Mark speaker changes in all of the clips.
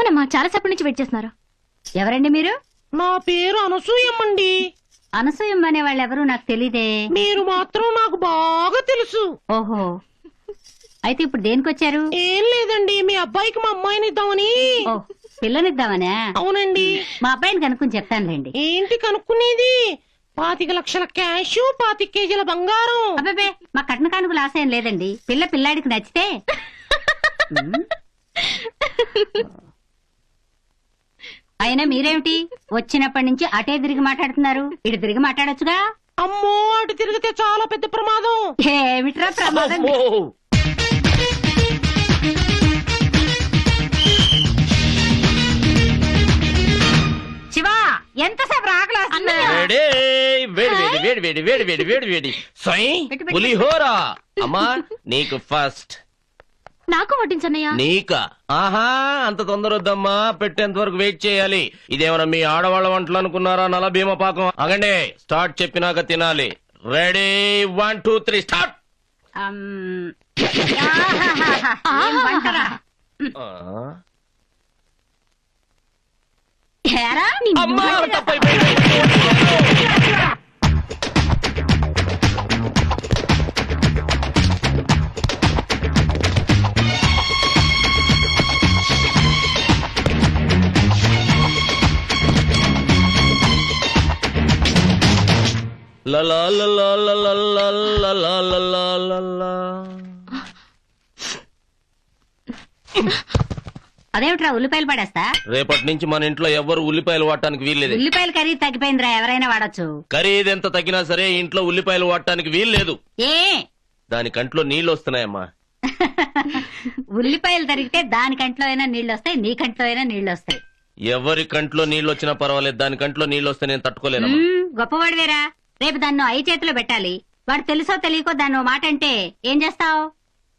Speaker 1: కూర్చోండమ్మా, చాలాసేపటి నుంచి వెయిట్ చేస్తున్నారు.
Speaker 2: ఎవరండి మీరు?
Speaker 3: నా పేరు అనసూయమ్మండి.
Speaker 2: అనసూయం అనే వాళ్ళు ఎవరు నాకు తెలీదే.
Speaker 3: మీరు మాత్రం నాకు బాగా తెలుసు.
Speaker 2: ఓహో, అయితే ఇప్పుడు దేనికొచ్చారు?
Speaker 3: ఏం లేదండి, మీ అబ్బాయికి మా అమ్మాయిని ఇద్దామని.
Speaker 2: ఓ, పిల్లనిద్దామనే?
Speaker 3: అవునండి.
Speaker 2: మా అబ్బాయిని కనుక్కుని చెప్తానులేండి.
Speaker 3: ఏంటి కనుక్కునేది? 25 లక్షల క్యాష్, 25 కేజీల బంగారం.
Speaker 2: అబ్బాబే, మా కట్న కానుకలు ఆశయం లేదండి. పిల్లాడికి నచ్చితే. అయినా మీరేమిటి వచ్చినప్పటి నుంచి అటే తిరిగి మాట్లాడుతున్నారు? ఇటు తిరిగి మాట్లాడొచ్చుగా.
Speaker 3: అమ్మో, అటు తిరిగితే చాలా పెద్ద ప్రమాదం.
Speaker 2: ఏమిట్రా ప్రమాదం? శివా, ఎంతసేపు ఆకలి
Speaker 4: పులిహోరా అమ్మా, నీకు ఫస్ట్.
Speaker 1: నాకు వడ్డించన్నయ్యా.
Speaker 4: నీకా? ఆహా, అంత తొందర వద్దమ్మా, పెట్టేంత వరకు వెయిట్ చేయాలి. ఇదేమన్నా మీ ఆడవాళ్ళ వంటలు అనుకున్నారా? నల భీమ పాకం. అగండి, స్టార్ట్ చెప్పినాక తినాలి. Ready, 1 2 3 start. అమ్మా, తప్పైపోయింది.
Speaker 2: అదేమిట్రా ఉల్లిపాయలు పడేస్తా?
Speaker 4: రేపటి నుంచి మన ఇంట్లో ఎవరు ఉల్లిపాయలు వాడటానికి వీల్లేదు.
Speaker 2: ఉల్లిపాయలు ఖరీదు తగ్గిపోయిందిరా, ఎవరైనా వాడచ్చు.
Speaker 4: ఖరీదు ఎంత తగ్గినా సరే ఇంట్లో ఉల్లిపాయలు వాడటానికి వీల్లేదు.
Speaker 2: ఏ?
Speaker 4: దాని కంట్లో నీళ్లు వస్తున్నాయమ్మా.
Speaker 2: ఉల్లిపాయలు తరిగితే దాని కంట్లో అయినా నీళ్లు వస్తాయి, నీ కంట్లో అయినా నీళ్లు వస్తాయి.
Speaker 4: ఎవరి కంట్లో నీళ్లు వచ్చినా పర్వాలేదు, దాని కంట్లో నీళ్లు వస్తే నేను తట్టుకోలేను.
Speaker 2: గొప్పవాడివేరా. రేపు దాన్ని 5 చేతిలో పెట్టాలి. వాడు తెలుసో తెలియకో దాన్ని మాట అంటే ఏం చేస్తావు?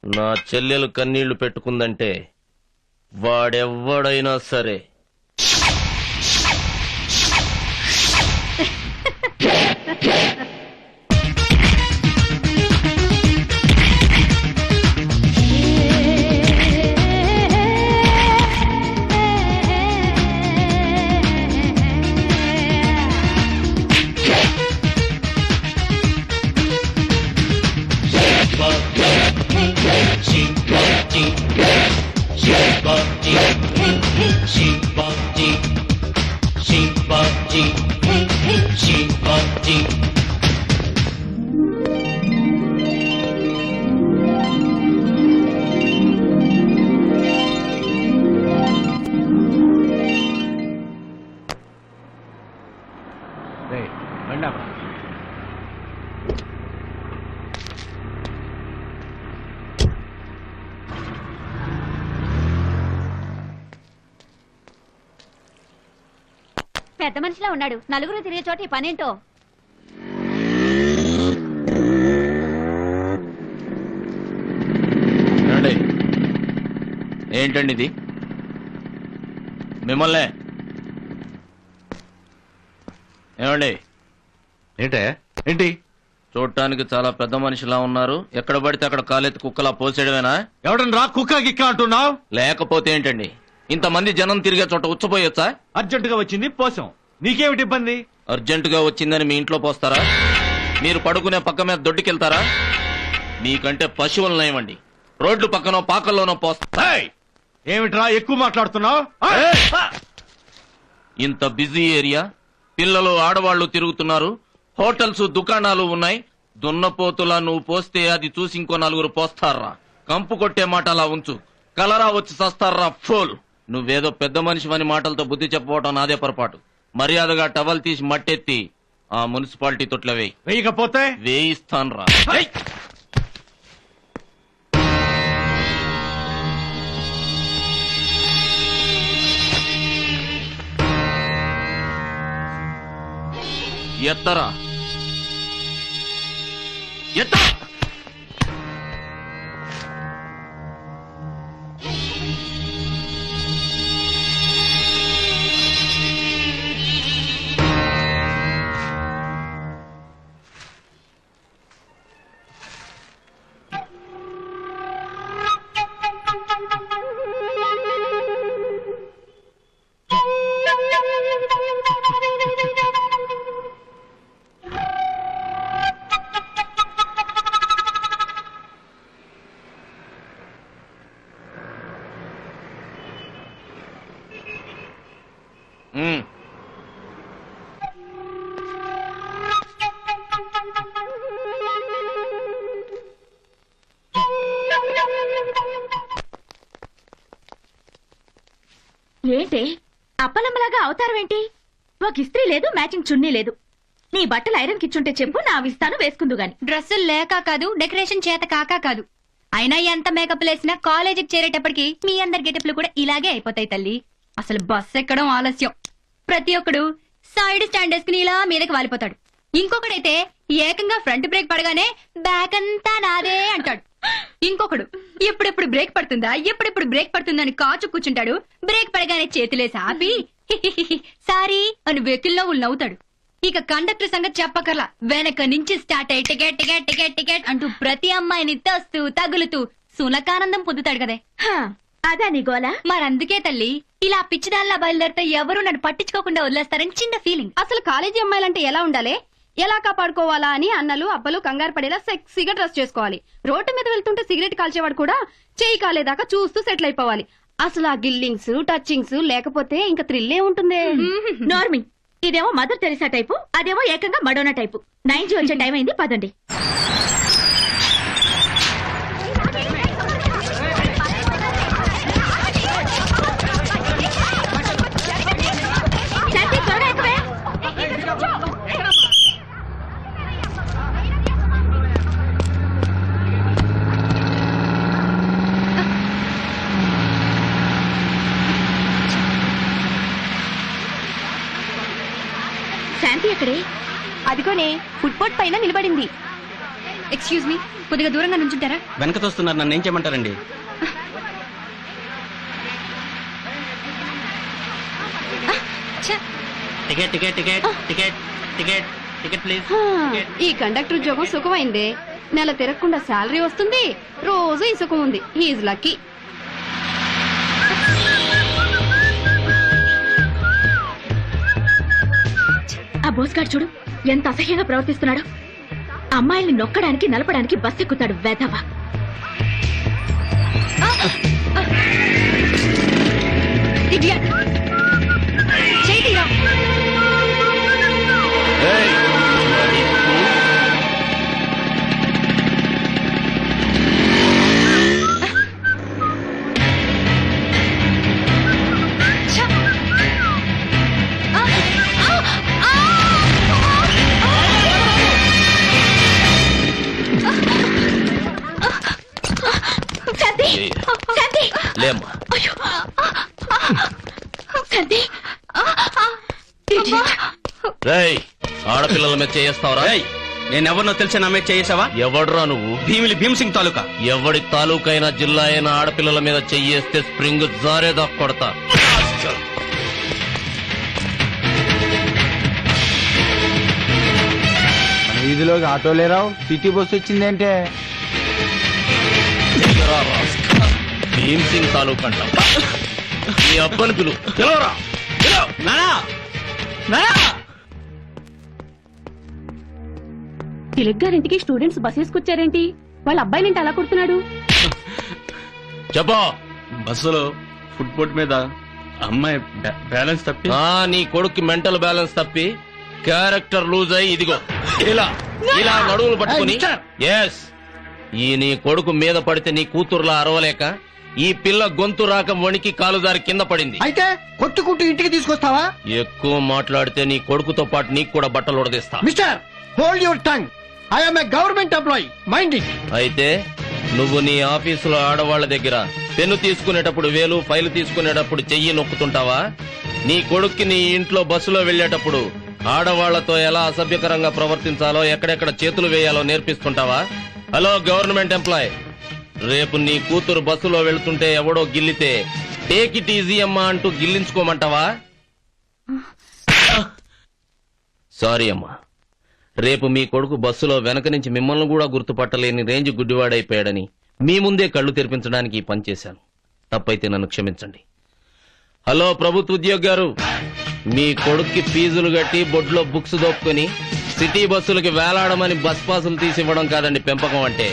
Speaker 4: నా చెల్లెలు కన్నీళ్లు పెట్టుకుందంటే వాడెవ్వడైనా సరే.
Speaker 1: పెద్ద మనిషిలా ఉన్నాడు. నలుగురు తిరిగే చోట ఈ పనేంటో.
Speaker 4: ఏంటండి ఇది? మిమ్మల్నే. ఏమండి?
Speaker 5: ఏంటి?
Speaker 4: చూడటానికి చాలా పెద్ద మనిషిలా ఉన్నారు. ఎక్కడ పడితే అక్కడ కాలెత్తి కుక్కలా పోసేయడమేనా?
Speaker 5: ఎవడని రా కుక్క గిక్క అంటున్నావు?
Speaker 4: లేకపోతే ఏంటండి, ఇంతమంది జనం తిరిగే చోట ఉచ్చపోయొచ్చా?
Speaker 5: అర్జెంట్ గా వచ్చింది పోసాం, నీకేమిటి ఇబ్బంది?
Speaker 4: అర్జెంట్ గా వచ్చిందని మీ ఇంట్లో పోస్తారా? మీరు పడుకునే పక్క మీద దొడ్డుకెళ్తారా? మీకంటే పశువులు నయమండి, రోడ్లు పక్కనో పాకల్లోనో పోస్తా.
Speaker 5: ఏమిట్రా ఎక్కువ మాట్లాడుతున్నావు?
Speaker 4: ఇంత బిజీ ఏరియా, పిల్లలు ఆడవాళ్లు తిరుగుతున్నారు, హోటల్స్ దుకాణాలు ఉన్నాయి. దున్నపోతులా నువ్వు పోస్తే అది చూసి ఇంకో 4 పోస్తారా? కంపు కొట్టే మాట అలా ఉంచు, కలరా వచ్చి సస్తారా ఫోల్. నువ్వేదో పెద్ద మనిషివని మాటలతో బుద్ధి చెప్పబోవటం నాదే పొరపాటు. మర్యాదగా టవల్ తీసి మట్టెత్తి ఆ మున్సిపాలిటీ తొట్ల వేయి.
Speaker 5: వేయకపోతే
Speaker 4: వేయిస్తాన్రా. ఎత్తరా, ఎత్త. ఉమ్.
Speaker 1: ఏంటి అప్పలమ్మలాగా అవతారం ఏంటి? ఒక ఇస్త్రీ లేదు, మ్యాచింగ్ చున్నీ లేదు. నీ బట్టలు ఐరన్ కిచ్చుంటే చెప్పు, నా విస్తాను వేసుకుందు గాని.
Speaker 2: డ్రెస్సులు లేక కాదు, డెకరేషన్ చేత కాక కాదు. అయినా ఎంత మేకప్ వేసినా కాలేజీకి చేరేటప్పటికి మీ అందరి గెటప్లు కూడా ఇలాగే అయిపోతాయి తల్లి. అసలు బస్ ఎక్కడం ఆలస్యం. ప్రతి ఒక్కడు సైడ్ స్టాండ్ వేసుకుని ఇలా మీదకి వాలిపోతాడు. ఇంకొకడైతే ఏకంగా ఫ్రంట్ బ్రేక్ పడగానే బ్యాక్ అంతా నాదే అంటాడు. ఇంకొకడు ఎప్పుడెప్పుడు బ్రేక్ పడుతుందా, ఎప్పుడెప్పుడు బ్రేక్ పడుతుందా అని కాచు కూర్చుంటాడు. బ్రేక్ పడగానే చేతులేసి ఆపి సారీ అని వెకిల్లో నవ్వుతాడు. ఇక కండక్టర్ సంగతి చెప్పకర్లా, వెనక నుంచి స్టార్ట్ అయ్యి టికెట్ టికెట్ టికెట్ టికెట్ అంటూ ప్రతి అమ్మాయిని తస్తూ తగులుతూ సునకానందం పొందుతాడు కదే.
Speaker 1: అదా నీ గోలా?
Speaker 2: మరందుకే తల్లి, ఇలా పిచ్చిదాల్లా బయలుదేరితే ఎవరు నన్ను పట్టించుకోకుండా వదిలేస్తారని చిన్న ఫీలింగ్.
Speaker 1: అసలు కాలేజీ అమ్మాయిలంటే ఎలా ఉండాలి, ఎలా కాపాడుకోవాలా అని అన్నలు అబ్బలు కంగారు పడేలా సెక్సీగా డ్రెస్ చేసుకోవాలి. రోడ్డు మీద వెళ్తుంటే సిగరెట్ కాల్చేవాడు కూడా చేయి కాలేదాకా చూస్తూ సెటిల్ అయిపోవాలి. అసలు ఆ గిల్లింగ్స్ టచింగ్స్ లేకపోతే ఇంకా థ్రిల్లే ఉంటుంది. నార్మి, ఇదేమో మదర్ తెరిసా టైపు, అదేమో ఏకంగా మడోనా టైపు. 9G వచ్చే టైం అయింది, పదండి. శాంతి, త్వరగా ఎక్కువే. శాంతి ఎక్కడే? అదిగోనే ఫుట్పాత్ పైన నిలబడింది.
Speaker 2: ఎక్స్క్యూజ్ మీ, కొద్దిగా దూరంగా నుంచుంటారా?
Speaker 6: వెనక తోస్తున్నారు, నన్ను ఏం చేయమంటారండి? Ticket ticket ticket ticket ticket ticket please.
Speaker 1: ఈ కండక్టర్ ఉద్యోగం సుఖమైందే. నెల తిరగకుండా శాలరీ వస్తుంది, రోజు ఈ సుఖం ఉంది. He's lucky. ఆ బోస్గాడు చూడు ఎంత అసహ్యంగా ప్రవర్తిస్తున్నాడు. అమ్మాయిల్ని నొక్కడానికి నలపడానికి బస్ ఎక్కుతాడు వేధవా.
Speaker 4: ఏయ్, అది ఏయ్, లేమ్మా. రేయ్, ఆడపిల్లల మీద చేస్తావరా?
Speaker 6: నేనెవరినో తెలిసి నా మీద చేసావా?
Speaker 4: ఎవడ్రా నువ్వు?
Speaker 6: భీమిలి భీమసింగ్ తాలూకా.
Speaker 4: ఎవడి తాలూకైనా జిల్లా అయినా ఆడపిల్లల మీద చెయ్యేస్తే స్ప్రింగ్ జారేదా కొడతా.
Speaker 7: వీధిలోకి ఆటోలే రావు, సిటీ బస్సు వచ్చిందంటే.
Speaker 4: భీమ్ సింగ్ తాలూకా అంట. నీ అబ్బని పిలు, పిలవరా.
Speaker 6: నానా నానా
Speaker 1: తిలక్ గారింటికి స్టూడెంట్స్ బస్ వేసుకొచ్చారేంటి? వాళ్ళ అబ్బాయినింటి అలా కొడుతున్నాడు.
Speaker 4: చెప్పా.
Speaker 6: బస్సులో ఫుట్పాత్ మీద అమ్మాయి బ్యాలెన్స్ తప్పి
Speaker 4: నీ కొడుక్కి మెంటల్ బ్యాలెన్స్ తప్పి క్యారెక్టర్ లూజ్ అయ్యి ఇదిగో ఇలా ఇలా నడువులు పట్టుకుని. ఎస్, ఈ నీ కొడుకు మీద పడితే నీ కూతురులా అరవలేక ఈ పిల్ల గొంతు రాక వణికి కాలుదారి కింద పడింది.
Speaker 7: అయితే కొట్టుకుంటూ ఇంటికి తీసుకొస్తావా?
Speaker 4: ఎక్కువ మాట్లాడితే నీ కొడుకుతో పాటు నీకు కూడా బట్టలు ఉడదీస్తా.
Speaker 7: Mister, hold your tongue. I'm a government employee, mind it.
Speaker 4: అయితే నువ్వు నీ ఆఫీసులో ఆడవాళ్ల దగ్గర పెన్ను తీసుకునేటప్పుడు వేలు, ఫైలు తీసుకునేటప్పుడు చెయ్యి నొక్కుతుంటావా? నీ కొడుక్కి నీ ఇంట్లో బస్సులో వెళ్లేటప్పుడు ఆడవాళ్లతో ఎలా అసభ్యకరంగా ప్రవర్తించాలో, ఎక్కడెక్కడ చేతులు వేయాలో నేర్పిస్తుంటావా? హలో గవర్నమెంట్ ఎంప్లాయ్, రేపు నీ కూతురు బస్సులో వెళ్తుంటే ఎవడో గిల్లితే టేక్ ఇట్ ఈజీ అమ్మా అంటూ గిల్లించుకోమంటావా? సారీ అమ్మా, రేపు మీ కొడుకు బస్సులో వెనక నుంచి మిమ్మల్ని కూడా గుర్తుపట్టలేని రేంజ్ గుడ్డివాడైపోయాడని మీ ముందే కళ్ళు తెరిపించడానికి ఈ పని చేశాను. తప్పైతే నన్ను క్షమించండి. హలో ప్రభుత్వ ఉద్యోగి గారు, మీ కొడుక్కి ఫీజులు కట్టి బొడ్లో బుక్స్ దొప్పుకొని సిటీ బస్సులకి వేలాడమని బస్ పాసులు తీసివ్వడం కాదండి పెంపకం అంటే.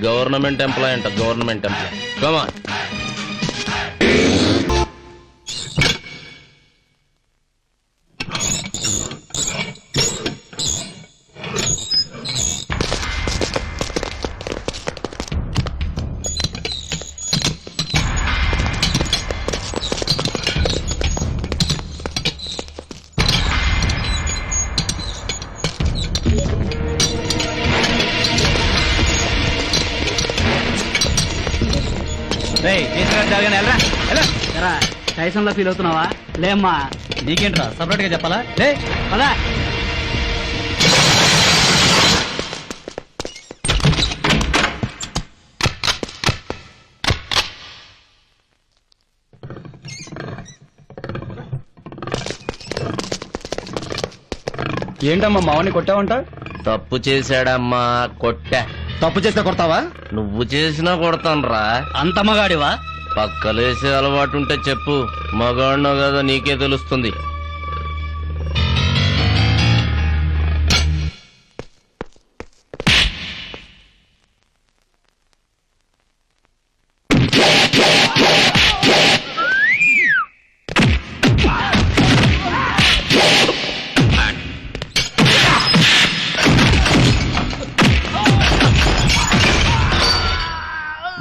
Speaker 4: గవర్నమెంట్ ఎంప్లాయ్ అంట, గవర్నమెంట్ ఎంప్లాయ్. కమాన్.
Speaker 6: టైసన్ లో ఫీల్ అవుతున్నావా లేమ్మా నీకేంట్రా సపరేట్ గా చెప్పాలా లే పదా
Speaker 7: ఏంటమ్మా మావని కొట్టావంట?
Speaker 4: తప్పు చేశాడమ్మా, కొట్టా.
Speaker 7: తప్పు చేస్తే కొడతావా?
Speaker 4: నువ్వు చేసినా కొడతానురా.
Speaker 6: అంత మగాడివా?
Speaker 4: పక్కలేసే అలవాటు ఉంటే చెప్పు, మగాడినో కదా నీకే తెలుస్తుంది.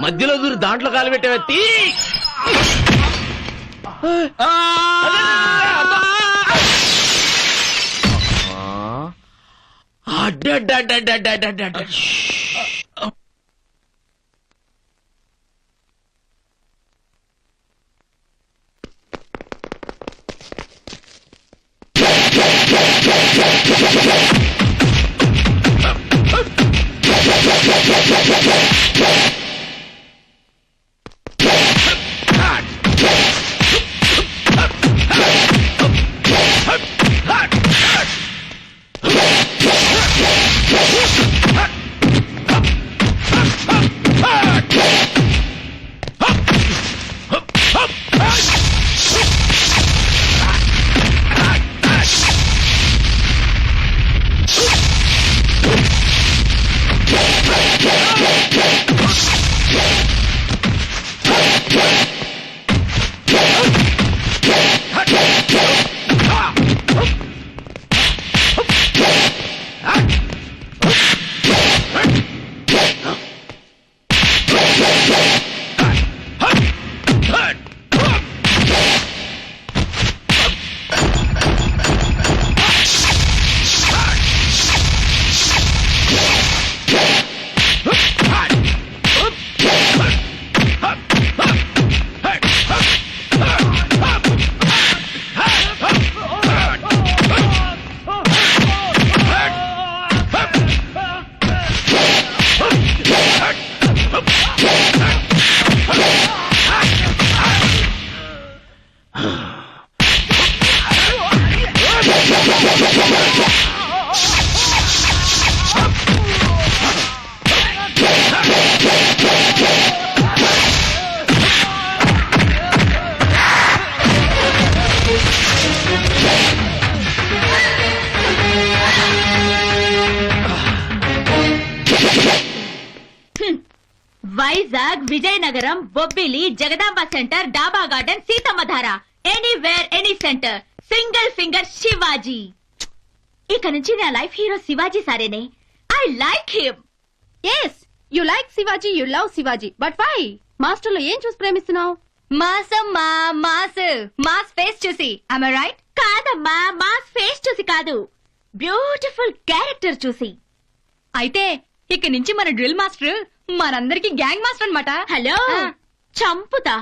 Speaker 4: మధ్యలో దూరి దాంట్లో కాలు పెట్టేవత్తి.
Speaker 2: Vizag, Vizianagaram, Bobbili, Jagadamba centre, Daba garden, Seethammadhara, anywhere any centre, single finger Shivaji. ఇక నుంచి నా లైఫ్ హీరో శివాజీ సారేనే. I like him.
Speaker 1: Yes, you like Shivaji, you love Shivaji, but why? Master లో ఏం చూసి ప్రేమిస్తున్నావు?
Speaker 2: మాసమ్మా, మాస్ ఫేస్ చూసి. am I right? కాదమ్మా, మాస్ ఫేస్ చూసి కాదు, బ్యూటిఫుల్ క్యారెక్టర్ చూసి. అయితే ఇక నుంచి మన డ్రిల్ మాస్టర్ మనందరికి గ్యాంగ్ మాస్టర్ అన్నమాట. హలో, చంపుతా.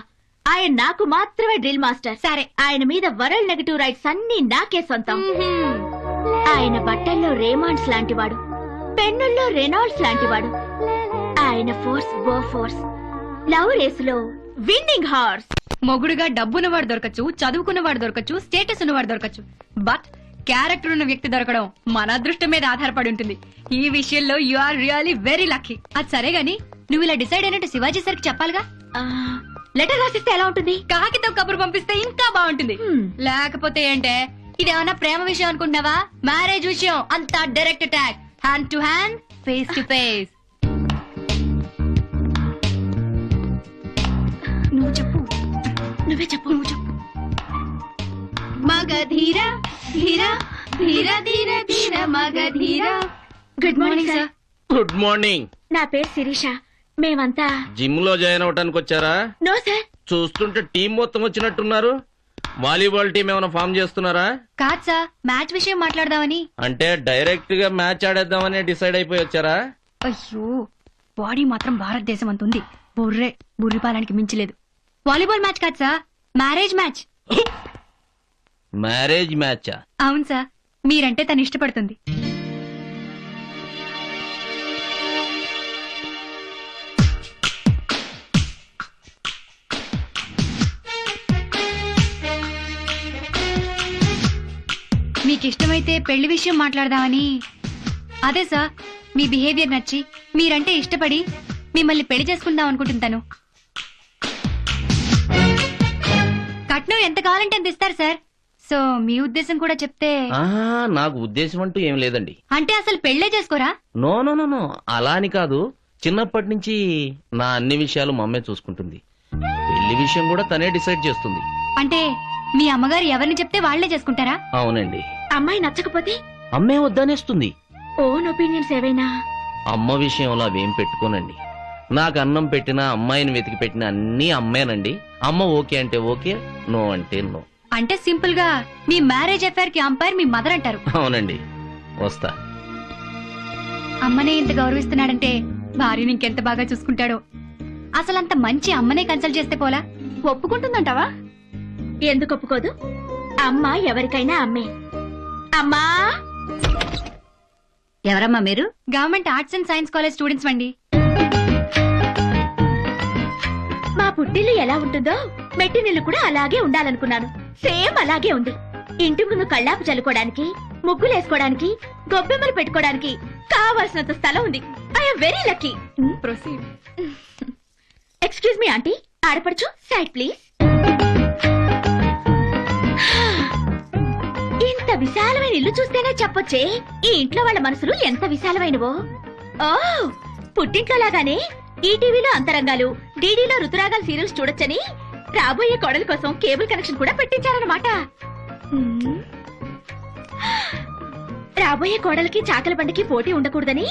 Speaker 2: ఆయన నాకు మాత్రమే డ్రిల్ మాస్టర్. సరే, ఆయన మీద వరల్డ్ నెగటివ్ రైట్స్ అన్ని నాకే సొంతం. ఆయన బట్టల్లో రేమాండ్స్ లాంటివాడు, పెన్నుల్లో రెనాల్డ్స్ లాంటివాడు. ఆయన ఫోర్స్ బో ఫోర్స్, లవ్ రేసులో విన్నింగ్ హార్స్. మొగుడుగా డబ్బున్నవాడు దొరకచ్చు, చదువుకున్నవాడు దొరకచ్చు, స్టేటస్ ఉన్నవాడు దొరకచ్చు, బట్ క్యారెక్టర్ ఉన్న వ్యక్తి దొరకడం మన అదృష్టం మీద ఆధారపడి ఉంటుంది. ఈ విషయంలో you are really very lucky. అది సరే గాని, నువ్వు ఇలా డిసైడ్ అయినట్టు శివాజీ సార్కి చెప్పాలిగా. లెటర్ రాసిస్తే ఎలా ఉంటుంది? కాకితో కబురు పంపిస్తే ఇంకా బాగుంటుంది. లేకపోతే ఏంటే, ఇదేమన్నా ప్రేమ విషయం అనుకుంటున్నావా? మ్యారేజ్ విషయం, అంతా direct attack, hand to hand, face to face. నువ్వు చెప్పు, నువ్వే చెప్పు, నువ్వు చెప్పు. మగధీర ధీర ధీర ధీర ధీర Magadheera. Good morning sir.
Speaker 4: Good morning.
Speaker 2: నా పేరు శిరీష. మేమంతా
Speaker 4: జిమ్ లో జాయిన్ అవటానికి వచ్చారా?
Speaker 2: No sir.
Speaker 4: చూస్తుంటే టీం మొత్తం వచ్చినట్టున్నారు. వాలీబాల్ టీం ఏమైనా ఫామ్ చేస్తున్నారా?
Speaker 2: కాదు సార్, మ్యాచ్ విషయం మాట్లాడదామని.
Speaker 4: అంటే డైరెక్ట్ గా మ్యాచ్ ఆడేద్దామని డిసైడ్ అయిపోయి వచ్చారా?
Speaker 2: అయ్యో, బాడీ మాత్రం భారతదేశం అంత ఉంది. బుర్రిపాలానికి మించలేదు. వాలీబాల్ మ్యాచ్ కాదు సార్, మ్యారేజ్ మ్యాచ్.
Speaker 4: మ్యారేజ్ మ్యాచా?
Speaker 2: అవును సార్, మీరంటే తను ఇష్టపడుతుంది. మీకు ఇష్టమైతే పెళ్లి విషయం మాట్లాడదామని. అదే సార్, మీ బిహేవియర్ నచ్చి మీరంటే ఇష్టపడి మిమ్మల్ని పెళ్లి చేసుకుందాం అనుకుంటున్నాను. కట్నం ఎంత కావాలంటే అంత ఇస్తారు సార్. సో మీ ఉద్దేశం కూడా చెప్తే.
Speaker 4: నాకు ఉద్దేశం అంటూ ఏం లేదండి.
Speaker 2: అంటే అసలు పెళ్లే చేసుకోరా?
Speaker 4: నో నో నో నో, అలా అని కాదు. చిన్నప్పటి నుంచి నా అన్ని విషయాలు మా అమ్మే చూసుకుంటుంది. పెళ్లి విషయం కూడా తనే డిసైడ్ చేస్తుంది.
Speaker 2: అంటే మీ అమ్మగారు ఎవరిని చెప్తే వాళ్లే చేసుకుంటారా?
Speaker 4: అవునండి.
Speaker 1: అమ్మాయి నచ్చకపోతే
Speaker 4: అమ్మే వద్దనేస్తుంది.
Speaker 1: ఓన్ ఒపీనియన్స్ ఏవైనా?
Speaker 4: అమ్మ విషయంలో అవేం పెట్టుకోనండి. నాకు అన్నం పెట్టినా అమ్మాయిని వెతికి పెట్టినా అన్నీ అమ్మేనండి. అమ్మ ఓకే అంటే ఓకే, నో అంటే నో.
Speaker 2: అంటే సింపుల్ గా మీ మ్యారేజ్ అఫైర్ కి అంపైర్ మీ మదర్ అంటారు.
Speaker 4: అవునండి, వస్తా.
Speaker 2: అమ్మనే ఇంత గౌరవిస్తున్నాడంటే భార్యని ఇంకెంత బాగా చూసుకుంటాడో. అసలంత మంచి అమ్మనే కన్సల్ట్ చేస్తే పోలా?
Speaker 1: ఒప్పుకుంటుందంటావా? ఎందుకు ఒప్పుకోదు? అమ్మ ఎవరికైనా అమ్మే. అమ్మా,
Speaker 2: ఎవరమ్మా మీరు? Government arts and science college students అండి.
Speaker 1: మా పుట్టిల్లు ఎలా ఉంటుందో మెట్టినిల్లు కూడా అలాగే ఉండాలనుకున్నాను. సేమ్ అలాగే ఉంది. ఇంటి ముందు కళ్ళాపు చల్లుకోవడానికి, ముగ్గులేసుకోవడానికి, గొబ్బెమ్మలు పెట్టుకోవడానికి కావాల్సినంత స్థలం ఉంది. I'm very lucky. Proceed. Excuse me aunty, ఆడపడుచు సైడ్ ప్లీజ్. ఇంత విశాలమైన ఇల్లు చూస్తేనే చెప్పొచ్చే ఈ ఇంట్లో వాళ్ళ మనసులు ఎంత విశాలమైనవో. ఓ, పుట్టింట్లో లాగానే ఈ టీవీలో అంతరంగాలు, డీడీలో ఋతురాగాలు సీరియల్స్ చూడొచ్చని రాబోయే కోడల కోసం కేబుల్ కనెక్షన్ కూడా పెట్టించారన్నమాట. రాబోయే కోడలికి చాకల బండికి పోటీ ఉండకూడదని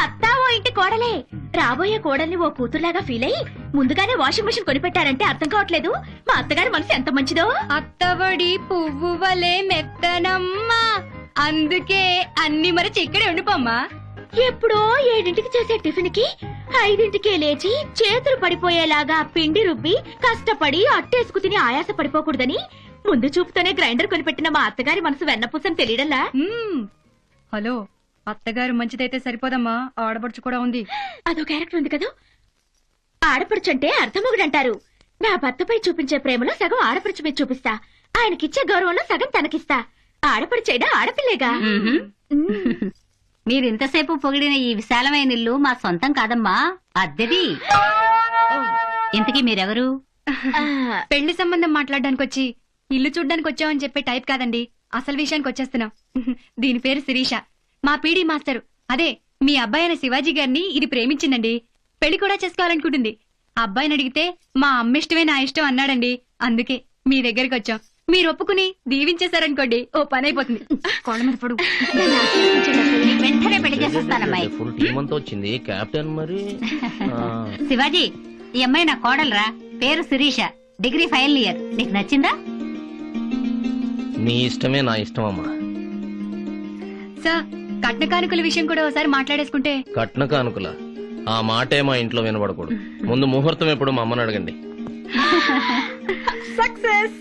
Speaker 1: అత్తా ఓ ఇంటి కోడలే రాబోయే కోడల్ని ఓ కూతుర్లాగా ఫీల్ అయి ముందుగానే వాషింగ్ మెషిన్ కొనిపెట్టారంటే అర్థం కావట్లేదు మా అత్తగారి మనసు ఎంత మంచిదో.
Speaker 2: అత్తవడి పువ్వు వలే మెత్తనమ్మా, అందుకే అన్ని మరచి ఇక్కడే ఉండిపోమ్మా.
Speaker 1: ఎప్పుడో 7ంటికి చేసే టిఫిన్ కి 5ంటికే లేచి చేతులు పడిపోయేలాగా పిండి రుబ్బి కష్టపడి అట్టేసుకు తిని ఆయాస పడిపోకూడదని ముందు చూపుతోనే గ్రైండర్ కొనిపెట్టిన మా అత్తగారి మనసు వెన్నపూసని తెలియడంలా.
Speaker 2: హలో, అత్తగారు మంచిదైతే సరిపోదమ్మా, ఆడపడుచు కూడా ఉంది.
Speaker 1: అదో క్యారెక్టర్ ఉంది కదా. ఆడపడుచంటే అర్థమొగడంటారు. నా భర్తపై చూపించే ప్రేమలో సగం ఆడపడుచు మీద చూపిస్తా, ఆయనకిచ్చే గౌరవంలో సగం తనకిస్తా. ఆడపడుచైనా ఆడపిల్లేగా.
Speaker 8: మీరింతసేపు పొగిడిన ఈ విశాలమైన ఇల్లు మా సొంతం కాదమ్మా, అద్దెది. ఇంతకీ మీరెవరు?
Speaker 2: పెళ్లి సంబంధం మాట్లాడడానికి వచ్చి ఇల్లు చూడ్డానికి వచ్చామని చెప్పే టైప్ కాదండి. అసలు విషయానికి వచ్చేస్తున్నాం. దీని పేరు శిరీష, మా పీడీ మాస్టర్. అదే మీ అబ్బాయి అయిన శివాజీ గారిని ఇది ప్రేమించిందండి. పెళ్లి కూడా చేసుకోవాలనుకుంటుంది. అబ్బాయిని అడిగితే మా అమ్మ ఇష్టమే నా ఇష్టం అన్నాడండి. అందుకే మీ దగ్గరికి వచ్చాం. మీరు ఒప్పుకుని దీవించేశారనుకోండి, ఓ పని అయిపోతుంది. కోళ్ళ మీద పడు.
Speaker 8: వెంటనే పెళ్లి చేసేస్తానమ్మాయి.
Speaker 4: ఫుల్ టీమ్ అంతా వచ్చింది, కెప్టెన్ మరి.
Speaker 8: శివాజీ, ఈ అమ్మాయి నా కోడలరా, పేరు శిరీష, డిగ్రీ ఫైనల్ ఇయర్. నీకు నచ్చిందా?
Speaker 4: నీ ఇష్టమే నా ఇష్టం అమ్మా.
Speaker 2: సార్, కట్న కానుకల విషయం కూడా ఒకసారి మాట్లాడేసుకుంటే.
Speaker 4: కట్న కానుకల ఆ మాటే మా ఇంట్లో వినబడకూడదు. ముందు ముహూర్తం ఎప్పుడు మా అమ్మని అడగండి.
Speaker 1: సక్సెస్.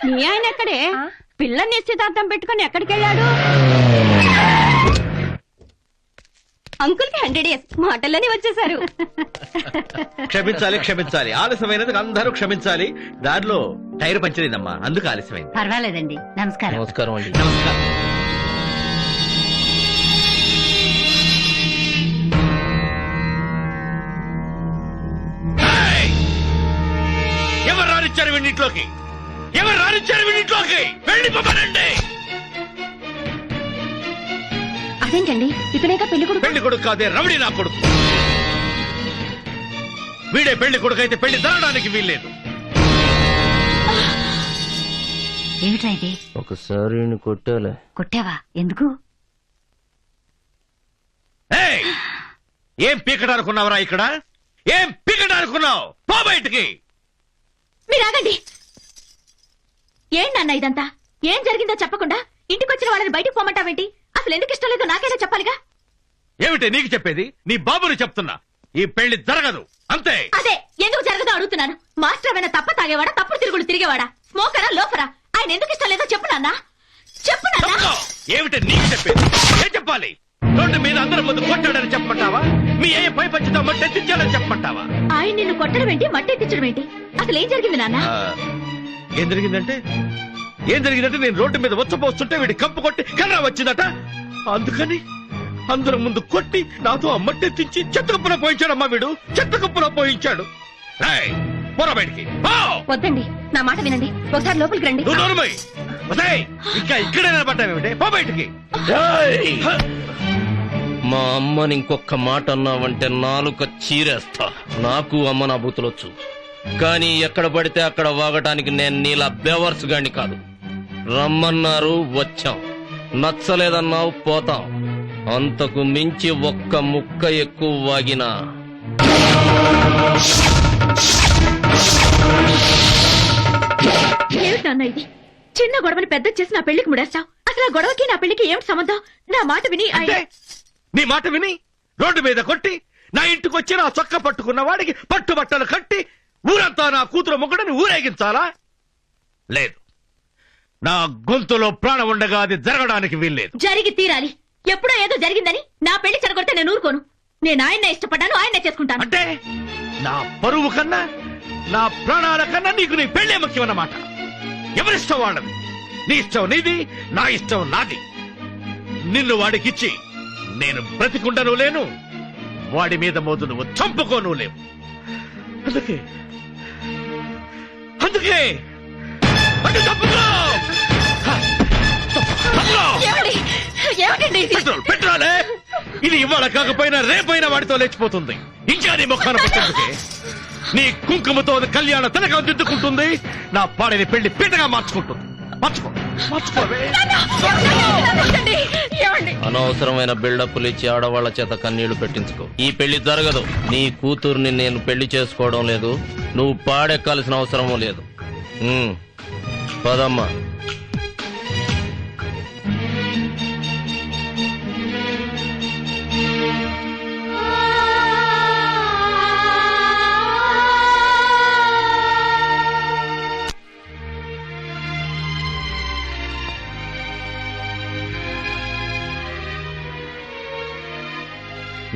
Speaker 1: మీ ఆయన ఎక్కడే? పిల్ల నిశ్చితార్థం పెట్టుకుని ఎక్కడికి వెళ్ళాడు? అంకుల్ కి 100 years మాటల్లోనే వచ్చేసారు.
Speaker 5: క్షమించాలి క్షమించాలి, ఆలస్యమైనందుకు అందరూ క్షమించాలి. దారిలో టైర్ పంచలేదమ్మా, అందుకు ఆలస్యమైంది.
Speaker 8: పర్వాలేదండి. నమస్కారం.
Speaker 4: నమస్కారం అండి.
Speaker 5: నమస్కారం. ఎవరు రానిచ్చారు వీడింట్లోకి? ఎవరు రానిచ్చారు వీడింట్లోకి? వెళ్ళిపోమనండి.
Speaker 1: అదేంటండి, ఇతనేగా పెళ్లి కొడుకు?
Speaker 5: పెళ్లి కొడుకు కాదే, రమణి నా కొడుకు. వీడే పెళ్లి కొడుకు అయితే పెళ్లి జరగడానికి వీల్లేదు.
Speaker 8: ఏమిట్రా ఇది?
Speaker 4: ఒకసారి కొట్టాలే.
Speaker 8: కొట్టావా? ఎందుకు?
Speaker 5: ఏయ్! ఏం పీకడానుకున్నావురా ఇక్కడ? ఏం పీకడానుకున్నావు? పో బయటికి.
Speaker 1: మీరాగండి. ఏంటన్న ఇదంతా? ఏం జరిగిందో చెప్పకుండా ఇంటికొచ్చిన వాళ్ళని బయటకు పోమంటావేంటి? అసలు
Speaker 2: అసలు ఎందుకు ఇష్టం లేదో నాకైనా చెప్పాలిగా.
Speaker 5: ఏమిటి నీకు చెప్పేది? నీ బాబుని చెప్తున్నా, ఈ పెళ్లి జరగదు అంతే.
Speaker 2: అదే ఎందుకు జరగదో అడుగుతున్నాను. మాస్టర్ ఏమైనా తప్ప తాగేవాడా, తప్పుడు తిరుగుడు తిరిగేవాడా, స్మోకరా, లోఫరా? ఆయన ఎందుకు ఇష్టం లేదో చెప్పు నాన్న, చెప్పు నాన్న.
Speaker 5: తప్పుకో. ఏమిటి నీకు చెప్పేది? ఏం చెప్పాలి? రోడ్డు మీద అందరి ముందు కొట్టాడని చెప్పమంటావా? మీ ఏ పై పంచుతో మట్టెత్తించాలని చెప్పమంటావా?
Speaker 2: ఆయన నిన్ను కొట్టడం ఏంటి, మట్టెత్తించడం ఏంటి? అసలు ఏం జరిగింది నాన్న?
Speaker 5: ఏం జరిగిందంటే నేను రోడ్డు మీద వచ్చపోస్తుంటే వీడి కంపు కొట్టి కర్ర వచ్చిందట. అందుకని అందరి ముందు కొట్టి నాతో మట్టెత్తించి చెత్త కుప్పలో పోయించాడమ్మా. వీడు చెత్త కుప్పలో పోయించాడు. రేయ్, పోరా బయటికి. పో.
Speaker 2: వద్దండి, నా మాట వినండి, ఒకసారి లోపలికి రండి.
Speaker 5: నువ్వు నోరుమోయ్. ఒసేయ్, ఇంకా ఇక్కడే నిలబడ్డావేమిటి? పో బయటికి.
Speaker 4: ఏయ్! మా అమ్మని ఇంకొక మాట అన్నావంటే నాలుక చీరేస్తా. నాకు అమ్మ నా బూతులొచ్చు, కానీ ఎక్కడ పడితే అక్కడ వాగటానికి నేను నీలా బెవర్స్ గాని కాదు. రమ్మన్నారు, వచ్చాం. నచ్చలేదన్నావు, పోతాం. అంతకు మించి ఒక్క ముక్క ఎక్కువ వాగినా
Speaker 2: ఏమిటి నాన్న ఇది? చిన్న గొడవని పెద్ద చేసి నా పెళ్లికి ముడేస్తావు. అసలు ఆ గొడవకి నా పెళ్లికి ఏమిటి సంబంధం? నా మాట విని
Speaker 5: అంటే నీ మాట విని రోడ్డు మీద కొట్టి నా ఇంటికి వచ్చి నా చొక్క పట్టుకున్న వాడికి పట్టుబట్టలు కట్టి ఊరంతా నా కూతురు మొగుడని ఊరేగించాలా? లేదు, నా గొంతులో ప్రాణం ఉండగా అది జరగడానికి వీల్లేదు.
Speaker 2: జరిగి తీరాలి. ఎప్పుడో ఏదో జరిగిందని నా పెళ్లి చెడగొడితే నేను ఊరుకోను. నేను ఆయన్నే ఇష్టపడ్డాను, ఆయన్నే చేసుకుంటాను.
Speaker 5: అంటే నా పరువు కన్నా నా ప్రాణాల కన్నా నీకు నీ పెళ్లే ముఖ్యమన్నమాట. ఎవరిష్టం వాళ్ళది. నీ ఇష్టం నీది, నా ఇష్టం నాది. నిన్ను వాడికిచ్చి నేను బ్రతికుండను లేను, వాడి మీద మోదు నువ్వు చంపుకోను లేవు. అందుకే అటు తప్పుకో.
Speaker 2: ఏమిటండి ఇది?
Speaker 5: పెట్రోలే ఇది ఇవాళ కాకపోయినా రేపైనా వాడితో లేచిపోతుంది. ఇంకా నీ ముఖాన పెట్టేందుకే నీ కుంకుమతో కళ్యాణ తిలకం దిద్దుకుంటుంది. నా పాడిని పెళ్లి పీటగా మార్చుకుంటుంది. మార్చుకోవే.
Speaker 4: అనవసరమైన బిల్డప్లు ఇచ్చి ఆడవాళ్ల చేత కన్నీళ్లు పెట్టించుకో. ఈ పెళ్లి జరగదు. నీ కూతుర్ని నేను పెళ్లి చేసుకోవడం లేదు, నువ్వు పాడెక్కాల్సిన అవసరమూ లేదు. పదమ్మా.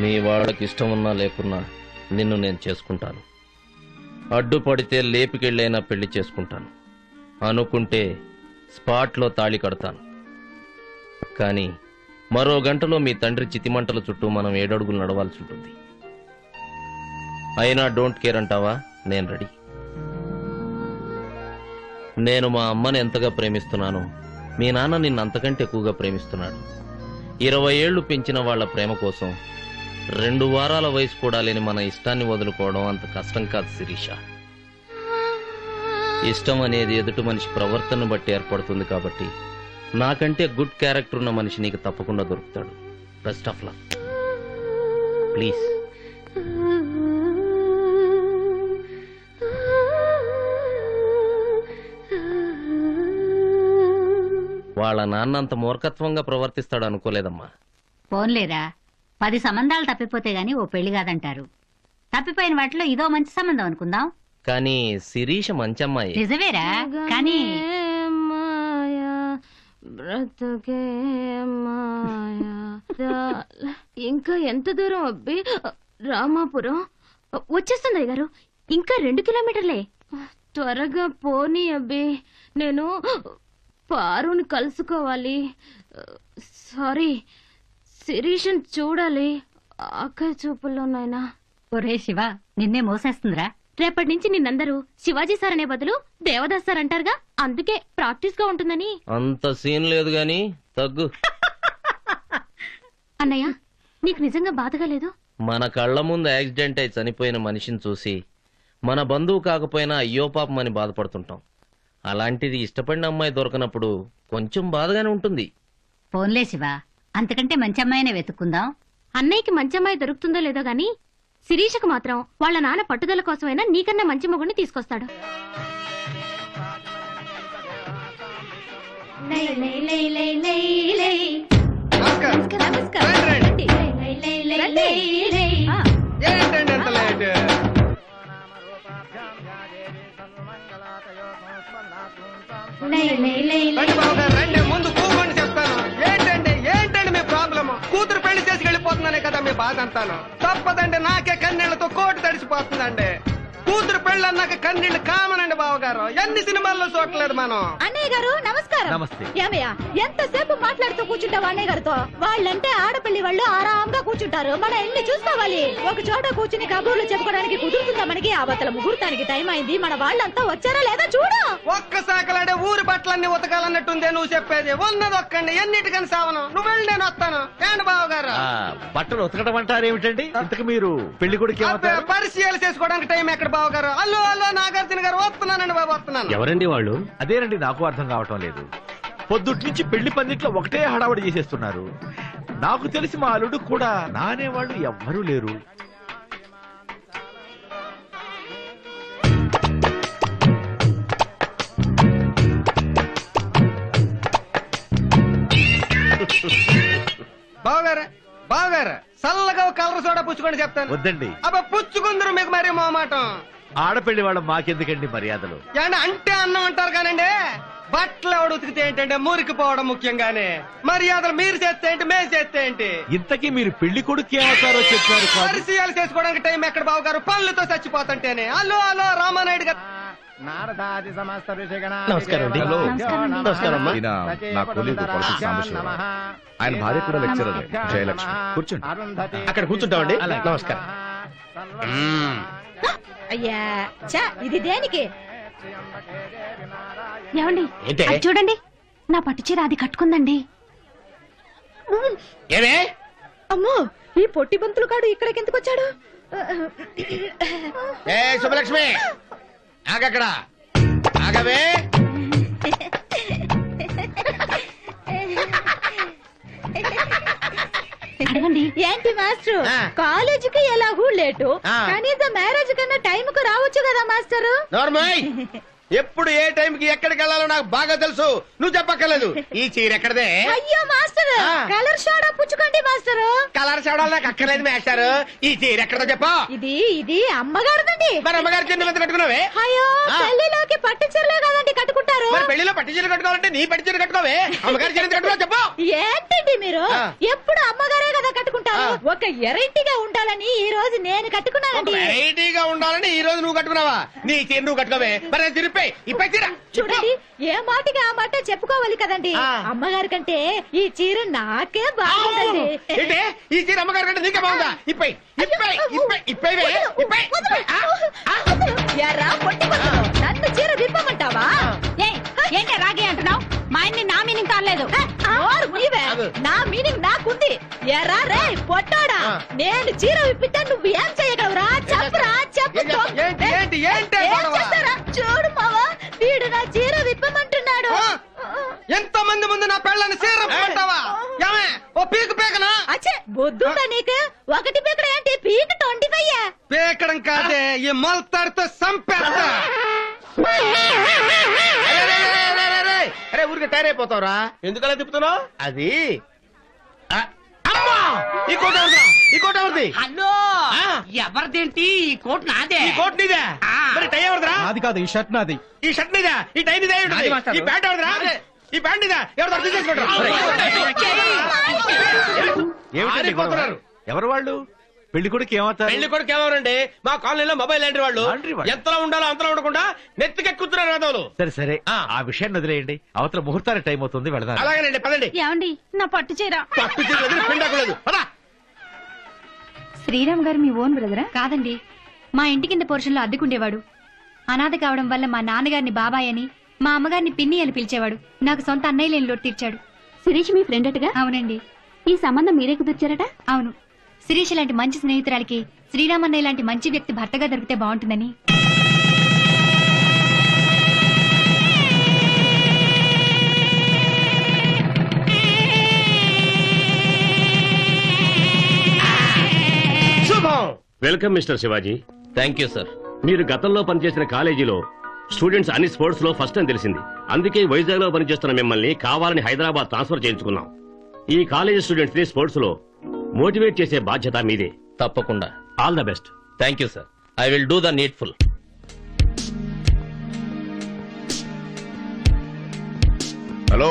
Speaker 4: మీ వాళ్ళకి ఇష్టం ఉన్నా లేకున్నా నిన్ను నేను చేసుకుంటాను. అడ్డుపడితే లేపికెళ్ళైనా పెళ్లి చేసుకుంటాను. అనుకుంటే స్పాట్లో తాళి కడతాను. కానీ మరో గంటలో మీ తండ్రి చితిమంటల చుట్టూ మనం 7 అడుగులు నడవాల్సి ఉంటుంది. అయినా డోంట్ కేర్ అంటావా? నేను రెడీ. నేను మా అమ్మని ఎంతగా ప్రేమిస్తున్నానో మీ నాన్న నిన్ను అంతకంటే ఎక్కువగా ప్రేమిస్తున్నాడు. 20 ఏళ్లు పెంచిన వాళ్ల ప్రేమ కోసం 2 వారాల వయసు కూడా లేని మన ఇష్టాన్ని వదులుకోవడం అంత కష్టం కాదు శిరీష. ఇష్టం అనేది ఎదుటి మనిషి ప్రవర్తనను బట్టి ఏర్పడుతుంది. కాబట్టి నాకంటే గుడ్ క్యారెక్టర్ ఉన్న మనిషి నీకు తప్పకుండా దొరుకుతాడు. Best of luck. ప్లీజ్. వాళ్ళ నాన్న అంత మూర్ఖత్వంగా ప్రవర్తిస్తాడు అనుకోలేదమ్మా.
Speaker 8: పోన్లేరా, 10 సంబంధాలు తప్పిపోతే గాని ఓ పెళ్లి కాదంటారు. తప్పిపోయిన వాటిలో ఇదో మంచి సంబంధం అనుకుందాం.
Speaker 4: కానీ శిరీష మంచమ్మాయి.
Speaker 8: నిజమేరా, కానీ
Speaker 1: బ్రతుకే మాయా. ఇంకా ఎంత దూరం అబ్బి? రామాపురం వచ్చేస్తుంది గారు. ఇంకా 2 కిలోమీటర్లే. త్వరగా పోనీ అబ్బి, నేను పారుని కలుసుకోవాలి. సారీ, శిరీషను చూడాలి. ఆఖరి చూపుల్లోనైనా.
Speaker 8: ఒరే శివ, నిన్నే మోసేస్తుందిరా.
Speaker 1: రేపటి నుంచి నిన్నందరూ శివాజీ సార్ అనే బదులు దేవదాస్ సార్ అంటారుగా, అందుకే ప్రాక్టీస్ గా ఉంటుందని.
Speaker 4: అంత సీన్ లేదు గాని తగ్గు.
Speaker 1: అన్నయ్య, నీకు నిజంగా బాధగా లేదు?
Speaker 4: మన కళ్ళ ముందు యాక్సిడెంట్ అయి చనిపోయిన మనిషిని చూసి మన బంధువు కాకపోయినా అయ్యో పాపం అని బాధపడుతుంటాం. అలాంటిది ఇష్టపడిన అమ్మాయి దొరకనప్పుడు కొంచెం బాధగానే ఉంటుంది.
Speaker 8: పోన్లే శివ, అంతకంటే మంచి అమ్మాయినే వెతుక్కుందాం.
Speaker 1: అన్నయ్యకి మంచి అమ్మాయి దొరుకుతుందో లేదో గాని శిరీషకు మాత్రం వాళ్ళ నాన్న పట్టుదల కోసమైనా నీకన్నా మంచి మొగుడిని తీసుకొస్తాడు.
Speaker 7: నమస్కారం.
Speaker 1: రండి. రండి. ఆ,
Speaker 7: ఏంటండి ఎంత లేట్? రండి బావగారు రండి, ముందు కూకోండి చెప్తాను. ఏంటండి మీ ప్రాబ్లమ్? కూతురు పెళ్లి చేసి వెళ్ళిపోతున్నానే కదా మీ బాధ అంతాను. తప్పదండి, నాకే కన్నీళ్లతో కోటి తడిసిపోతుందండి. కూతురు పెళ్లి అన్నాక కన్నీళ్లు కామనండి బావగారు. ఎన్ని సినిమాల్లో చూడలేదు మనం.
Speaker 9: అన్నయ్య గారు నమస్కారం.
Speaker 5: నమస్తే.
Speaker 9: ఏమయ్యా ఎంతసేపు మాట్లాడుతూ కూర్చుంటావు అన్నయ్య గారితో? వాళ్ళంటే ఆడపిల్లి వాళ్ళు ఆరాంగా కూర్చుంటారు, మనం ఎన్ని చూసుకోవాలి. ఒక చోట కూర్చుని కబుర్లు చెప్పుకోవడానికి కుదురుతుందా మనకి? అవతల ముహూర్తానికి టైం అయింది, మన వాళ్ళంతా వచ్చారా లేదా చూడు.
Speaker 7: ఒక్క సాకలాడే ఊరి బట్టలన్నీ ఉతకాలన్నట్టుందే నువ్వు చెప్పేది. ఉన్నది ఒక్కండి, ఎన్నిటికని సావను. నువ్వు వెళ్ళి నేను వస్తాను. ఏంటి బావగారు?
Speaker 5: బట్టలు ఉతకడం అంటారు ఏమిటండి? ఇంతకు మీరు పెళ్లి కొడుకు
Speaker 7: అబ్బే, పరిచయాలు చేసుకోవడానికి టైం ఎక్కడ బావగారు? అల్లు నాగార్జున గారు వస్తున్నానండి బాబు, వస్తున్నాను.
Speaker 6: ఎవరండి వాళ్ళు?
Speaker 5: అదేనండి నాకు అర్థం కావటం లేదు. పొద్దుటి నుంచి పెళ్లి పందిట్లో ఒకటే హడావడి చేసేస్తున్నారు. నాకు తెలిసి మా అల్లుడు కూడా నానే వాళ్ళు ఎవ్వరూ లేరు.
Speaker 7: బావగారు చల్లగా ఒక కలర్ సోడా పుచ్చుకొని చెప్తాను.
Speaker 5: వద్దండి,
Speaker 7: అబ్బా పుచ్చుకుందరు మీకు మరీ మొహమాటం.
Speaker 5: ఆడపెళ్లి వాళ్ళ మాకెందుకండి మర్యాదలు?
Speaker 7: అంటే అన్నం అంటారు కానండి. బట్టలు ఎవడు ఉతికితే ఏంటంటే మురికిపోవడం ముఖ్యంగానే. మర్యాదలు మీరు చేస్తే ఏంటి, మేము చేస్తే ఏంటి?
Speaker 5: ఇంతకీ మీరు పెళ్లి కొడుకు ఏమవుతారో చెప్పారు కాదు.
Speaker 7: పరిచయాలు చేసుకోవడానికి టైం ఎక్కడ బావగారు? పనులతో చచ్చిపోతుంటేనే. అల్లు రామానాయుడు గారు.
Speaker 10: నమస్కారం అండి.
Speaker 5: హలో.
Speaker 10: నమస్కారం అమ్మా.
Speaker 11: ఈయన నా కొలీగ్ కొడుకు సాంబశివరావు. ఆయన భార్య కూడా లెక్చరర్ జయలక్ష్మి. కూర్చోండి.
Speaker 10: అక్కడ కూర్చుంటామండి. నమస్కారం.
Speaker 9: అయ్యా చా, ఇది దేనికి?
Speaker 1: ఏమండి
Speaker 10: ఏంటే?
Speaker 1: అది చూడండి, నా పట్టు చీర అది కట్టుకుందండి.
Speaker 10: ఏమే?
Speaker 9: అమ్మో, ఈ పొట్టి బంతులు కాడు ఇక్కడికి ఎందుకు వచ్చాడు?
Speaker 10: ఏ శుభలక్ష్మి, ఆగక్కడ ఆగవే.
Speaker 1: అడగండి.
Speaker 9: ఏంటి మాస్టర్,
Speaker 10: ఆ.
Speaker 9: కాలేజీకి ఎలాగూ లేటు,
Speaker 10: ఆ.
Speaker 9: కనీసం మ్యారేజ్ కన్నా టైం కు రావచ్చు కదా మాస్టరు?
Speaker 10: నోర్మయ్, ఎప్పుడు ఏ టైం కి ఎక్కడికి వెళ్ళాలో నాకు బాగా తెలుసు. నువ్వు చెప్పక్కర్లేదు. ఈ చీర ఎక్కడదే?
Speaker 9: అయ్యో మాస్టర్,
Speaker 10: ఆ.
Speaker 9: కలర్ షోడా పుచ్చుకోండి మాస్టరు.
Speaker 10: కలర్ చూడాలి, నాకు అక్కర్లేదు మేస్టారు. ఈ చీర ఎక్కడదో చెప్పు.
Speaker 9: ఇది అమ్మగారిదండి.
Speaker 10: మరి అమ్మగారి చీర ఎంత కట్టుకున్నావే?
Speaker 9: అయ్యో,
Speaker 10: ఆ.
Speaker 9: పెళ్లిలోకి పట్టు చీరలే కదండి కట్టుకుంటారు.
Speaker 10: మరి పెళ్లిలో పట్టు చీర కట్టుకోవాలంటే నీ పట్టు చీర కట్టుకోవే. అమ్మగారి చీర ఎంత కట్టుకున్నావు చెప్పు.
Speaker 9: ఏంటండి మీరు
Speaker 10: ఆ.
Speaker 9: ఎప్పుడు అమ్మగారే కదా కట్టుకుంటారు.
Speaker 10: ఆ.
Speaker 9: ఒక ఎరైటీగా ఉండాలని ఈ రోజు నేను కట్టుకున్నానండి.
Speaker 10: వెరైటీగా ఉండాలని ఈ రోజు నువ్వు కట్టుకున్నావా? నీ చీర నువ్వు కట్టుకోవే. మరి నేను తిరిపే ఇప్పై చీర
Speaker 9: చూడండి, ఏ మాటకి ఆ మాట చెప్పుకోవాలి కదండి.
Speaker 10: ఆ.
Speaker 9: అమ్మగారి కంటే ఈ చీర నాకే బాగుందండి.
Speaker 10: ఏంటే ఈ చీర అమ్మగారి కంటే నీకే బాగుందా? ఇప్పై ఇప్పై ఇప్పై ఇప్పైవే ఇప్పై.
Speaker 9: ఎరా పొట్టి బతులు, నన్ను చీర విప్పమంటావా?
Speaker 2: ఏంటి రాగే అంటున్నావు? మా ఆయన్ని నా మీనింగ్ కాలేదు.
Speaker 9: నోరు మూయవే.
Speaker 10: అగు.
Speaker 9: నా మీనింగ్ నాకుంది. ఎరా రే పొట్టాడా,
Speaker 10: ఆ.
Speaker 9: నేను చీర విప్పితే నువ్వు ఏం చేయగలవురా? చెప్పురా చెప్పు.
Speaker 7: ఏంటి
Speaker 9: ఏం చేస్తారా? చూడు మావా, వీడు నా చీర విప్పమంటున్నాడు.
Speaker 7: ఎంత మంది ముందు నా పెళ్ళని సీరమంటావా? ఏమే ఓ పీకు పీకనా?
Speaker 9: అచ్చే బొద్దుందా నీకు? ఒకటి పీకడ ఏంటి, పీక 25.
Speaker 7: పీకడం కాదే, ఈ మొలతాడుతో సంపేస్తా.
Speaker 10: అరే ఊరికి టైర్ అయిపోతావురా.
Speaker 7: ఎందుకలా తిప్పుతున్నావు?
Speaker 10: అది ఆ, అమ్మా! ఈ కోట ఎవరిదా? ఈ కోట ఎవరిది?
Speaker 3: హలో,
Speaker 10: ఆ.
Speaker 3: ఎవరిదేంటి? ఈ కోట్ నాదే.
Speaker 10: ఈ కోట్ నీదే?
Speaker 3: ఆ.
Speaker 10: మరి టై ఎవరిదా?
Speaker 7: అది కాదు, ఈ షర్ట్ నాది.
Speaker 10: ఈ షర్ట్ నీదా? ఈ టై నీదే?
Speaker 7: నాది మాస్టారు.
Speaker 10: ఈ ప్యాంట్ ఎవరిదా? ఈ ప్యాంట్ నీదా? ఎవరిదా? తీసేసుకోండి.
Speaker 5: ఏమిటండి గొడవ? ఎవరు వాళ్ళు? పెళ్లి కొడుకు ఏమవుతారు?
Speaker 10: పెళ్లి కొడుకు ఏమవరండి, మా కాలనీలో మొబైల్ లాంటి వాళ్ళు
Speaker 5: లాండ్రీ వాళ్ళు?
Speaker 10: ఎంతలో ఉండాలో అంతలో ఉండకుండా నెత్తికెక్కుతున్నారు రాదవులు.
Speaker 5: సరే సరే,
Speaker 10: ఆ.
Speaker 5: ఆ విషయాన్ని వదిలేయండి. అవతల ముహూర్తానికి టైం అవుతుంది, వెళదాం.
Speaker 10: అలాగేనండి, పదండి.
Speaker 1: ఏమండి, నా పట్టు చీర.
Speaker 10: పట్టు చీర లేదు, పిండాకు లేదు. పదా.
Speaker 2: శ్రీరామ్ గారు మీ ఓన్ బ్రదరా? కాదండి, మా ఇంటి కింద పోర్షన్లో అద్దెకుండేవాడు. అనాథ కావడం వల్ల మా నాన్నగారిని బాబాయ్ అని, మా అమ్మగారిని పిన్ని అని పిలిచేవాడు. నాకు సొంత అన్నయ్య లేని లోటు తీర్చాడు.
Speaker 1: శిరీష్ మీ ఫ్రెండ్ అటుగా?
Speaker 2: అవునండి.
Speaker 1: ఈ సంబంధం మీరే కుదిర్చారట?
Speaker 2: అవును. శిరీష్ లాంటి మంచి స్నేహితురాలికి శ్రీరామన్నయ్య లాంటి మంచి వ్యక్తి భర్తగా దొరికితే బాగుంటుందని.
Speaker 10: శుభం.
Speaker 11: Welcome mister Shivaji.
Speaker 4: Thank you sir.
Speaker 11: మీరు గతంలో పనిచేసిన కాలేజీలో స్టూడెంట్స్ అన్ని స్పోర్ట్స్ లో ఫస్ట్ అని తెలిసింది. అందుకే వైజాగ్ లో పనిచేస్తున్న మిమ్మల్ని కావాలని హైదరాబాద్ ట్రాన్స్ఫర్ చేయించుకున్నాం.
Speaker 12: ఈ కాలేజ్ స్టూడెంట్స్ ని స్పోర్ట్స్ లో మోటివేట్ చేసే బాధ్యత మీదే.
Speaker 4: తప్పకుండా.
Speaker 12: All the best.
Speaker 4: Thank you sir. I will do the needful.
Speaker 11: Hello,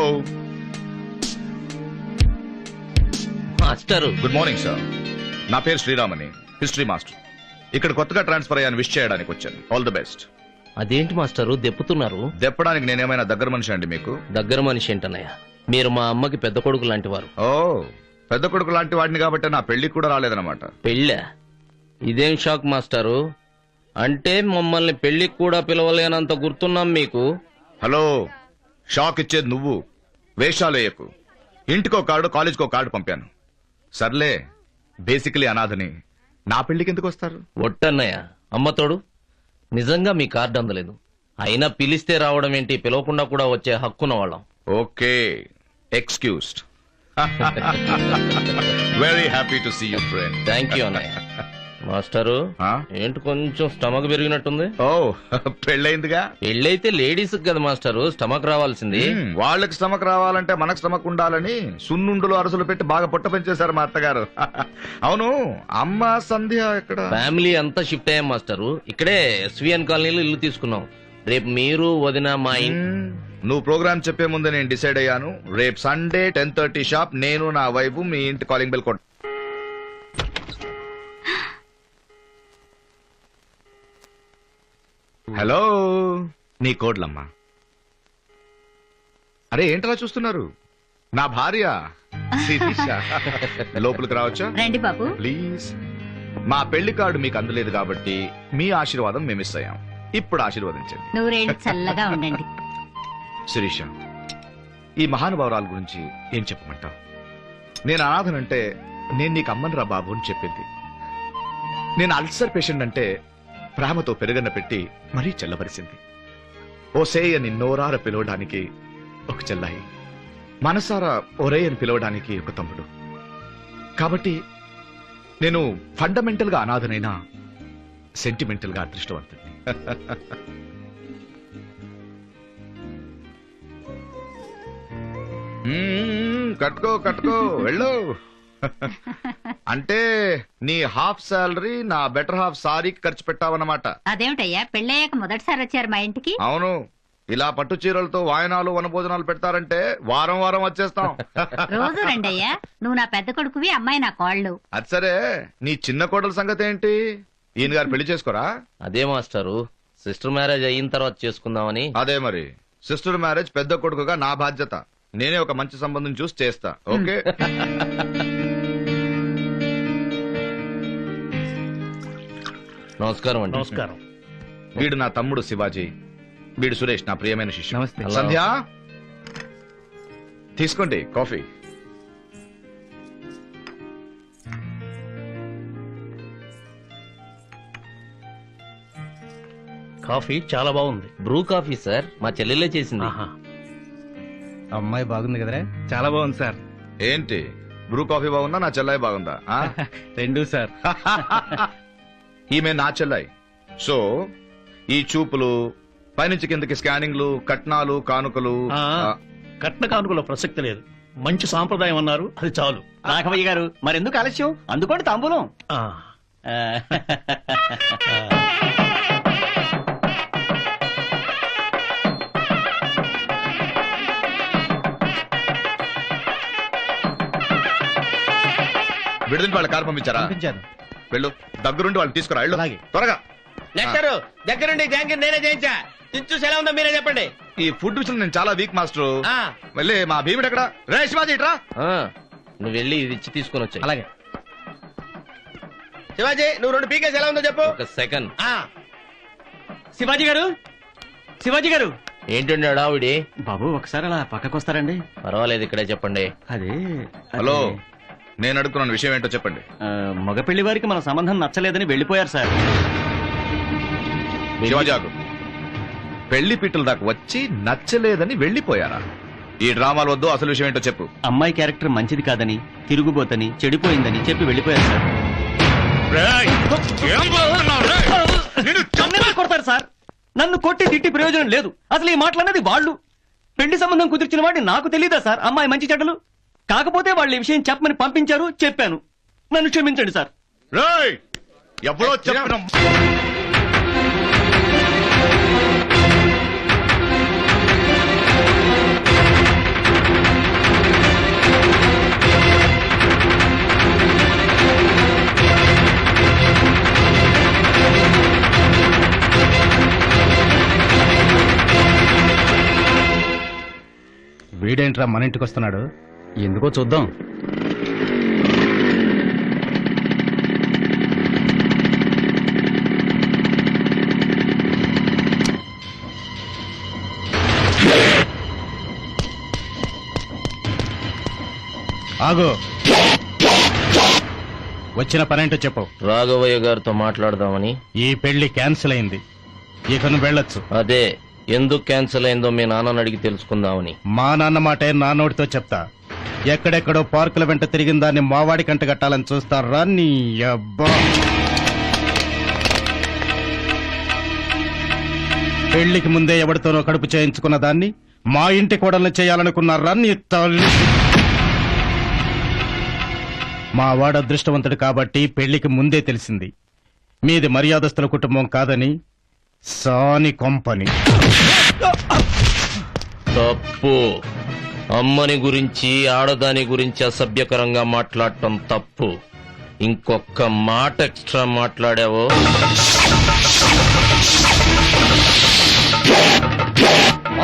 Speaker 4: master.
Speaker 11: Good morning sir. నా పేరు శ్రీరామని, హిస్టరీ మాస్టర్. ఇక్కడ కొత్తగా ట్రాన్స్ఫర్ అయ్యాను, విష్ చేయడానికి వచ్చాను. All the best.
Speaker 4: అదేంటి మాస్టరు దెప్పుతున్నారు?
Speaker 11: దెప్పడానికి నేనేమైనా దగ్గర మనిషి అండి మీకు?
Speaker 4: దగ్గర మనిషి ఏంటన్నయ్య, మీరు మా అమ్మకి పెద్ద కొడుకు లాంటి వారు.
Speaker 11: ఓ, పెద్ద కొడుకు లాంటి వాడిని కాబట్టి నా పెళ్లికి కూడా రాలేదన్నమాట.
Speaker 4: పెళ్ళా? ఇదేం షాక్ మాస్టారు, అంటే మమ్మల్ని పెళ్లికి కూడా పిలవలేనంత గుర్తున్నాం మీకు.
Speaker 11: హలో, షాక్ ఇచ్చేది నువ్వు, వేషాలేయకు. ఇంటికో కార్డు, కాలేజ్కో కార్డు పంపాను. సర్లే, బేసికలీ అనాథని. నా పెళ్లికి ఎందుకు వస్తారు?
Speaker 4: ఒట్టన్నయ్య, అమ్మతోడు నిజంగా మీ కార్డు అందలేదు. అయినా పిలిస్తే రావడం ఏంటి, పిలవకుండా కూడా వచ్చే హక్కున్న వాళ్ళం.
Speaker 11: Okay, excused. Very happy to see you friend.
Speaker 4: Thank you అన్నయ్య. మాస్టరు, ఏంటి కొంచెం స్టమక్ పెరిగినట్టుంది?
Speaker 11: ఓ, పెళ్ళయిందిగా.
Speaker 4: పెళ్ళైతే లేడీస్ కదా మాస్టరు స్టమక్ రావాల్సింది.
Speaker 11: వాళ్ళకి స్టమక్ రావాలంటే మనకు స్టమక్ ఉండాలని సున్నుండులు అరసులు పెట్టి బాగా పొట్ట పెంచేశారు మా అత్తగారు. అవును, అమ్మ సంధ్య ఎక్కడ?
Speaker 4: ఫ్యామిలీ అంతా షిఫ్ట్ అయ్యాం మాస్టరు. ఇక్కడే ఎస్విఎన్ కాలనీలో ఇల్లు తీసుకున్నాం. రేపు మీరు వదిన మా
Speaker 11: నువ్వు ప్రోగ్రామ్ చెప్పే ముందే నేను డిసైడ్ అయ్యాను. రేపు సండే 10:30 షాప్. నేను నా వైపు మీ ఇంటి కాలింగ్ బెల్ కొట్ట. హలో, నీ కోడ్లమ్మా. అరే, ఏంటలా చూస్తున్నారు? నా భార్య శిరీష. లోపలికి రావచ్చా?
Speaker 8: రండి బాబు.
Speaker 11: ప్లీజ్. మా పెళ్లి కార్డు మీకు అందలేదు కాబట్టి మీ ఆశీర్వాదం మేము మిస్ అయ్యాం. ఇప్పుడు ఆశీర్వదించండి.
Speaker 8: నూరేళ్ళు చల్లగా ఉండండి.
Speaker 11: శిరీష, ఈ మహానుభావురాల గురించి ఏం చెప్పమంటావు? నేను అనాథనంటే నేను నీకు అమ్మను రా బాబు అని చెప్పింది. నేను అల్సర్ పేషెంట్ అంటే ప్రేమతో పెరుగన్న పెట్టి మరీ చల్లబరిసింది. ఓ సే అని నోరార పిలవడానికి ఒక చెల్లాయి, మనసారా ఒరే అని పిలవడానికి ఒక తమ్ముడు. కాబట్టి నేను ఫండమెంటల్ గా అనాథనైనా సెంటిమెంటల్ గా అదృష్టవంతుడిని. కట్టుకో కట్టుకో, వెళ్ళు. అంటే నీ హాఫ్ సాలరీ నా బెటర్ హాఫ్ సారీకి ఖర్చు పెట్టావన్నమాట.
Speaker 8: అదేమిటయ్యా, పెళ్ళయ్యాక మొదటిసారి వచ్చారు మా ఇంటికి?
Speaker 11: అవును, ఇలా పట్టు చీరలతో వాయనాలు వనభోజనాలు పెడతారంటే వారం వారం వచ్చేస్తాం.
Speaker 8: రోజు రండయ్యా. నువ్వు నా పెద్ద కొడుకువి, అమ్మాయి నా కోళ్ళు.
Speaker 11: అది సరే, నీ చిన్న కోడల సంగతి ఏంటి? ఈయన గారు పెళ్లి చేసుకోరా?
Speaker 4: అదే మాస్టారు, సిస్టర్ మ్యారేజ్ అయిన తర్వాత చేసుకుందామని.
Speaker 11: అదే మరి, సిస్టర్ మ్యారేజ్ పెద్ద కొడుకుగా నా బాధ్యత. నేనే ఒక మంచి సంబంధం చూసి చేస్తా. ఓకే.
Speaker 4: నమస్కారం అండి.
Speaker 12: నమస్కారం.
Speaker 11: వీడు నా తమ్ముడు శివాజీ, వీడు సురేష్, నా ప్రియమైన శిష్యుడు.
Speaker 6: నమస్తే.
Speaker 11: సంధ్య, తీసుకోండి కాఫీ.
Speaker 12: కాఫీ చాలా బాగుంది.
Speaker 4: బ్రూ కాఫీ సార్, మా చెల్లెలే చేసింది.
Speaker 12: ఆహా.
Speaker 6: అమ్మాయి బాగుంది కదరా? చాలా బాగుంది సార్.
Speaker 11: ఏంటి, బ్రూ కాఫీ బాగుందా నా చెల్లాయి బాగుందా?
Speaker 6: రెండు సార్.
Speaker 11: ఈమె నా చెల్లాయి. సో ఈ చూపులు, పైనుంచి కిందకి స్కానింగ్లు, కట్నాలు, కానుకలు.
Speaker 12: కట్న కానుకలో ప్రసక్తి లేదు. మంచి సాంప్రదాయం అన్నారు, అది చాలు.
Speaker 6: రాఘవయ్య గారు, మరెందుకు ఆలస్యం? అందుకోండి తాంబూలం.
Speaker 11: విడుదల వాళ్ళ కారు పంపించారా? వెళ్ళు, దగ్గరుండి వాళ్ళు తీసుకురా. వెళ్ళు త్వరగా.
Speaker 7: లెక్చరు దగ్గరుండి జాంగిర్ నేనే చేయించా. చూసి ఎలా ఉందో మీరే చెప్పండి.
Speaker 11: ఈ ఫుడ్ విషయం నేను చాలా వీక్ మాస్టర్. వెళ్ళి మా భీముడు ఎక్కడ? రే శివాజీ, ఇట్రా.
Speaker 4: నువ్వు వెళ్ళి ఇది ఇచ్చి తీసుకొని వచ్చాయి.
Speaker 6: అలాగే.
Speaker 7: శివాజీ, నువ్వు 2 పీకేసి ఎలా ఉందో చెప్పు.
Speaker 4: ఒక సెకండ్.
Speaker 6: శివాజీ గారు, శివాజీ గారు.
Speaker 4: ఏంటండి అడావిడి?
Speaker 6: బాబు ఒకసారి అలా పక్కకు వస్తారండి?
Speaker 4: పర్వాలేదు, ఇక్కడే చెప్పండి.
Speaker 6: అదే.
Speaker 11: హలో, నేను అడుగుతున్నాను, విషయం ఏంటో చెప్పండి.
Speaker 6: మగ పెళ్లి వారికి మన సంబంధం నచ్చలేదని వెళ్లిపోయారు సార్.
Speaker 11: శివాజాగు, పెళ్లి పిట్టల దాకా వచ్చి నచ్చలేదని వెళ్లిపోయారా? ఈ డ్రామాలు వద్దు, అసలు విషయం ఏంటో చెప్పు.
Speaker 6: అమ్మాయి క్యారెక్టర్ మంచిది కాదని, తిరుగుబోతని, చెడిపోయిందని చెప్పి వెళ్లిపోయారు సార్. కొడతారు సార్. నన్ను కొట్టి తిట్టి ప్రయోజనం లేదు. అసలు ఈ మాటలన్నది వాళ్ళు. పెళ్లి సంబంధం కుదిర్చిన వాడిని నాకు తెలీదా సార్ అమ్మాయి మంచి చెడ్డలు? కాకపోతే వాళ్ళు ఈ విషయం చెప్పమని పంపించారు, చెప్పాను. నన్ను క్షమించండి సార్.
Speaker 5: రేయ్, ఎవరో చెప్పిన
Speaker 6: వీడేంట్రా మన ఇంటికి వస్తున్నాడు? ఎందుకో చూద్దాం. ఆగు, వచ్చిన పనేంటో చెప్పు.
Speaker 4: రాఘవయ్య గారితో మాట్లాడదామని.
Speaker 6: ఈ పెళ్లి క్యాన్సిల్ అయింది, ఇక నువ్వు వెళ్ళొచ్చు.
Speaker 4: అదే, ఎందుకు క్యాన్సిల్ అయిందో మీ నాన్నని అడిగి తెలుసుకుందామని.
Speaker 6: మా నాన్న మాటే నా నోటితో చెప్తా. ఎక్కడెక్కడో పార్కుల వెంట తిరిగిన దాన్ని మావాడి కంట కట్టాలని చూస్తారా నీ అబ్బా. పెళ్లికి ముందే ఎవరితోనో కడుపు చేయించుకున్న దాన్ని మా ఇంటి కోడల్ని చేయాలనుకున్నారా నీ తల్లి. మా వాడు అదృష్టవంతుడు కాబట్టి పెళ్లికి ముందే తెలిసింది మీది మర్యాదస్తుల కుటుంబం కాదని. సాని కొంపని.
Speaker 4: తప్పు. అమ్మని గురించి, ఆడదాని గురించి అసభ్యకరంగా మాట్లాడటం తప్పు. ఇంకొక మాట ఎక్స్ట్రా మాట్లాడావో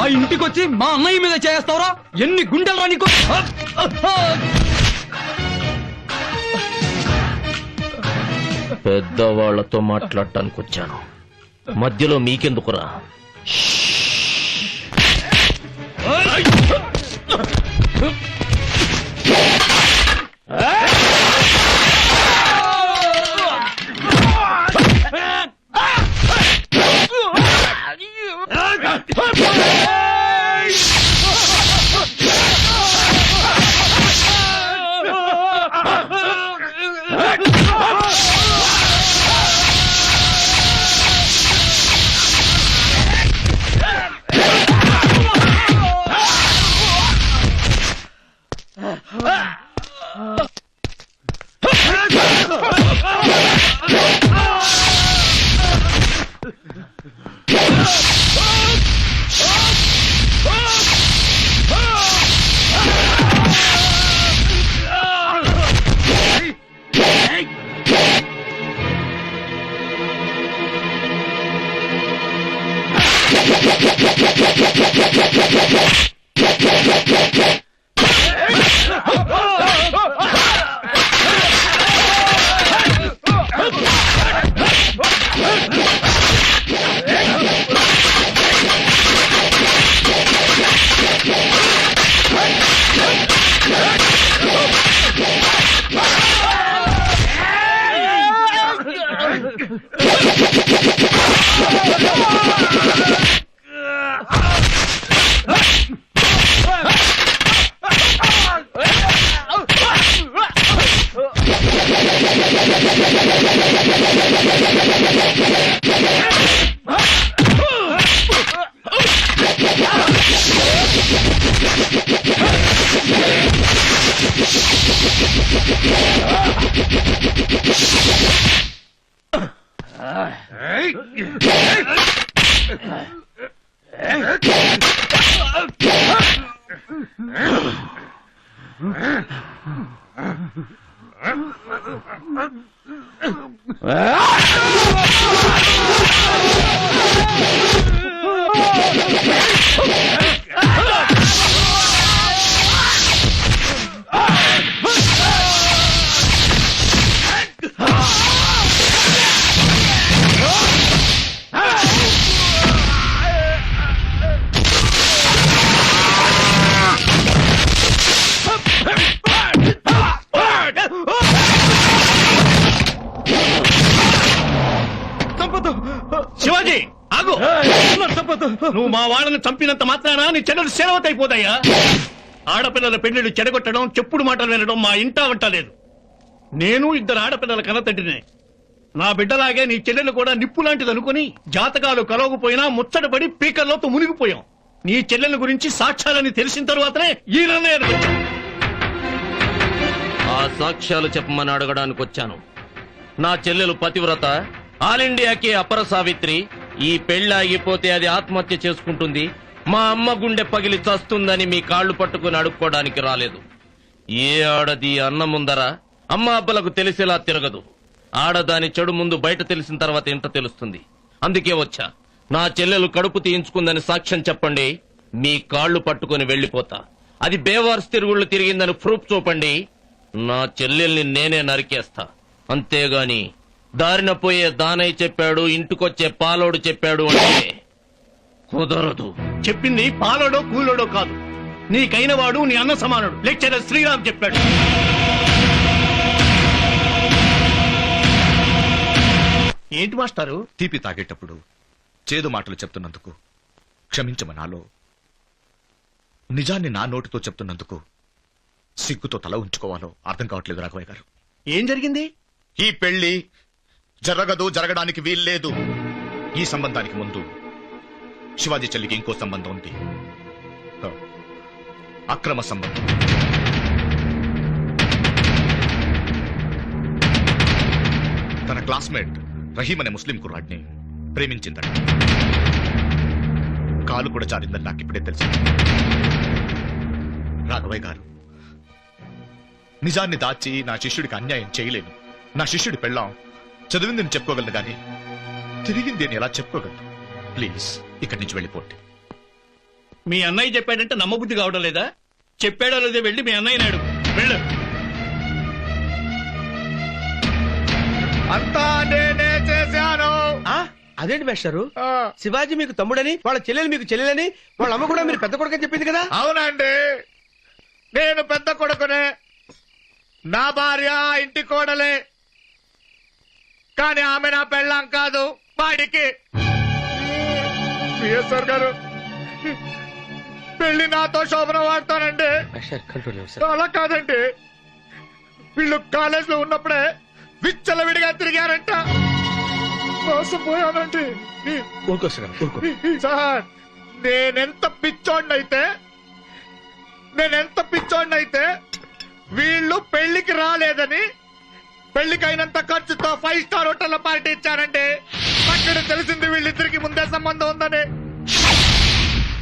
Speaker 6: ఆ ఇంటికొచ్చి మా అన్నయ్య మీద చేస్తావరా? ఎన్ని గుండెలరా నీకు?
Speaker 4: పెద్దవాళ్లతో మాట్లాడటానికి వచ్చాను, మధ్యలో మీకెందుకురా?
Speaker 12: శివాజీ ఆగు. నువ్వు మా వాళ్ళని చంపినంత మాత్రాన నీ చెల్లెలు సేవత అయిపోతాయా? ఆడపిల్లల పెళ్లిళ్ళు చెడగొట్టడం, చెప్పుడు మాటలు వినడం మా ఇంటా వంటలేదు. నేను 2 ఆడపిల్లల కన్నతండ్రినే. నా బిడ్డలాగే నీ చెల్లెలు కూడా నిప్పు లాంటిది అనుకుని జాతకాలు కలవకపోయినా ముచ్చటపడి పీకర్లతో మునిగిపోయాం. నీ చెల్లెల గురించి సాక్ష్యాలని తెలిసిన తరువాతనే ఈ నిర్ణయానికి వచ్చాం.
Speaker 4: ఆ సాక్ష్యాలు చెప్పమని అడగడానికి వచ్చాను. నా చెల్లెలు పతివ్రత, ఆల్ ఇండియాకి అపర సావిత్రి. ఈ పెళ్లి ఆగిపోతే అది ఆత్మహత్య చేసుకుంటుంది, మా అమ్మ గుండె పగిలి చస్తుందని మీ కాళ్లు పట్టుకుని అడుక్కోవడానికి రాలేదు. ఏ ఆడది అన్న ముందర అమ్మ అబ్బలకు తెలిసేలా తిరగదు. ఆడదాని చెడు ముందు బయట తెలిసిన తర్వాత ఇంట తెలుస్తుంది. అందుకే వచ్చా. నా చెల్లెలు కడుపు తీయించుకుందని సాక్ష్యం చెప్పండి, మీ కాళ్లు పట్టుకుని వెళ్లిపోతా. అది బేవార్స్ తిరుగుళ్ళు తిరిగిందని ప్రూఫ్ చూపండి, నా చెల్లెల్ని నేనే నరికేస్తా. అంతేగాని దారిన పోయే దానయ్య చెప్పాడు, ఇంటికొచ్చే పాలోడు చెప్పాడు అంటే కుదరదు.
Speaker 12: చెప్పింది పాలోడో కూలోడో కాదు, నీకైన వాడు నీ అన్న సమానుడు లెక్చరర్ శ్రీరామ్ చెప్పాడు. ఏంటి మాస్టారు?
Speaker 11: తీపి తాగేటప్పుడు చేదు మాటలు చెప్తున్నందుకు క్షమించమనాలో, నిజాన్ని నా నోటితో చెప్తున్నందుకు సిగ్గుతో తల ఉంచుకోవాలో అర్థం కావట్లేదు రాఘవయ్య గారు.
Speaker 12: ఏం జరిగింది?
Speaker 11: ఈ పెళ్లి జరగదు, జరగడానికి వీల్లేదు. ఈ సంబంధానికి ముందు శివాజీ చెల్లికి ఇంకో సంబంధం ఉంది, అక్రమ సంబంధం. తన క్లాస్మేట్ రహీం అనే ముస్లిం కుర్రాడిని ప్రేమించిందట. కాలు కూడా జారిందని నాకు ఇప్పుడే తెలిసింది. రాఘవయ్య గారు, నిజాన్ని దాచి నా శిష్యుడికి అన్యాయం చేయలేను. నా శిష్యుడి పెళ్ళాం చదివింది నేను చెప్పుకోగలను గాని తిరిగింది నేను ఎలా చెప్పుకోగలను? ప్లీజ్ ఇక్కడి నుంచి వెళ్ళిపోండి.
Speaker 12: మీ అన్నయ్య చెప్పాడంటే నమ్మబుద్ధి కావడం లేదా? చెప్పాడో లేదో వెళ్ళి మీ అన్నయ్య నాడు వెళ్ళు.
Speaker 10: అంతా నేనే చేశాను.
Speaker 7: అదేంటి మేస్టారు, శివాజీ మీకు తమ్ముడని, వాళ్ళ చెల్లెలు మీకు చెల్లెలని, వాళ్ళ అమ్మ కూడా మీరు పెద్ద కొడుకని చెప్పింది కదా?
Speaker 11: అవునండి, నేను పెద్ద కొడుకునే, నా భార్య ఇంటి కోడలే, కానీ ఆమె నా పెళ్ళాం కాదు. వాడికి పిఎస్ఆర్ గారు పెళ్లి నాతో శోభన వాడతానండి. అలా కాదండి, వీళ్ళు కాలేజ్ లో ఉన్నప్పుడే విచ్చలవిడిగా తిరిగారంట. మోసపోయానండి సార్. నేనెంత పిచ్చోడినైతే వీళ్ళు పెళ్లికి రాలేదని పెళ్లికైనంత ఖర్చుతో 5 స్టార్ హోటల్లో పార్టీ ఇచ్చారండి. అక్కడ తెలిసింది వీళ్ళిద్దరికి ముందే సంబంధం ఉందని.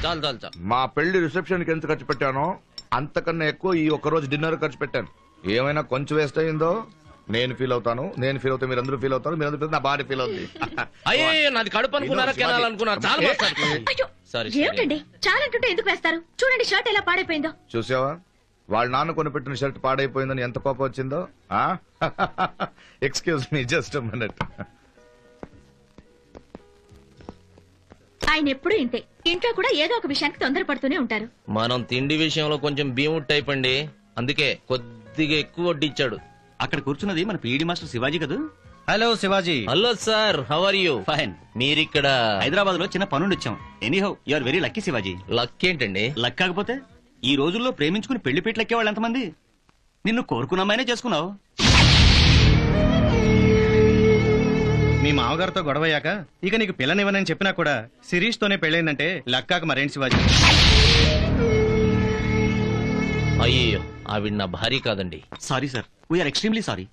Speaker 4: చాలు చాలు చాలు.
Speaker 11: మా పెళ్లి రిసెప్షన్ కి ఎంత ఖర్చు పెట్టానో అంతకన్నా ఎక్కువ ఈ ఒక్కరోజు డిన్నర్ ఖర్చు పెట్టాను. ఏమైనా కొంచెం వేస్ట్ అయిందో నేను ఫీల్ అవుతాను, నేను ఫీల్ అవుతాను, మీరందరూ ఫీల్ అవుతారు, మీరందరూ ఫీల్, నా భార్య ఫీల్ అవుతుంది.
Speaker 4: అయ్యే నాది కడుపు అనుకున్నారా కెనాలనుకున్నారా? చాలా
Speaker 9: అయ్యో,
Speaker 4: సారీ.
Speaker 9: ఏమిటండి చాలంటుంటే ఎందుకు వేస్తారు? చూడండి షర్ట్ ఎలా పాడైపోయిందో.
Speaker 11: చూసావా వాళ్ళ నాన్న కొనిపెట్టిన షర్ట్ పాడైపోయిందని ఎంత కోపం వచ్చిందో. Excuse me, just minute.
Speaker 9: ఆయన ఎప్పుడు ఇంతే, ఇంట్లో కూడా ఏదో ఒక విషయానికి తొందరపడుతూనే ఉంటారు.
Speaker 4: మనం తిండి విషయంలో కొంచెం భీముట్ టైప్ అండి, అందుకే కొద్దిగా ఎక్కువ వడ్డిచ్చాడు.
Speaker 13: అక్కడ కూర్చున్నది మన పీఈడి మాస్టర్ శివాజీ కదా.
Speaker 6: Hello Shivaji.
Speaker 4: Hello sir, how are you?
Speaker 13: Fine.
Speaker 4: మీరిక్కడ
Speaker 13: హైదరాబాద్ లో చిన్న పనుండి వచ్చాం. Anyhow you are very lucky Shivaji.
Speaker 4: Luck ఏంటండి?
Speaker 13: లక్ కాకపోతే ఈ రోజుల్లో ప్రేమించుకుని పెళ్లి పెట్లెక్కే వాళ్ళు ఎంతమంది? నిన్ను కోరుకున్నామైనా చేసుకున్నావు.
Speaker 6: మీ మామగారితో గొడవయ్యాక ఇక నీకు పిల్లనివ్వనని చెప్పినా కూడా శిరీష్ తోనే పెళ్ళైందంటే లక్కాక మరేంటి శివాజీ?
Speaker 4: అయ్యో, ఆవిడ నా భార్య కాదండి.
Speaker 13: Sorry sir, we are extremely sorry.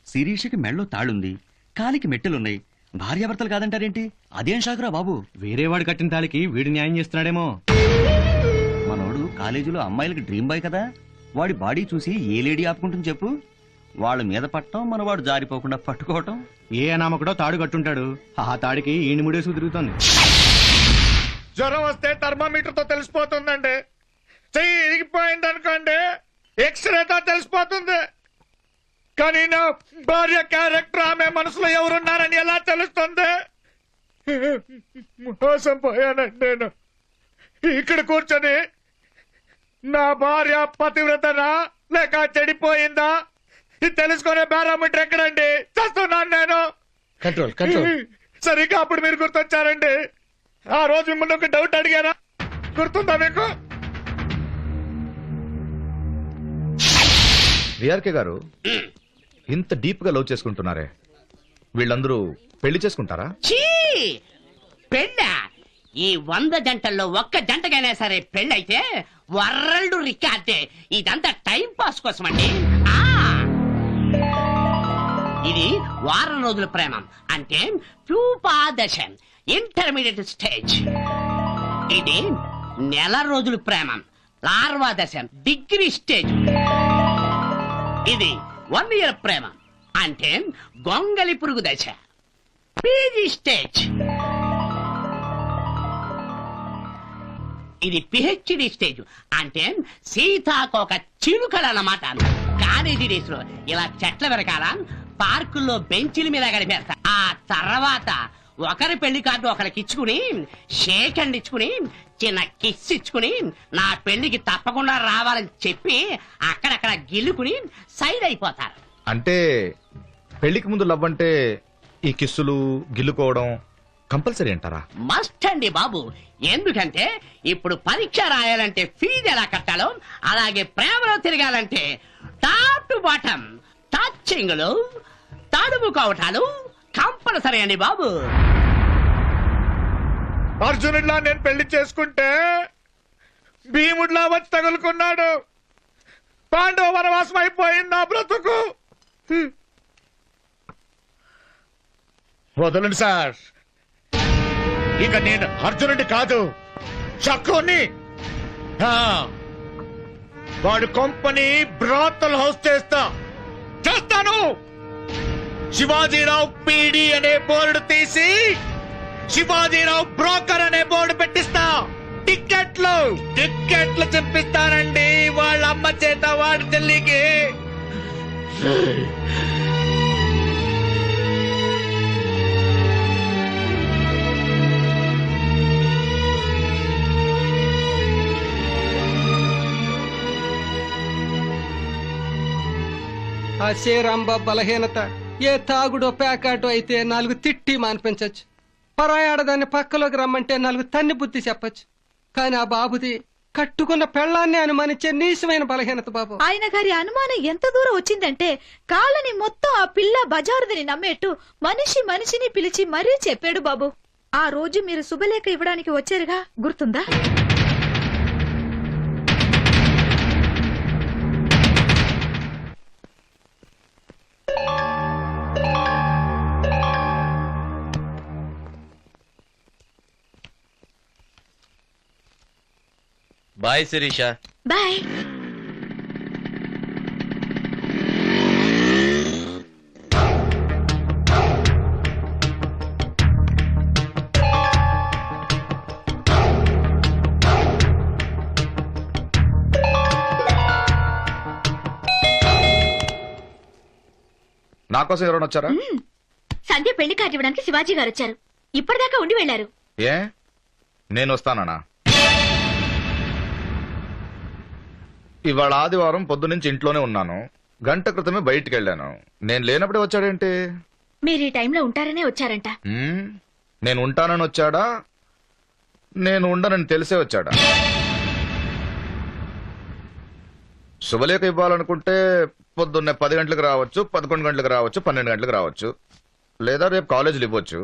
Speaker 13: శిరీషకి మెళ్ళో తాళుంది, కాలికి మెట్టెలున్నాయి, భార్యాభర్తలు కాదంటారేంటి? అదేం షాకురా బాబు.
Speaker 6: వేరే వాడు కట్టిన తాళికి వీడు న్యాయం చేస్తున్నాడేమో.
Speaker 13: మనోడు కాలేజీలో అమ్మాయిలకి డ్రీమ్ బాయ్ కదా, వాడి బాడీ చూసి ఏ లేడీ ఆపుకుంటుంది చెప్పు? వాళ్ళ మీద పట్టడం, మనవాడు జారిపోకుండా పట్టుకోవటం.
Speaker 6: ఏ అనామకుడో తాడు కట్టుంటాడు, ఆ తాడికి ఈయన ముడేసు తిరుగుతుంది.
Speaker 11: జ్వరం వస్తే థర్మామీటర్ తో తెలిసిపోతుందండి. చెయ్యి ఇరిగిపోయింది అనుకోండి, ఎక్స్రేతో తెలిసిపోతుంది. కానీ నా భార్య క్యారెక్టర్, ఆమె మనసులో ఎవరున్నారని ఎలా తెలుస్తుంది? మోసం పోయానండి నేను. ఇక్కడ కూర్చొని నా భార్య పతివ్రతనా లేక చెడిపోయిందా ఇది తెలుసుకునే పారామీటర్ ఎక్కడండి? చేస్తున్నాను నేను.
Speaker 7: Control control.
Speaker 11: సరిగ్గా అప్పుడు మీరు గుర్తొచ్చారండి. ఆ రోజు మిమ్మల్ని ఒక డౌట్ అడిగారా, గుర్తుందా మీకు? విఆర్కే గారు ఇంత డీప్ గా లవ్ చేసుకుంటున్నారే, వీళ్ళందరూ పెళ్లి చేసుకుంటారా?
Speaker 14: చీ పెళ్ళ ఈ 100 జంటల్లో ఒక్క జంటకైనా సరే పెళ్ళైతే వరల్డ్ రికార్డే. ఇదంతా టైం పాస్ కోసం అండి. ఇది వారం రోజుల ప్రేమం అంటే ప్యూపాదశ ఇంటర్మీడియట్ స్టేజ్. ఇది నెల రోజుల ప్రేమం లార్వాదశ డిగ్రీ స్టేజ్. ఇది 1 year ప్రేమం అంటే గొంగలి పురుగు దశ పీజీ స్టేజ్. ఇది పిహెచ్డి స్టేజ్ అంటే సీతాకోక చిలుకలన్నమాట. కాలేజీ డేస్ లో ఇలా చెట్ల వెనకాల పార్కుల్లో బెంచీల మీద గడిపేస్తా. ఆ తర్వాత ఒకరి పెళ్లి కార్డు ఒకరికి ఇచ్చుకుని షేక్ హ్యాండ్ ఇచ్చుకుని చిన్న కిస్ ఇచ్చుకుని నా పెళ్లికి తప్పకుండా రావాలని చెప్పి అక్కడక్కడ గిల్లుకుని సైడ్ అయిపోతారు.
Speaker 11: అంటే పెళ్లికి ముందు లవ్ అంటే ఈ కిస్సులు గిల్లుకోవడం కంపల్సరీ అంటారా?
Speaker 14: మస్ట్ అండి బాబు. ఎందుకంటే ఇప్పుడు పరీక్ష రాయాలంటే ఫీజు ఎలా కట్టాలో అలాగే ప్రేమలో తిరగాలంటే టాప్ టు బాటం టచ్చింగ్లు తడుముకోవటాలు కంపల్సరీ అండి బాబు.
Speaker 5: అర్జునుడిలా నేను పెళ్లి చేసుకుంటే భీముడిలా వచ్చి తగులుకున్నాడు. పాండవ వనవాసం అయిపోయింది నా బ్రతుకు. వదలండి సార్, ఇక నేను అర్జునుడి కాదు శకుని. వాడు కంపెనీ బ్రాతల్ హౌస్ చేస్తాను. శివాజీరావు పీడి అనే బోర్డు తీసి శివాజీరావు బ్రోకర్ అనే బోర్డు పెట్టిస్తా. టిక్కెట్లు చెప్పిస్తానండి వాళ్ళ అమ్మ చేత వాడి తల్లికి.
Speaker 7: ఆ శ్రీరాంబ బలహీనత ఏ తాగుడో ప్యాకాటో అయితే 4 తిట్టి మానిపించచ్చు. పరాయాడదాన్ని పక్కలోకి రమ్మంటే 4 తన్ని బుద్ధి చెప్పచ్చు. కానీ ఆ బాబుది కట్టుకున్న పెళ్ళాన్ని అనుమానించే నీచమైన బలహీనత బాబు.
Speaker 9: ఆయన గారి అనుమానం ఎంత దూరం వచ్చిందంటే కాళ్ళని మొత్తం ఆ పిల్ల బజారుదని నమ్మేట్టు మనిషిని పిలిచి మరీ చెప్పాడు బాబు. ఆ రోజు మీరు శుభలేఖ ఇవ్వడానికి వచ్చారుగా, గుర్తుందా?
Speaker 4: బాయ్ శిరీష.
Speaker 9: బాయ్.
Speaker 11: నా కోసం ఎవరైనా వచ్చారా?
Speaker 9: సంధ్య పెళ్లి కార్డు ఇవ్వడానికి శివాజీ గారు వచ్చారు. ఇప్పటిదాకా ఉండి వెళ్లారు.
Speaker 11: ఏ నేను వస్తానా? ఇవాళ ఆదివారం పొద్దునుంచి ఇంట్లోనే ఉన్నాను. గంట క్రితమే బయటికి వెళ్ళాను. నేను లేనప్పుడే వచ్చాడేంటి?
Speaker 9: మీరు ఈ టైంలో ఉంటారనే వచ్చారంట.
Speaker 11: నేను ఉంటానని వచ్చాడా, నేను ఉండనని తెలిసే వచ్చాడా? శుభలేఖ ఇవ్వాలనుకుంటే పొద్దున్నే 10 గంటలకు రావచ్చు, 11 గంటలకు రావచ్చు, 12 గంటలకు రావచ్చు, లేదా రేపు కాలేజీలు ఇవ్వచ్చు.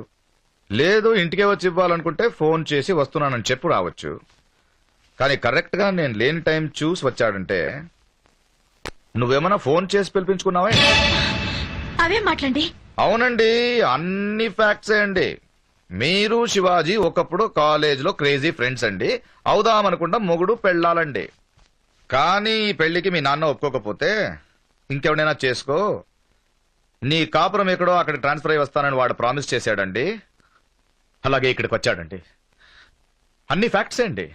Speaker 11: లేదు ఇంటికే వచ్చి ఇవ్వాలనుకుంటే ఫోన్ చేసి వస్తున్నానని చెప్పు రావచ్చు. కానీ కరెక్ట్ గా నేను లేని టైం చూసి వచ్చాడంటే నువ్వేమన్నా ఫోన్ చేసి పిలిపించుకున్నావా?
Speaker 9: అవే మాట్లాడి.
Speaker 11: అవునండి, అన్ని ఫ్యాక్ట్సే అండి. మీరు శివాజీ ఒకప్పుడు కాలేజీలో క్రేజీ ఫ్రెండ్స్ అండి. అవుదామనుకుంటా మొగుడు పెళ్ళాలండి. కానీ ఈ పెళ్లికి మీ నాన్న ఒప్పుకోకపోతే ఇంకెవడైనా చేసుకో, నీ కాపురం ఎక్కడో అక్కడికి ట్రాన్స్ఫర్ అయ్యి వస్తానని వాడు ప్రామిస్ చేశాడండి. అలాగే ఇక్కడికి వచ్చాడండి. అన్ని ఫ్యాక్ట్సే అండి.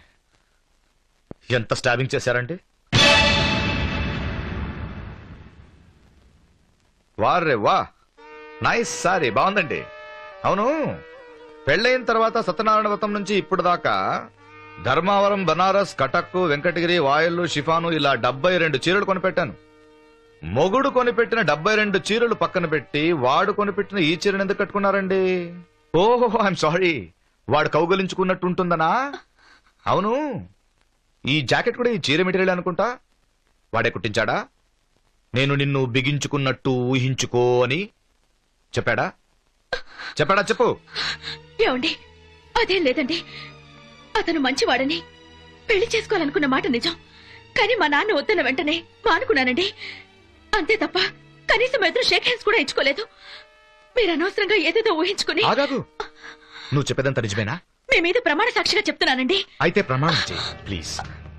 Speaker 11: ఎంత స్టాబింగ్ చేశారండి? వారే వా, నైస్ సారీ, బాగుందండి. అవును, పెళ్ళైన తర్వాత సత్యనారాయణ వ్రతం నుంచి ఇప్పుడు దాకా ధర్మావరం, బనారస్, కటక్, వెంకటగిరి, వాయల్లు, షిఫాను ఇలా 72 చీరలు కొనిపెట్టాను. మొగుడు కొనిపెట్టిన 72 చీరలు పక్కన పెట్టి వాడు కొనిపెట్టిన ఈ చీరను ఎందుకు కట్టుకున్నారండి? ఓహో, ఐఎమ్ సారీ, వాడు కౌగలించుకున్నట్టు ఉంటుందనా? అవును, ఈ జాకెట్ కూడా ఈ చీర మెటీరియల్ అనుకుంటా. వాడే కుట్టించాడా? నేను నిన్ను బిగించుకున్నట్టు ఊహించుకో అని చెప్పాడా? చెప్పు.
Speaker 9: ఏమండి, అదేం లేదండి. అతను మంచివాడని పెళ్లి చేసుకోవాలనుకున్న మాట నిజం. కానీ మా నాన్న వద్దన్న వెంటనే మానుకున్నానండి. అంతే తప్ప కనీసం ఎదురు షేక్ హ్యాండ్స్ కూడా ఇచ్చుకోలేదు. మీరు అనవసరంగా ఏదేదో ఊహించుకుని.
Speaker 11: ఆగాగు. నువ్వు చెప్పేదంతా నిజమేనా?
Speaker 9: మీ మీద ప్రమాణ సాక్షిగా చెప్తున్నానండి.
Speaker 11: అయితే ప్రమాణం చేయి ప్లీజ్.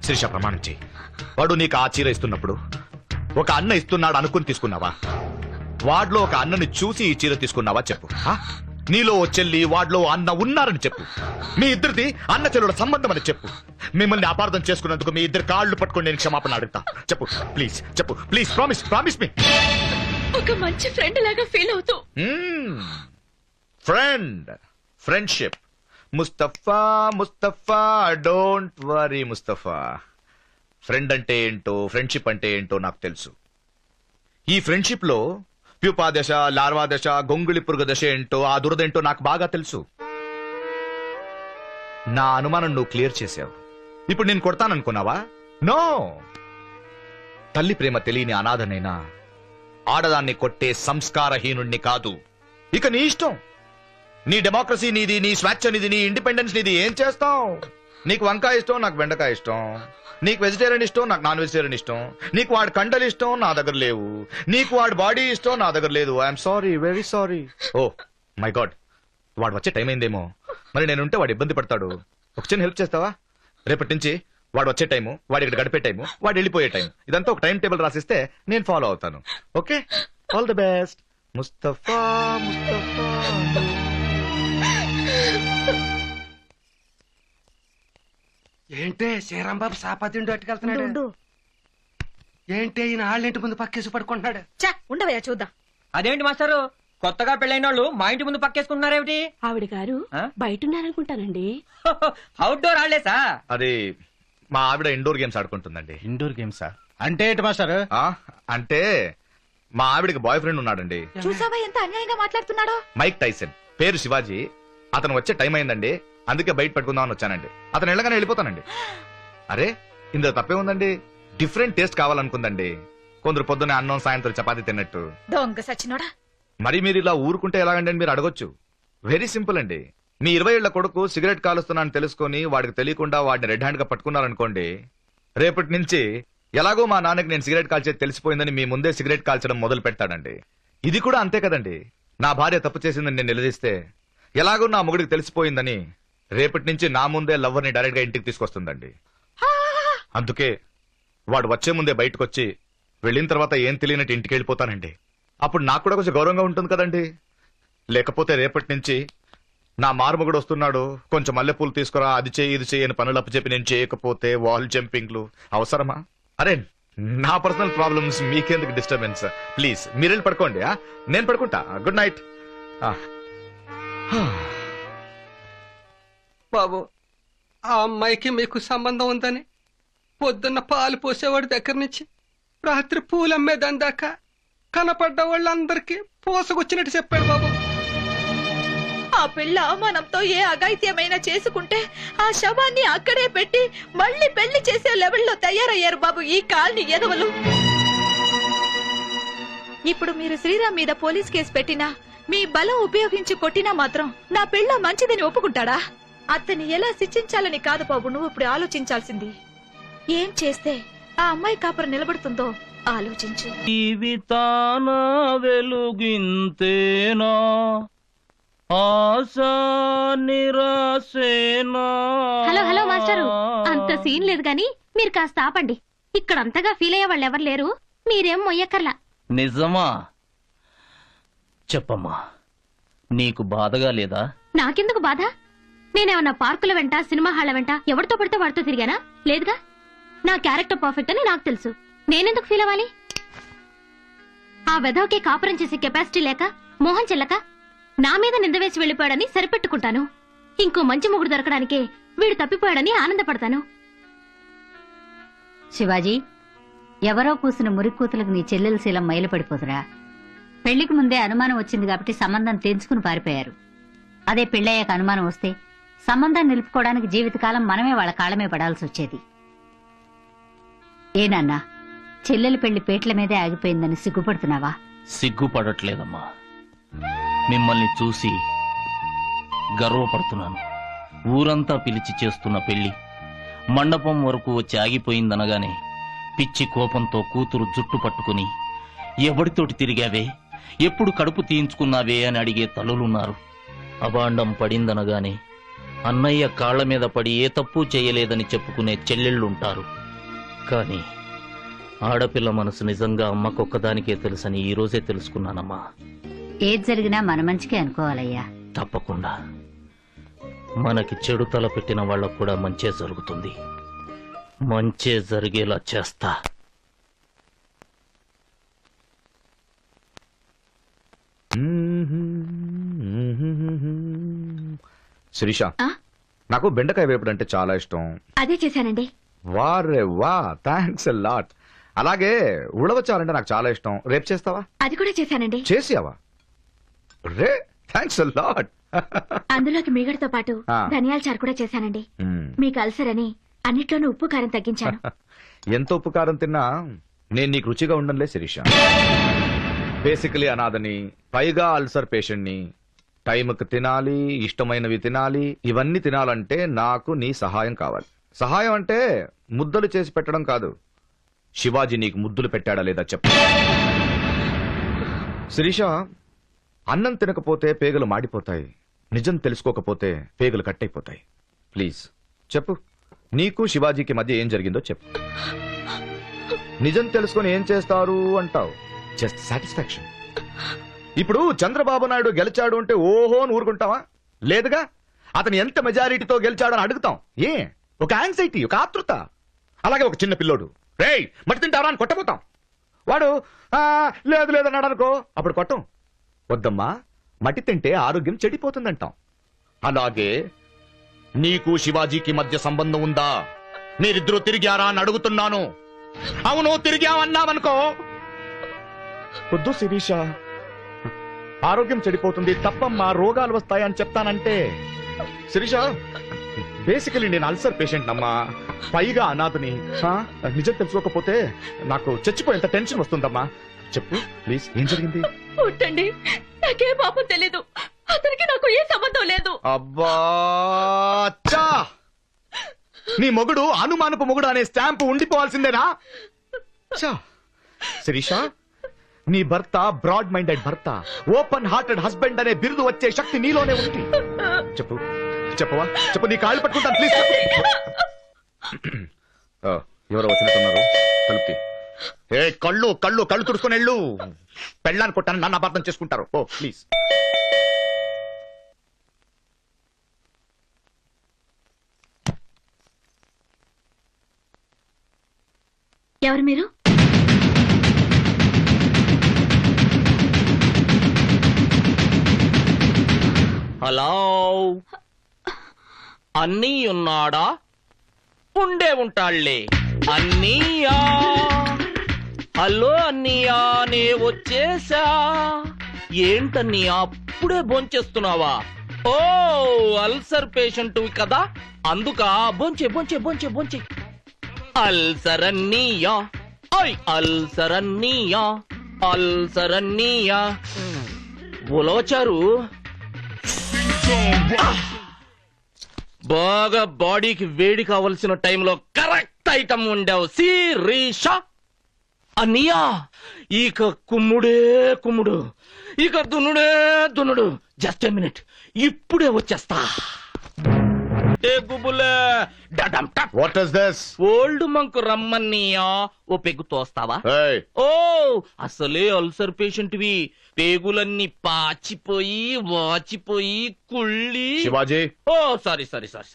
Speaker 11: శిరీష, ప్రమాణం చేయి. వాడు నీకు ఆ చీర ఇస్తున్నప్పుడు ఒక అన్న ఇస్తున్నాడు అనుకుని తీసుకున్నావా? వాడిలో ఒక అన్నని చూసి ఈ చీర తీసుకున్నావా చెప్పు. నీలో ఓ చెల్లి, వాడిలో అన్న ఉన్నారని చెప్పు. మీ ఇద్దరిది అన్న చెల్లుల సంబంధం అని చెప్పు. మిమ్మల్ని అపార్థం చేసుకున్నందుకు మీ ఇద్దరు కాళ్ళు పట్టుకొని నేను క్షమాపణ అడుగుతా. చెప్పు ప్లీజ్, చెప్పు ప్లీజ్. ప్రామిస్ మీ.
Speaker 9: ఒక మంచి ఫ్రెండ్ లాగా ఫీల్ అవుతూ.
Speaker 11: Friendship. Mustafa don't worry Mustafa. Friend అంటే ఏంటో, ఫ్రెండ్షిప్ అంటే ఏంటో నాకు తెలుసు. ఈ ఫ్రెండ్షిప్ లో ప్యూపా దశ, లార్వా దశ, గొంగుళి పురుగు దశ ఏంటో, ఆ దురదేంటో నాకు బాగా తెలుసు. నా అనుమానం నువ్వు క్లియర్ చేసావు. ఇప్పుడు నేను కొడతాననుకున్నావా? నో. తల్లి ప్రేమ తెలియని అనాథనైనా ఆడదాన్ని కొట్టే సంస్కారహీనుణ్ణి కాదు. ఇక నీ ఇష్టం. నీ డెమోక్రసీ నీది, నీ స్వేచ్ఛ నీది, నీ ఇండిపెండెన్స్ నీది. ఏం చేస్తావు? నీకు వంకాయ ఇష్టం, నాకు బెండకాయ ఇష్టం. నీకు వెజిటేరియన్ ఇష్టం, నాకు నాన్ వెజిటేరియన్ ఇష్టం. నీకు వాడి కండలు ఇష్టం, నా దగ్గర లేవు. నీకు వాడి బాడీ ఇష్టం, నా దగ్గర లేదు. I'm sorry, very sorry. Oh my god, వాడు వచ్చే టైం అయిందేమో. మరి నేనుంటే వాడు ఇబ్బంది పడతాడు. ఒక చిన్న హెల్ప్ చేస్తావా? రేపటి నుంచి వాడు వచ్చే టైము, వాడు ఇక్కడ గడిపే టైము, వాడు వెళ్ళిపోయే టైం, ఇదంతా ఒక టైం టేబుల్ రాసిస్తే నేను ఫాలో అవుతాను. Okay, all the best. Mustafa.
Speaker 7: ఏంటే శ్రీరాంబాబు సాపాతిండు అట్టుకెళ్తున్నాడు? ఏంటి ఈయన ఆళ్ళింటి ముందు పక్కేసి పడుకుంటున్నాడు?
Speaker 9: ఉండవయ్యా చూద్దాం.
Speaker 15: అదేంటి మాస్టారు, కొత్తగా పెళ్ళైన వాళ్ళు మా ఇంటి ముందు పక్కేసుకుంటున్నారేమిటి?
Speaker 9: ఆవిడ గారు బయట ఉన్నారనుకుంటానండి.
Speaker 15: అవుట్డోర్ ఆడలేసా?
Speaker 11: అది మా ఆవిడ ఇండోర్ గేమ్స్ ఆడుకుంటుందండి.
Speaker 6: ఇండోర్ గేమ్సా అంటే ఏంటి మాస్టర్?
Speaker 11: అంటే మా ఆవిడకి బాయ్ ఫ్రెండ్ ఉన్నాడండి.
Speaker 9: చూసావా ఎంత అన్యాయంగా మాట్లాడుతున్నాడో?
Speaker 11: మైక్ టైసన్, పేరు శివాజీ. అతను వచ్చే టైం అయిందండి, అందుకే బయట పెట్టుకుందామని వచ్చానండి. అతను వెళ్ళగానే వెళ్ళిపోతానండి. అరే ఇందులో తప్పే ఉందండి. డిఫరెంట్ టేస్ట్ కావాలనుకుందండి. కొందరు పొద్దున్నే అన్నం, సాయంత్రం చపాతీ తిన్నట్టు.
Speaker 9: దొంగ సచ్చినోడా.
Speaker 11: మరి మీరు ఇలా ఊరుకుంటే ఎలాగండి అని మీరు అడగొచ్చు. వెరీ సింపుల్ అండి. మీ 20 ఏళ్ల కొడుకు సిగరెట్ కాలుస్తున్నాను తెలుసుకొని వాడికి తెలియకుండా వాడిని రెడ్ హ్యాండ్ గా పట్టుకున్నారనుకోండి, రేపటి నుంచి ఎలాగో మా నాన్నకి నేను సిగరెట్ కాల్చేది తెలిసిపోయిందని మీ ముందే సిగరెట్ కాల్చడం మొదలు పెడతాడండి. ఇది కూడా అంతే కదండి. నా భార్య తప్పు చేసిందని నేను నిలదీస్తే ఎలాగో నా మొగుడికి తెలిసిపోయిందని రేపటి నుంచి నా ముందే లవ్వర్ని డైరెక్ట్ గా ఇంటికి తీసుకొస్తుందండి. అందుకే వాడు వచ్చే ముందే బయటకు వచ్చి వెళ్ళిన తర్వాత ఏం తెలియనట్టు ఇంటికి వెళ్ళిపోతానండి. అప్పుడు నాకు కూడా కొంచెం గౌరవంగా ఉంటుంది కదండి. లేకపోతే రేపటి నుంచి నా మారుమగుడు వస్తున్నాడు, కొంచెం మల్లెపూలు తీసుకురా, అది చేయి ఇది చేయి అని పనులు అప్పచెప్పి నేను చేయకపోతే వాల్ జంపింగ్లు అవసరమా? అరే నా పర్సనల్ ప్రాబ్లమ్స్ మీకెందుకు డిస్టర్బెన్స్? ప్లీజ్ మీరు వెళ్ళి పడుకోండి. నేను పడుకుంటా. Good night.
Speaker 7: బాబు, ఆ అమ్మాయికి మీకు సంబంధం ఉందని పొద్దున్న పాలు పోసేవాడి దగ్గర నుంచి రాత్రి పూలు అమ్మేదాని దాకా కనపడ్డ వాళ్ళందరికీ పోసకొచ్చినట్టు చెప్పాడు బాబు.
Speaker 9: ఆ పిల్ల అవమానంతో ఏ అఘాయిత్యమైనా చేసుకుంటే ఆ శవాన్ని అక్కడే పెట్టి మళ్ళీ పెళ్లి చేసే లెవెల్లో తయారయ్యారు బాబు ఈ కాలనీ ఎదవలు. ఇప్పుడు మీరు శ్రీరామ్ మీద పోలీస్ కేసు పెట్టినా, మీ బలం ఉపయోగించి కొట్టినా మాత్రం నా పిల్ల మంచిదని ఒప్పుకుంటాడా? అతన్ని ఎలా శిక్షించాలని కాదు బాబు నువ్వు ఇప్పుడు ఆలోచించాల్సింది. ఏం చేస్తే ఆ అమ్మాయి కాపురం నిలబడుతుందో ఆలోచించు.
Speaker 4: జీవితాన వెలుగింతేనా ఆశా నిరాశేనా.
Speaker 1: హలో మాస్టరు, అంత సీన్ లేదు గాని మీరు కాస్త ఆపండి. ఇక్కడ అంతగా ఫీల్ అయ్యే వాళ్ళు ఎవరు లేరు, మీరేం మొయ్యక్కర్లా.
Speaker 4: నిజమా? చెప్పమ్మా, నీకు బాధగా లేదా?
Speaker 1: నాకెందుకు బాధ? నేనేమన్నా పార్కుల వెంట, సినిమా హాళ్ల వెంట ఎవరితో పడితే వాడితో తిరిగానా? లేదుగా. నా క్యారెక్టర్ పర్ఫెక్ట్ అని నాకు తెలుసు. నేనెందుకు ఫీల్ అవ్వాలి? ఆ వెధవకి కాపురం చేసే కెపాసిటీ లేక, మోహన్ చెల్లక నా మీద నింద వేసి వెళ్లిపోయాడని సరిపెట్టుకుంటాను. ఇంకో మంచి మొగుడు దొరకడానికే వీడు తప్పిపోయాడని ఆనందపడతాను.
Speaker 8: శివాజీ, ఎవరో పూసిన మురికూతులకు నీ చెల్లెల శీలం మైలుపడిపోతురా. పెళ్లికి ముందే అనుమానం వచ్చింది కాబట్టి సంబంధం తెంచుకుని పారిపోయారు. అదే పెళ్ళయ్యాక అనుమానం వస్తే సంబంధం నిలుపుకోవడానికి జీవితకాలం మనమే వాళ్ళ కాళ్ళమే పడాల్సి వచ్చేది. ఏనన్నా, చెల్లెలి పెళ్లి పేట్ల మీదే ఆగిపోయిందని సిగ్గుపడుతున్నావా?
Speaker 4: సిగ్గుపడట్లేదమ్మా, మిమ్మల్ని చూసి గర్వపడుతున్నాను. ఊరంతా పిలిచి చేస్తున్న పెళ్లి మండపం వరకు వచ్చి ఆగిపోయిందనగానే పిచ్చి కోపంతో కూతురు జుట్టు పట్టుకుని ఎవడితోటి తిరిగావే, ఎప్పుడు కడుపు తీయించుకున్నావే అని అడిగే తల్లులున్నారు. అభాండం పడిందనగానే అన్నయ్య కాళ్ల మీద పడి ఏ తప్పు చేయలేదని చెప్పుకునే చెల్లెళ్ళుంటారు. కాని ఆడపిల్ల మనసు నిజంగా అమ్మకొక్కదానికే తెలుసని ఈ రోజే తెలుసుకున్నానమ్మా.
Speaker 8: ఏది జరిగినా మన మంచికే అనుకోవాలయ్యా.
Speaker 4: తప్పకుండా మనకి చెడు తల పెట్టిన వాళ్ళకు కూడా మంచే జరుగుతుంది. మంచే జరిగేలా చేస్తా.
Speaker 11: శిరీష, నాకు బెండకాయ వేపుడు అంటే చాలా ఇష్టం.
Speaker 1: అదే చేశానండి.
Speaker 11: వారే వా, థ్యాంక్స్ ఎ లాట్. అలాగే ఉడవచారంటే నాకు చాలా ఇష్టం. రేపు చేస్తావా?
Speaker 1: అది కూడా చేశానండి.
Speaker 11: చేసావా? రే, థ్యాంక్స్ ఎ లాట్.
Speaker 1: అందులోకి మీగడతో పాటు
Speaker 11: ఆ.
Speaker 1: ధనియాల చారు కూడా చేశానండి. మీకు అల్సర్ అని అన్నిట్లోనూ ఉప్పు కారం తగ్గించాను.
Speaker 11: ఎంత ఉప్పు కారం తిన్నా నేను నీకు రుచిగా ఉండనులే శిరీష. బేసికలీ అనాథని, పైగా అల్సర్ పేషెంట్ ని. టైంకి తినాలి, ఇష్టమైనవి తినాలి. ఇవన్నీ తినాలంటే నాకు నీ సహాయం కావాలి. సహాయం అంటే ముద్దలు చేసి పెట్టడం కాదు. శివాజీ నీకు ముద్దులు పెట్టాడా లేదా చెప్పు. శిరీష, అన్నం తినకపోతే పేగలు మాడిపోతాయి. నిజం తెలుసుకోకపోతే పేగలు కట్టయిపోతాయి. ప్లీజ్ చెప్పు, నీకు శివాజీకి మధ్య ఏం జరిగిందో చెప్పు. నిజం తెలుసుకొని ఏం చేస్తారు అంటావు? Just satisfaction. ఇప్పుడు చంద్రబాబు నాయుడు గెలిచాడు అంటే ఓహో అని ఊరుకుంటావా? లేదుగా. అతను ఎంత మెజారిటీతో గెలిచాడని అడుగుతాం. ఏ ఒక యాంగ్జైటీ, ఒక ఆతృత. అలాగే ఒక చిన్న పిల్లోడు, రేయ్ మట్టి తింటారా అని కొట్టబోతాం. వాడు లేదు లేదన్నాడు అనుకో, అప్పుడు కొట్టం. వద్దమ్మా, మట్టి తింటే ఆరోగ్యం చెడిపోతుందంటాం. అలాగే నీకు శివాజీకి మధ్య సంబంధం ఉందా? మీరిద్దరూ తిరిగారా అని అడుగుతున్నాను. అవును తిరిగామన్నామనుకో, వద్దు శిరీష, ఆరోగ్యం చెడిపోతుంది, తప్పమ్మా, రోగాలు వస్తాయని చెప్తానంటే. శిరీష, బేసికలీ నేను అల్సర్ పేషెంట్ అమ్మా, పైగా అనాథని. నిజం తెలుసుకోకపోతే నాకు చచ్చిపోయేంత టెన్షన్ వస్తుందమ్మా. చెప్పు ప్లీజ్, ఏం జరిగింది?
Speaker 9: ఉంటండి, నాకే పాపం తెలీదు. అతనికి నాకు ఏ సంబంధం లేదు.
Speaker 11: అబ్బా అచ్చా, నీ మొగుడు అనుమానపు మొగుడు అనే స్టాంపు ఉండిపోవాల్సిందేనా? శిరీష, నీ భర్త బ్రాడ్ మైండెడ్ భర్త, ఓపెన్ హార్టెడ్ హస్బెండ్ అనే బిరుదు వచ్చే శక్తి నీలోనే ఉంది. చెప్పు, చెప్పవా? చెప్పు, నీ కాళ్ళు పట్టుకుంటాను ప్లీజ్. ఎవరో వచ్చినట్టున్నారు, తలుపుతి. ఏ కళ్ళు కళ్ళు కళ్ళు తుడుచుకొని వెళ్ళు. పెళ్ళాన్ని కొట్టాను, నన్ను అపార్థం చేసుకుంటారు. ఓ ప్లీజ్.
Speaker 1: ఎవరు మీరు?
Speaker 4: హలో, అన్నీ ఉన్నాడా? ఉండే ఉంటాళ్లే అన్నీయా. హలో అన్నయ్యా, నే వచ్చేసా. ఏంటన్నయ్యా అప్పుడే భోంచేస్తున్నావా? ఓ అల్సర్ పేషెంట్ కదా, అందుకా భోంచే భోంచే భోంచే భోంచే. అల్సరన్నీయా, అల్సరన్నీయా, అల్సరన్నీయా. ఉలవచారు బాగా బాడీకి వేడి కావలసిన టైంలో కరెక్ట్ ఐటమ్ ఉండావు శిరీష. అన్నయ్యా, ఇక కుమ్ముడే కుమ్ముడు, ఇక దున్నుడే దున్నుడు. జస్ట్ ఏ మినిట్, ఇప్పుడే వచ్చేస్తా.
Speaker 11: What is this?
Speaker 4: Old Monk రమ్మన్నయ్యా, ఓ పెగ్గు తోస్తావా? ఓ అసలే అల్సర్ పేషెంట్ వి, పేగులన్నీ పాచిపోయి వాచిపోయి కుళ్ళి.
Speaker 11: Shivaji,
Speaker 4: oh sorry sorry sorry.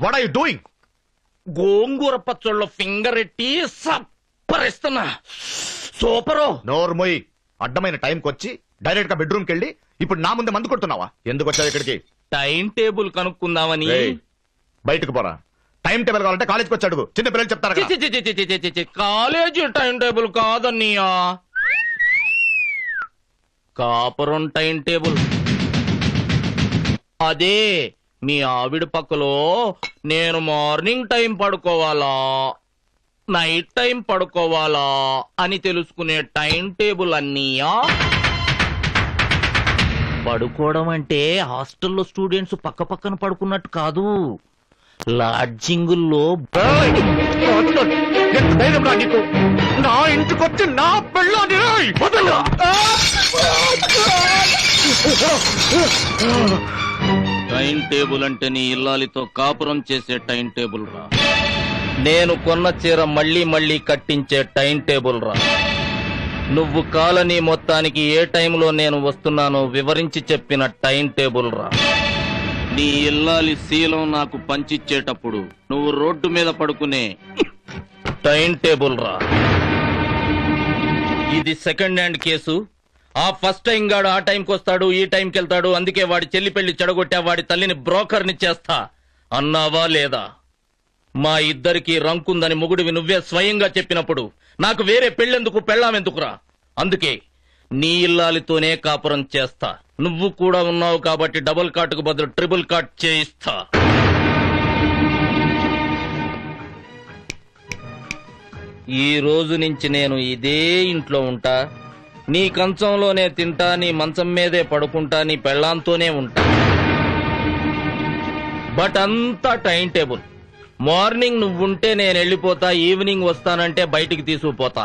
Speaker 11: What are you doing?
Speaker 4: Gongura పచ్చళ్ళలో ఫింగర్ ఎట్టి సప్పరిస్తున్నా. సూపరు.
Speaker 11: నోర్మోయ్, అడ్డమైన టైంకి వచ్చి డైరెక్ట్ గా బెడ్రూమ్ కి వెళ్ళి ఇప్పుడు నా ముందే మందు కొడుతున్నావా? ఎందుకు వచ్చావు ఇక్కడికి?
Speaker 4: టైం టేబుల్ కనుక్కుందామని.
Speaker 11: బయటకు పోరా. టైం టేబుల్ కావాలంటే కాలేజ్కి వచ్చి అడుగు, చిన్న పిల్లలు చెప్తారు.
Speaker 4: కాలేజీ టైం టేబుల్ కాదన్నయ్యా, కాపురం టైం టేబుల్. అదే మీ ఆవిడ పక్కలో నేను మార్నింగ్ టైం పడుకోవాలా నైట్ టైం పడుకోవాలా అని తెలుసుకునే టైం టేబుల్ అన్నీయా? పడుకోవడం అంటే హాస్టల్లో స్టూడెంట్స్ పక్క పక్కన పడుకున్నట్టు కాదు, లాడ్జింగుల్లో.
Speaker 5: నా ఇంటికొచ్చి నా పెళ్ళాన్ని వదలు.
Speaker 4: టైం టేబుల్ అంటే నీ ఇల్లాలితో కాపురం చేసే టైం టేబుల్ రా. నేను కొన్న చీర మళ్ళీ మళ్ళీ కట్టించే టైం టేబుల్ రా. నువ్వు కాలనీ మొత్తానికి ఏ టైంలో నేను వస్తున్నానో వివరించి చెప్పిన టైం టేబుల్ రా. నీ ఇల్లాలి శీలం నాకు పంచిచ్చేటప్పుడు నువ్వు రోడ్డు మీద పడుకునే టైం టేబుల్ రా. ఇది సెకండ్ హ్యాండ్ కేసు. ఆ ఫస్ట్ టైం గాడు ఆ టైంకి వస్తాడు, ఈ టైంకి వెళ్తాడు, అందుకే వాడి చెల్లి పెళ్లి చెడగొట్టా, వాడి తల్లిని బ్రోకర్ని చేస్తా అన్నావా లేదా? మా ఇద్దరికి రంకుందని మొగుడివి నువ్వే స్వయంగా చెప్పినప్పుడు నాకు వేరే పెళ్ళెందుకు, పెళ్ళామెందుకురా? అందుకే నీ ఇల్లాలితోనే కాపురం చేస్తా. నువ్వు కూడా ఉన్నావు కాబట్టి డబుల్ కాట్కు బదులు ట్రిపుల్ కాట్ చేయిస్తా. ఈ రోజు నుంచి నేను ఇదే ఇంట్లో ఉంటా, నీ కంచంలోనే తింటా, నీ మంచం మీదే పడుకుంటా, నీ పెళ్ళాంతోనే ఉంటా. బట్ అంతా టైం టేబుల్. మార్నింగ్ నువ్వుంటే నేను వెళ్ళిపోతా, ఈవినింగ్ వస్తానంటే బయటికి తీసుకుపోతా.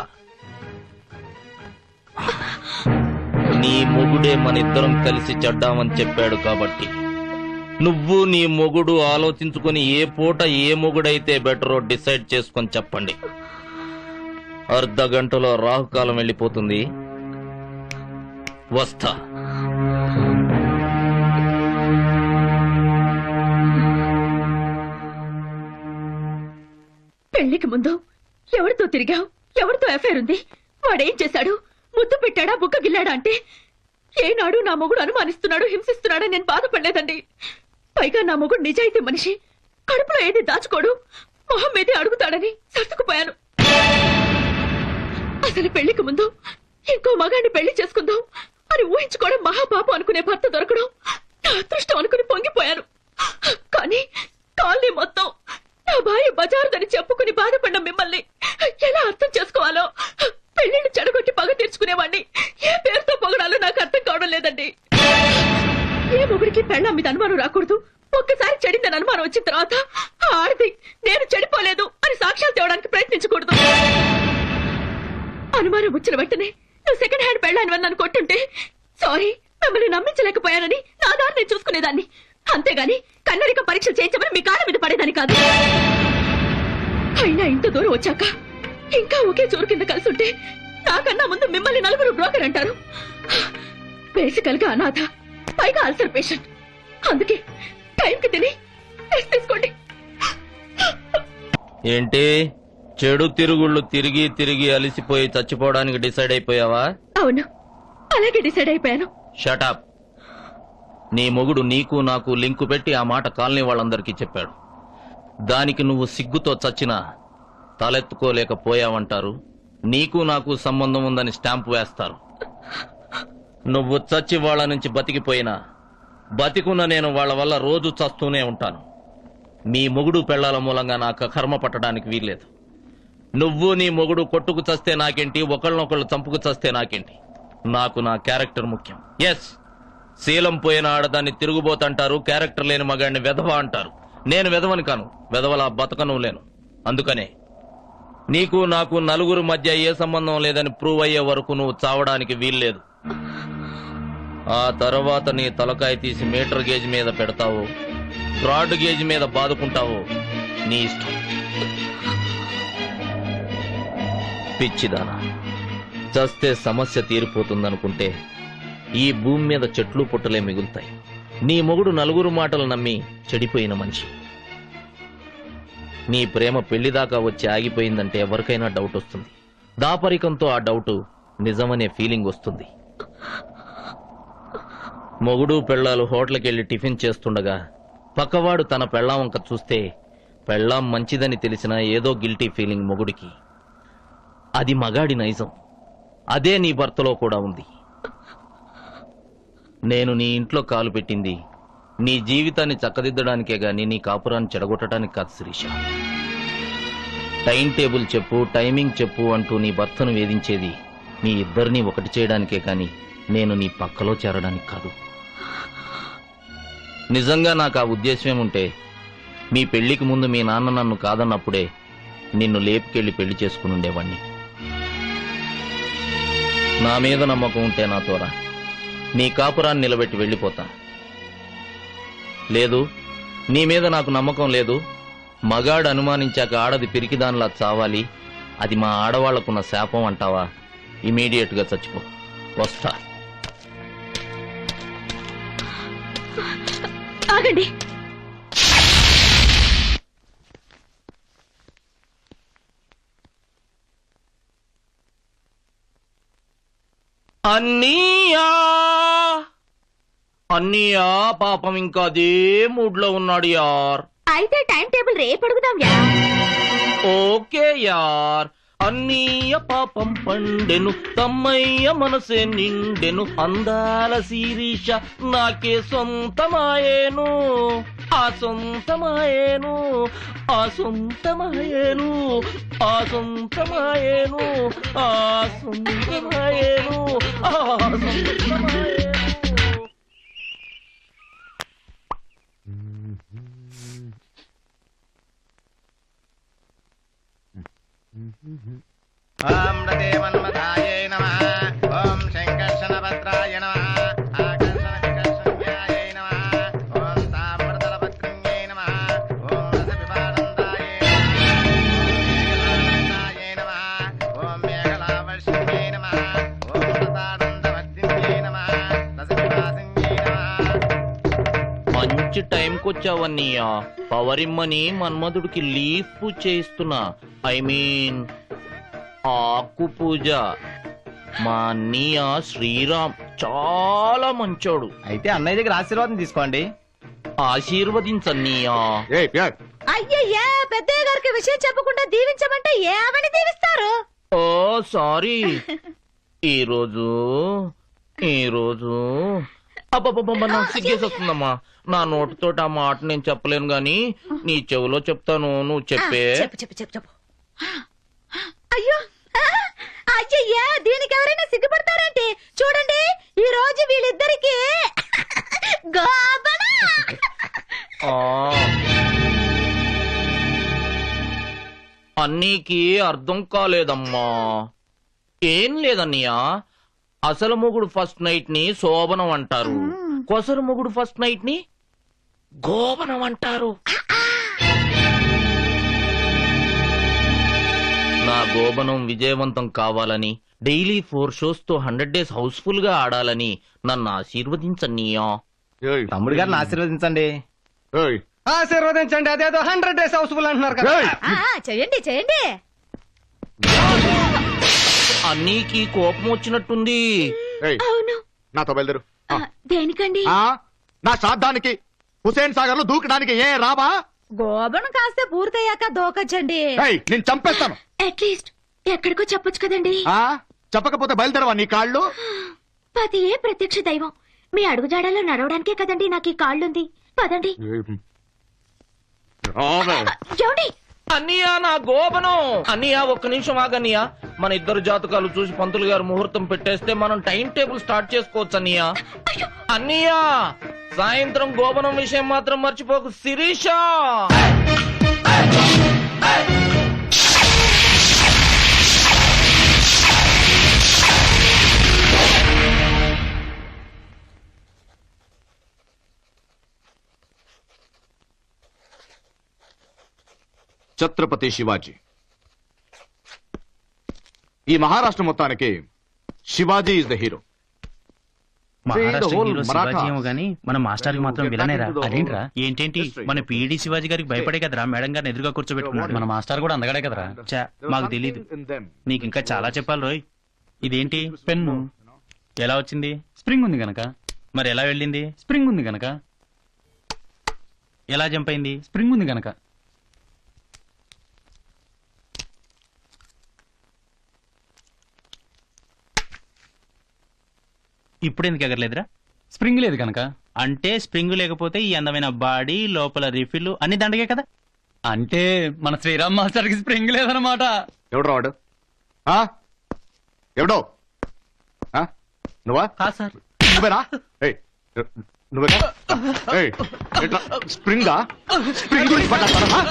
Speaker 4: నీ మొగుడే మనిద్దరం కలిసి చెడ్డామని చెప్పాడు కాబట్టి నువ్వు నీ మొగుడు ఆలోచించుకుని ఏ పూట ఏ మొగుడైతే బెటరో డిసైడ్ చేసుకొని చెప్పండి. అర్ధ గంటలో రాహుకాలం వెళ్ళిపోతుంది. వస్తా.
Speaker 9: పెళ్లికి ముందు ఎవరితో తిరిగావు, ఎవరితో అఫైర్ ఉంది, వాడేం చేశాడు, ముద్దు పెట్టాడా, బుక్క గిల్లాడా అంటే ఏనాడు నా మొగుడు అనుమానిస్తున్నాడు, హింసిస్తున్నాడని నేను బాధపడలేదండి. పైగా నా మొగుడు నిజాయితీ మనిషి, కడుపులో ఏది దాచుకోడు, మొహం మీదే అడుగుతాడని సర్దుకుపోయాను. అసలు పెళ్లికి ముందు ఇంకో మగాన్ని పెళ్లి చేసుకుందాం అని ఊహించుకోవడం మహాపాపం అనుకునే భర్త దొరకడం నా అదృష్టం అనుకుని పొంగిపోయాను. కానీ కాలనీ మొత్తం నా భార్య బజారుదని చెప్పుకుని బాధపడ్డ మిమ్మల్ని ఎలా అర్థం చేసుకోవాలో, పెళ్లిళ్ళు చెడగొట్టి పగ తీర్చుకునేవాడిని ఏ పేరుతో పొగడాలో నాకు అర్థం కావడం లేదండి. ఏ మొగుడికి పెళ్ళాం మీద అనుమానం రాకూడదు. ఒక్కసారి చెడిందని అనుమానం వచ్చిన తర్వాత ఆడది నేను చెడిపోలేదు అని సాక్ష్యాలు తేవడానికి ప్రయత్నించకూడదు. అనుమానం వచ్చిన వెంటనే నువ్వు సెకండ్ హ్యాండ్ పెళ్ళాని నన్ను కొట్టుంటే సారీ, మిమ్మల్ని నమ్మించలేకపోయానని నా దారి నేను చూసుకునేదాన్ని. అంతేగాని కన్నరిక పరీక్షలు చేయించమని మీ కాళ్ళ మీద పడేదాన్ని కాదు. అయినా ఇంత దూరం వచ్చాక ఇంకా ఒకే చోరు కింద కలిసి ఉంటే నాకన్నా ముందు మిమ్మల్ని నలుగురు బ్రోకర్ అంటారు. బేసికల్ గా అనాథ, పైగా అల్సర్ పేషెంట్. అందుకే టైంకి తిని రెస్ట్ తీసుకోండి.
Speaker 4: ఏంటి చెడు తిరుగుళ్ళు తిరిగి తిరిగి అలిసిపోయి చచ్చిపోవడానికి డిసైడ్ అయిపోయావా?
Speaker 9: అవును, అలాగే డిసైడ్ అయిపోయాను.
Speaker 4: షటప్. నీ మొగుడు నీకు నాకు లింకు పెట్టి ఆ మాట కాలనీ వాళ్ళందరికీ చెప్పాడు. దానికి నువ్వు సిగ్గుతో చచ్చినా తలెత్తుకోలేకపోయావంటారు. నీకు నాకు సంబంధం ఉందని స్టాంపు వేస్తారు. నువ్వు చచ్చి వాళ్ళ నుంచి బతికిపోయినా బతికున్న నేను వాళ్ళ వల్ల రోజు చస్తూనే ఉంటాను. మీ మొగుడు పెళ్లాల మూలంగా నాకు కర్మ పట్టడానికి వీల్లేదు. నువ్వు నీ మొగుడు కొట్టుకు చస్తే నాకేంటి, ఒకళ్ళనొకళ్ళు చంపుకు చస్తే నాకేంటి? నాకు నా క్యారెక్టర్ ముఖ్యం. ఎస్, శీలం పోయిన ఆడదాన్ని తిరుగుబోతంటారు, క్యారెక్టర్ లేని మగాడిని వెధవ అంటారు. నేను వెధవని కాను, వెధవలా బతకను లేను. అందుకనే నీకు నాకు నలుగురు మధ్య ఏ సంబంధం లేదని ప్రూవ్ అయ్యే వరకు నువ్వు చావడానికి వీల్లేదు. ఆ తర్వాత నీ తలకాయ తీసి మీటర్ గేజ్ మీద పెడతావు, బ్రాడ్ గేజ్ మీద బాదుకుంటావు, నీ ఇష్టం. పిచ్చిదానా, చస్తే సమస్య తీరిపోతుందనుకుంటే ఈ భూమి మీద చెట్లు పుట్టలే మిగులుతాయి. నీ మొగుడు నలుగురు మాటలు నమ్మి చెడిపోయిన మనిషి. నీ ప్రేమ పెళ్లిదాకా వచ్చి ఆగిపోయిందంటే ఎవరికైనా డౌట్ వస్తుంది. దాపరికంతో ఆ డౌట్ నిజమనే ఫీలింగ్ వస్తుంది. మొగుడు పెళ్ళాలు హోటల్కి వెళ్లి టిఫిన్ చేస్తుండగా పక్కవాడు తన పెళ్ళాం వంక చూస్తే పెళ్ళాం మంచిదని తెలిసినా ఏదో గిల్టీ ఫీలింగ్ మొగుడికి. అది మగాడి నైజం. అదే నీ భర్తలో కూడా ఉంది. నేను నీ ఇంట్లో కాలు పెట్టింది నీ జీవితాన్ని చక్కదిద్దడానికే గాని నీ కాపురాన్ని చెడగొట్టడానికి కాదు శిరీష. టైం టేబుల్ చెప్పు, టైమింగ్ చెప్పు అంటూ నీ భర్తను వేధించేది మీ ఇద్దరిని ఒకటి చేయడానికే కాని నేను నీ పక్కలో చేరడానికి కాదు. నిజంగా నాకు ఆ ఉద్దేశం ఉంటే మీ పెళ్లికి ముందు మీ నాన్న నన్ను కాదన్నప్పుడే నిన్ను లేపుకెళ్లి పెళ్లి చేసుకుని ఉండేవాణ్ణి. నా మీద నమ్మకం ఉంటే నాతో రా, నీ కాపురాన్ని నిలబెట్టి వెళ్ళిపోతా. లేదు, నీ మీద నాకు నమ్మకం లేదు, మగాడు అనుమానించాక ఆడది పిరికిదానిలా చావాలి, అది మా ఆడవాళ్లకున్న శాపం అంటావా? ఇమీడియట్ గా చచ్చిపో. వస్తా.
Speaker 9: ఆగండి.
Speaker 4: అన్నయ్యా, అన్నయ్యా, పాపం ఇంకా అదే మూడ్ లో ఉన్నాడు యార్.
Speaker 9: అయితే టైం టేబుల్ రేపు అడుగుదాం యా.
Speaker 4: ఓకే యార్. అన్నయ్య పాపం పండెను, తమ్మయ్య మనసే నిండెను, అందాల శిరీష నాకే సొంతమాయేను, ఆ సొంతమాయేను, ఆ సొంతమాయేను, ఆ సొంతమాయేను, ఆ సొంతమాయేను, ఆ సొంతమాయేను.
Speaker 10: ఓం రదేవన్మధాయే నమః. ఓం శంకర్షణభద్రాయ నమః. ఆకర్షణ వికర్షణ్యాయే నమః. ఓం తామ్రదళభద్రంగే నమః. ఓం రసపిపానందాయే నమః. ఓం మేఘలావర్షిణ్యే నమః. ఓం రతానందవర్ధిన్యే నమః. రసపిపాసిన్యే నమః.
Speaker 4: మంచి టైంకి వచ్చావన్నయ్యా. పవరిమ్మని మన్మధుడికి లీఫ్ పూజ చేయిస్తున్నా. ఐ మీన్ ఆకు పూజ. మా అన్నయ్య శ్రీరామ్ చాలా మంచోడు.
Speaker 15: అయితే అన్నయ్య దగ్గర ఆశీర్వాదం తీసుకోండి.
Speaker 4: ఆశీర్వదించన్నయ్యా.
Speaker 9: అయ్యయ్యా, పెద్దయ్య గారికి విషయం చెప్పకుండా దీవించమంటే ఏమని దీవిస్తారు?
Speaker 4: ఓ సారీ. ఈరోజు అబ్బబ్బబ్బ, నాకు సిగ్గేసి వస్తుందమ్మా. నా నోటితోటి ఆ మాట నేను చెప్పలేను గాని నీ చెవిలో చెప్తాను, నువ్వు చెప్పే.
Speaker 9: చెప్పు. అయ్యో, అయ్యయ్యా, దీనికి ఎవరైనా సిగ్గుపడతారేంటి? చూడండి, ఈ రోజు వీళ్ళిద్దరికి గోబన.
Speaker 4: అన్నీకి అర్థం కాలేదమ్మా. ఏం లేదన్నయ్యా, అసలు మొగుడు ఫస్ట్ నైట్ ని శోభనం అంటారు, కొసరు మొగుడు ఫస్ట్ నైట్ ని గోబనం అంటారు. నా గోబనం విజయవంతం కావాలని, డైలీ 4 shows తో 100 days హౌస్ఫుల్ గా ఆడాలని నన్ను ఆశీర్వదించన్నయ్యా.
Speaker 15: తమ్ముడు గారిని ఆశీర్వదించండి.
Speaker 7: ఆశీర్వదించండి. అదేదో 100 days హౌస్ఫుల్ అంటున్నారు కదా.
Speaker 9: చెయ్యండి.
Speaker 4: అన్నీకి కోపం వచ్చినట్టుంది.
Speaker 9: అవును.
Speaker 11: నాతో బయలుదేరు.
Speaker 9: దేనికండి?
Speaker 11: నా శ్రాద్ధానికి హుసేన్ సాగర్ లో దూకడానికి ఏ రావా?
Speaker 9: గోబనం కాస్త పూర్తయ్యాక దూకొచ్చండి.
Speaker 11: నేను చంపేస్తాను.
Speaker 9: అట్లీస్ట్ ఎక్కడికో చెప్పొచ్చు కదండి.
Speaker 11: చెప్పకపోతే బయలుదేరవా నీ కాళ్ళు?
Speaker 9: పతియే ప్రత్యక్ష దైవం. మీ అడుగుజాడలో నడవడానికే కదండి నాకు ఈ కాళ్ళుంది. పదండి. ఏమండి?
Speaker 4: అన్నయ్య, నా గోబనం. అన్నయ్య, ఒక్క నిమిషం ఆగన్నయ్య. మన ఇద్దరు జాతకాలు చూసి పంతులు గారు ముహూర్తం పెట్టేస్తే మనం టైం టేబుల్ స్టార్ట్ చేసుకోవచ్చు అన్నయ్య. అన్నయ్య, సాయంత్రం గోబనం విషయం మాత్రం మర్చిపోకు శిరీష.
Speaker 11: ఛత్రపతి శివాజీ. ఈ మహారాష్ట్ర మొత్తానికి Shivaji is the hero.
Speaker 6: Maharashtra hero Shivaji ఏమో గానీ మన మాస్టర్ కి మాత్రం విలనేరా? అదేంట్రా? ఏంటేంటి, మన పిఈడి శివాజీ గారికి భయపడే కదరా మేడం గారిని ఎదురుగా కూర్చోబెట్టుకున్నాడు. మన మాస్టర్ కూడా అందగాడే కదరా. మాకు తెలీదు. నీకు ఇంకా చాలా చెప్పాలి రోయ్. ఇదేంటి పెన్ను? ఎలా వచ్చింది? స్ప్రింగ్ ఉంది గనక. మరి ఎలా వెళ్ళింది? స్ప్రింగ్ ఉంది గనక. ఎలా జంప్ అయింది? స్ప్రింగ్ ఉంది గనక. ఇప్పుడు ఎందుకు ఎగరలేదురా? స్ప్రింగ్ లేదు కనుక. అంటే స్ప్రింగ్ లేకపోతే ఈ అందమైన బాడీ లోపల రిఫిల్ అన్ని దండగే కదా. అంటే మన శ్రీరామ్ మాస్టర్ కి స్ప్రింగ్ లేదన్నమాట.
Speaker 11: ఎవడో వాడు? ఆ? ఎవడో? ఆ? నువ్వా?
Speaker 6: సార్
Speaker 11: నువ్వేనా? ఏయ్, నువ్వేనా? ఏయ్, ఏంట్రా? స్ప్రింగా? స్ప్రింగ్ గురించి మాట్లాడతారా?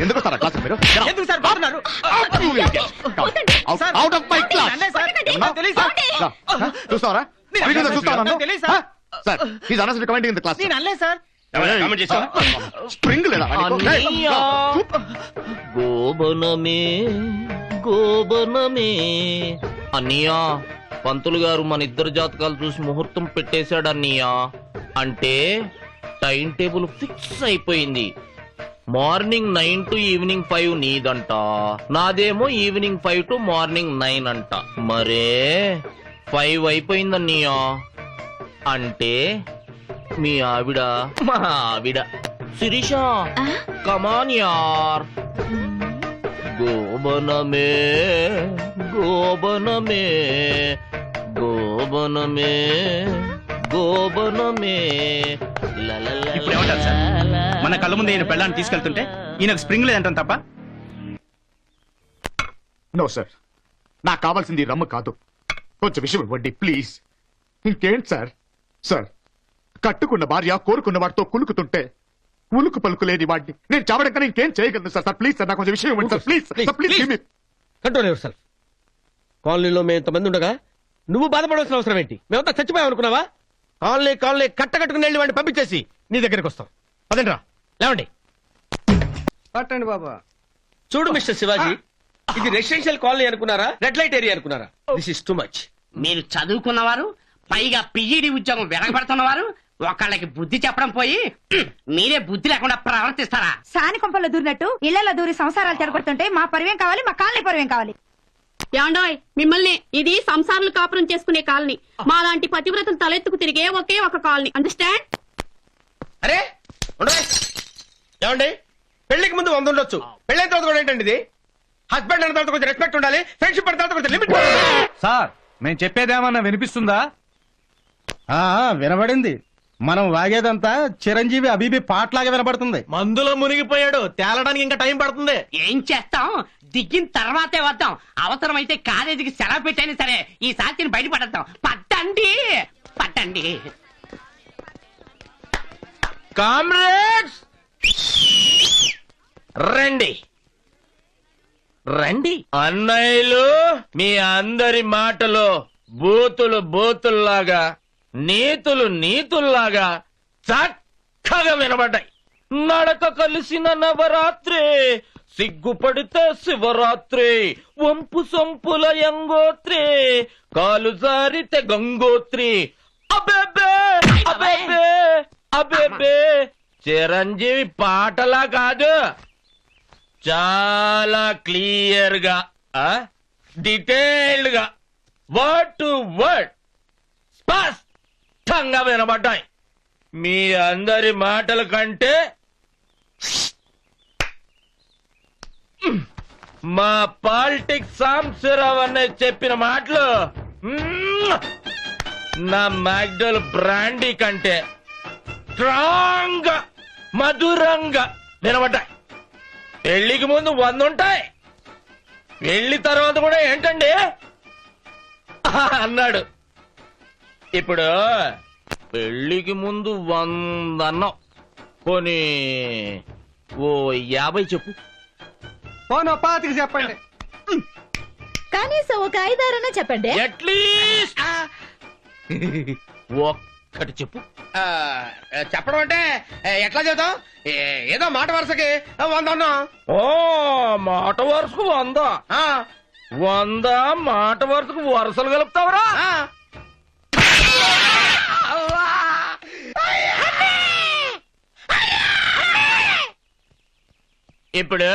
Speaker 11: ఎందుకు వస్తారా క్లాస్ మీరు?
Speaker 15: ఎందుకు సార్ బాగున్నారు?
Speaker 11: Out of my class. చూస్తావరా? సార్ ఈజ్ అనవసరం కమెంటింగ్ ఇన్ ద క్లాస్.
Speaker 15: నేను అనలేదు సార్.
Speaker 11: స్ప్రింగ్ లేదా?
Speaker 4: గోబనమే గోబనమే అన్నయ్యా, పంతులు గారు మన ఇద్దరు జాతకాలు చూసి ముహూర్తం పెట్టేశాడు అన్నయ్యా. అంటే టైం టేబుల్ ఫిక్స్ అయిపోయింది. మార్నింగ్ 9 to ఈవినింగ్ 5 నీదంట, నాదేమో ఈవినింగ్ 5 to మార్నింగ్ 9 అంట. మరే 5 అయిపోయిందన్నయ్యా. అంటే మీ ఆవిడ మా ఆవిడ. శిరీష కమాన్ యార్. గోబనమే గోబనమే గోబనమే గోబనమే.
Speaker 6: ఇప్పుడు ఏమంటారు సార్? మన కళ్ళ ముందు ఈయన పెళ్ళాన్ని తీసుకెళ్తుంటే ఈయనకు స్ప్రింగ్ లేదంటాం తప్ప.
Speaker 11: నో సార్, నాకు కావాల్సింది రమ్ము కాదు, కొంచెం విషయం ఇవ్వండి ప్లీజ్. ఇంకేంటి సార్? సార్, కట్టుకున్న భార్య కోరుకున్న వాడితో కులుకుతుంటే ఉలుకు పలుకు లేని వాడిని నేను చావడం కానీ ఇంకేం చేయగలను సార్? సార్ ప్లీజ్ సార్, నాకు కొంచెం విషయం ఇవ్వండి sir please. Please
Speaker 10: control your self. కాలనీలో మేము ఇంతమంది ఉండగా నువ్వు బాధపడవలసిన అవసరం ఏంటి? మేమంతా చచ్చిపోయాం అనుకున్నావా? కాలనీ కట్టుకుని వెళ్ళి వాడిని పంపించేసి నీ దగ్గరికి వస్తాం. అదేంట్రా, లేవండి. పట్టండి బాబా. చూడు మిస్టర్ శివాజీ, ఇది రెసిడెన్షియల్ కాలనీ అనుకున్నారా, రెడ్ లైట్ ఏరియా అనుకున్నారా? This is too much.
Speaker 14: మీరు చదువుకున్నవారు, పైగా పిఈడి ఉద్యోగం వెనకబడుతున్నవారు, ఒకళ్ళకి బుద్ధి చెప్పడం పోయి మీరే బుద్ధి లేకుండా ప్రవర్తిస్తారా?
Speaker 9: సాని కొంపల్లో దూరినట్టు ఇళ్లలో దూరి సంసారాలు చెడగొడుతుంటే మా పరివేం కావాలి, మా కాలనీ పరివేం కావాలి.
Speaker 1: యాండాయ్ మిమ్మల్ని, ఇది సంసారాలు కాపురం చేసుకునే కాలనీ. మాలాంటి పతివ్రతలు తలెత్తుకు తిరిగే ఒకే ఒక కాలనీ. అండర్స్టాండ్?
Speaker 10: అరే ఏమండి, పెళ్లికి ముందు 100 ఉండొచ్చు, పెళ్ళైన తర్వాత కూడా ఏంటండి ఇది? హస్బెండ్ అన్న తర్వాత కొంచెం రెస్పెక్ట్ ఉండాలి, ఫ్రెండ్షిప్ అన్న తర్వాత కొంచెం లిమిట్.
Speaker 7: సార్ మేము చెప్పేదేమన్నా వినిపిస్తుందా? వినబడింది. మనం వాగేదంతా చిరంజీవి అబీబీ పాటలాగా వినబడుతుంది.
Speaker 15: మందులో మునిగిపోయాడు, తేలడానికి ఇంకా టైం పడుతుంది.
Speaker 14: ఏం చేస్తాం, దిగిన తర్వాతే వద్దాం. అవసరమైతే కాలేజీకి సెలవు పెట్టైనా సరే ఈ సాక్షిని బయటపడతాం. పట్టండి పట్టండి.
Speaker 4: కామ్రేడ్స్ రండి రండి. అన్నయ్యలు, మీ అందరి మాటలో బూతుల్లాగా, నీతుల్లాగా చక్కగా వినబడ్డాయి. నడక కలిసిన నవరాత్రి, సిగ్గుపడితే శివరాత్రి, వంపు సొంపుల యంగోత్రి, కాలు జారితే గంగోత్రి. అబేబే అబేబే అబేబే, చిరంజీవి పాటలా కాదు, చాలా క్లియర్ గా, డీటెయిల్డ్ గా, వర్డ్ టు వర్డ్ స్పష్టంగా వినబడ్డాయి. మీ అందరి మాటల కంటే మా పాలిటిక్స్ సాంబశివరావు అన్నయ్య చెప్పిన మాటలు నా మ్యాక్డల్ బ్రాండీ కంటే స్ట్రాంగ్ గా, మధురంగా వినబడ్డాయి. పెళ్లికి ముందు 100 ఉంటాయి, పెళ్లి తర్వాత కూడా ఏంటండి అన్నాడు. ఇప్పుడు పెళ్లికి ముందు 100 అన్నావు, పోనీ ఓ 50 చెప్పు.
Speaker 10: పోను 25 చెప్పండి.
Speaker 9: కనీసం ఒక 5-6 చెప్పండి.
Speaker 4: అట్లీస్ట్ ఒక్కటి చెప్పు.
Speaker 10: చెప్పడం అంటే ఎట్లా చేద్దాం? ఏదో మాట వరుసకి 100 అన్నాం.
Speaker 4: ఓ మాట వరుసకు 100. 100 మాట వరుసకు వరుసలు కలుపుతావురా? ఇప్పుడు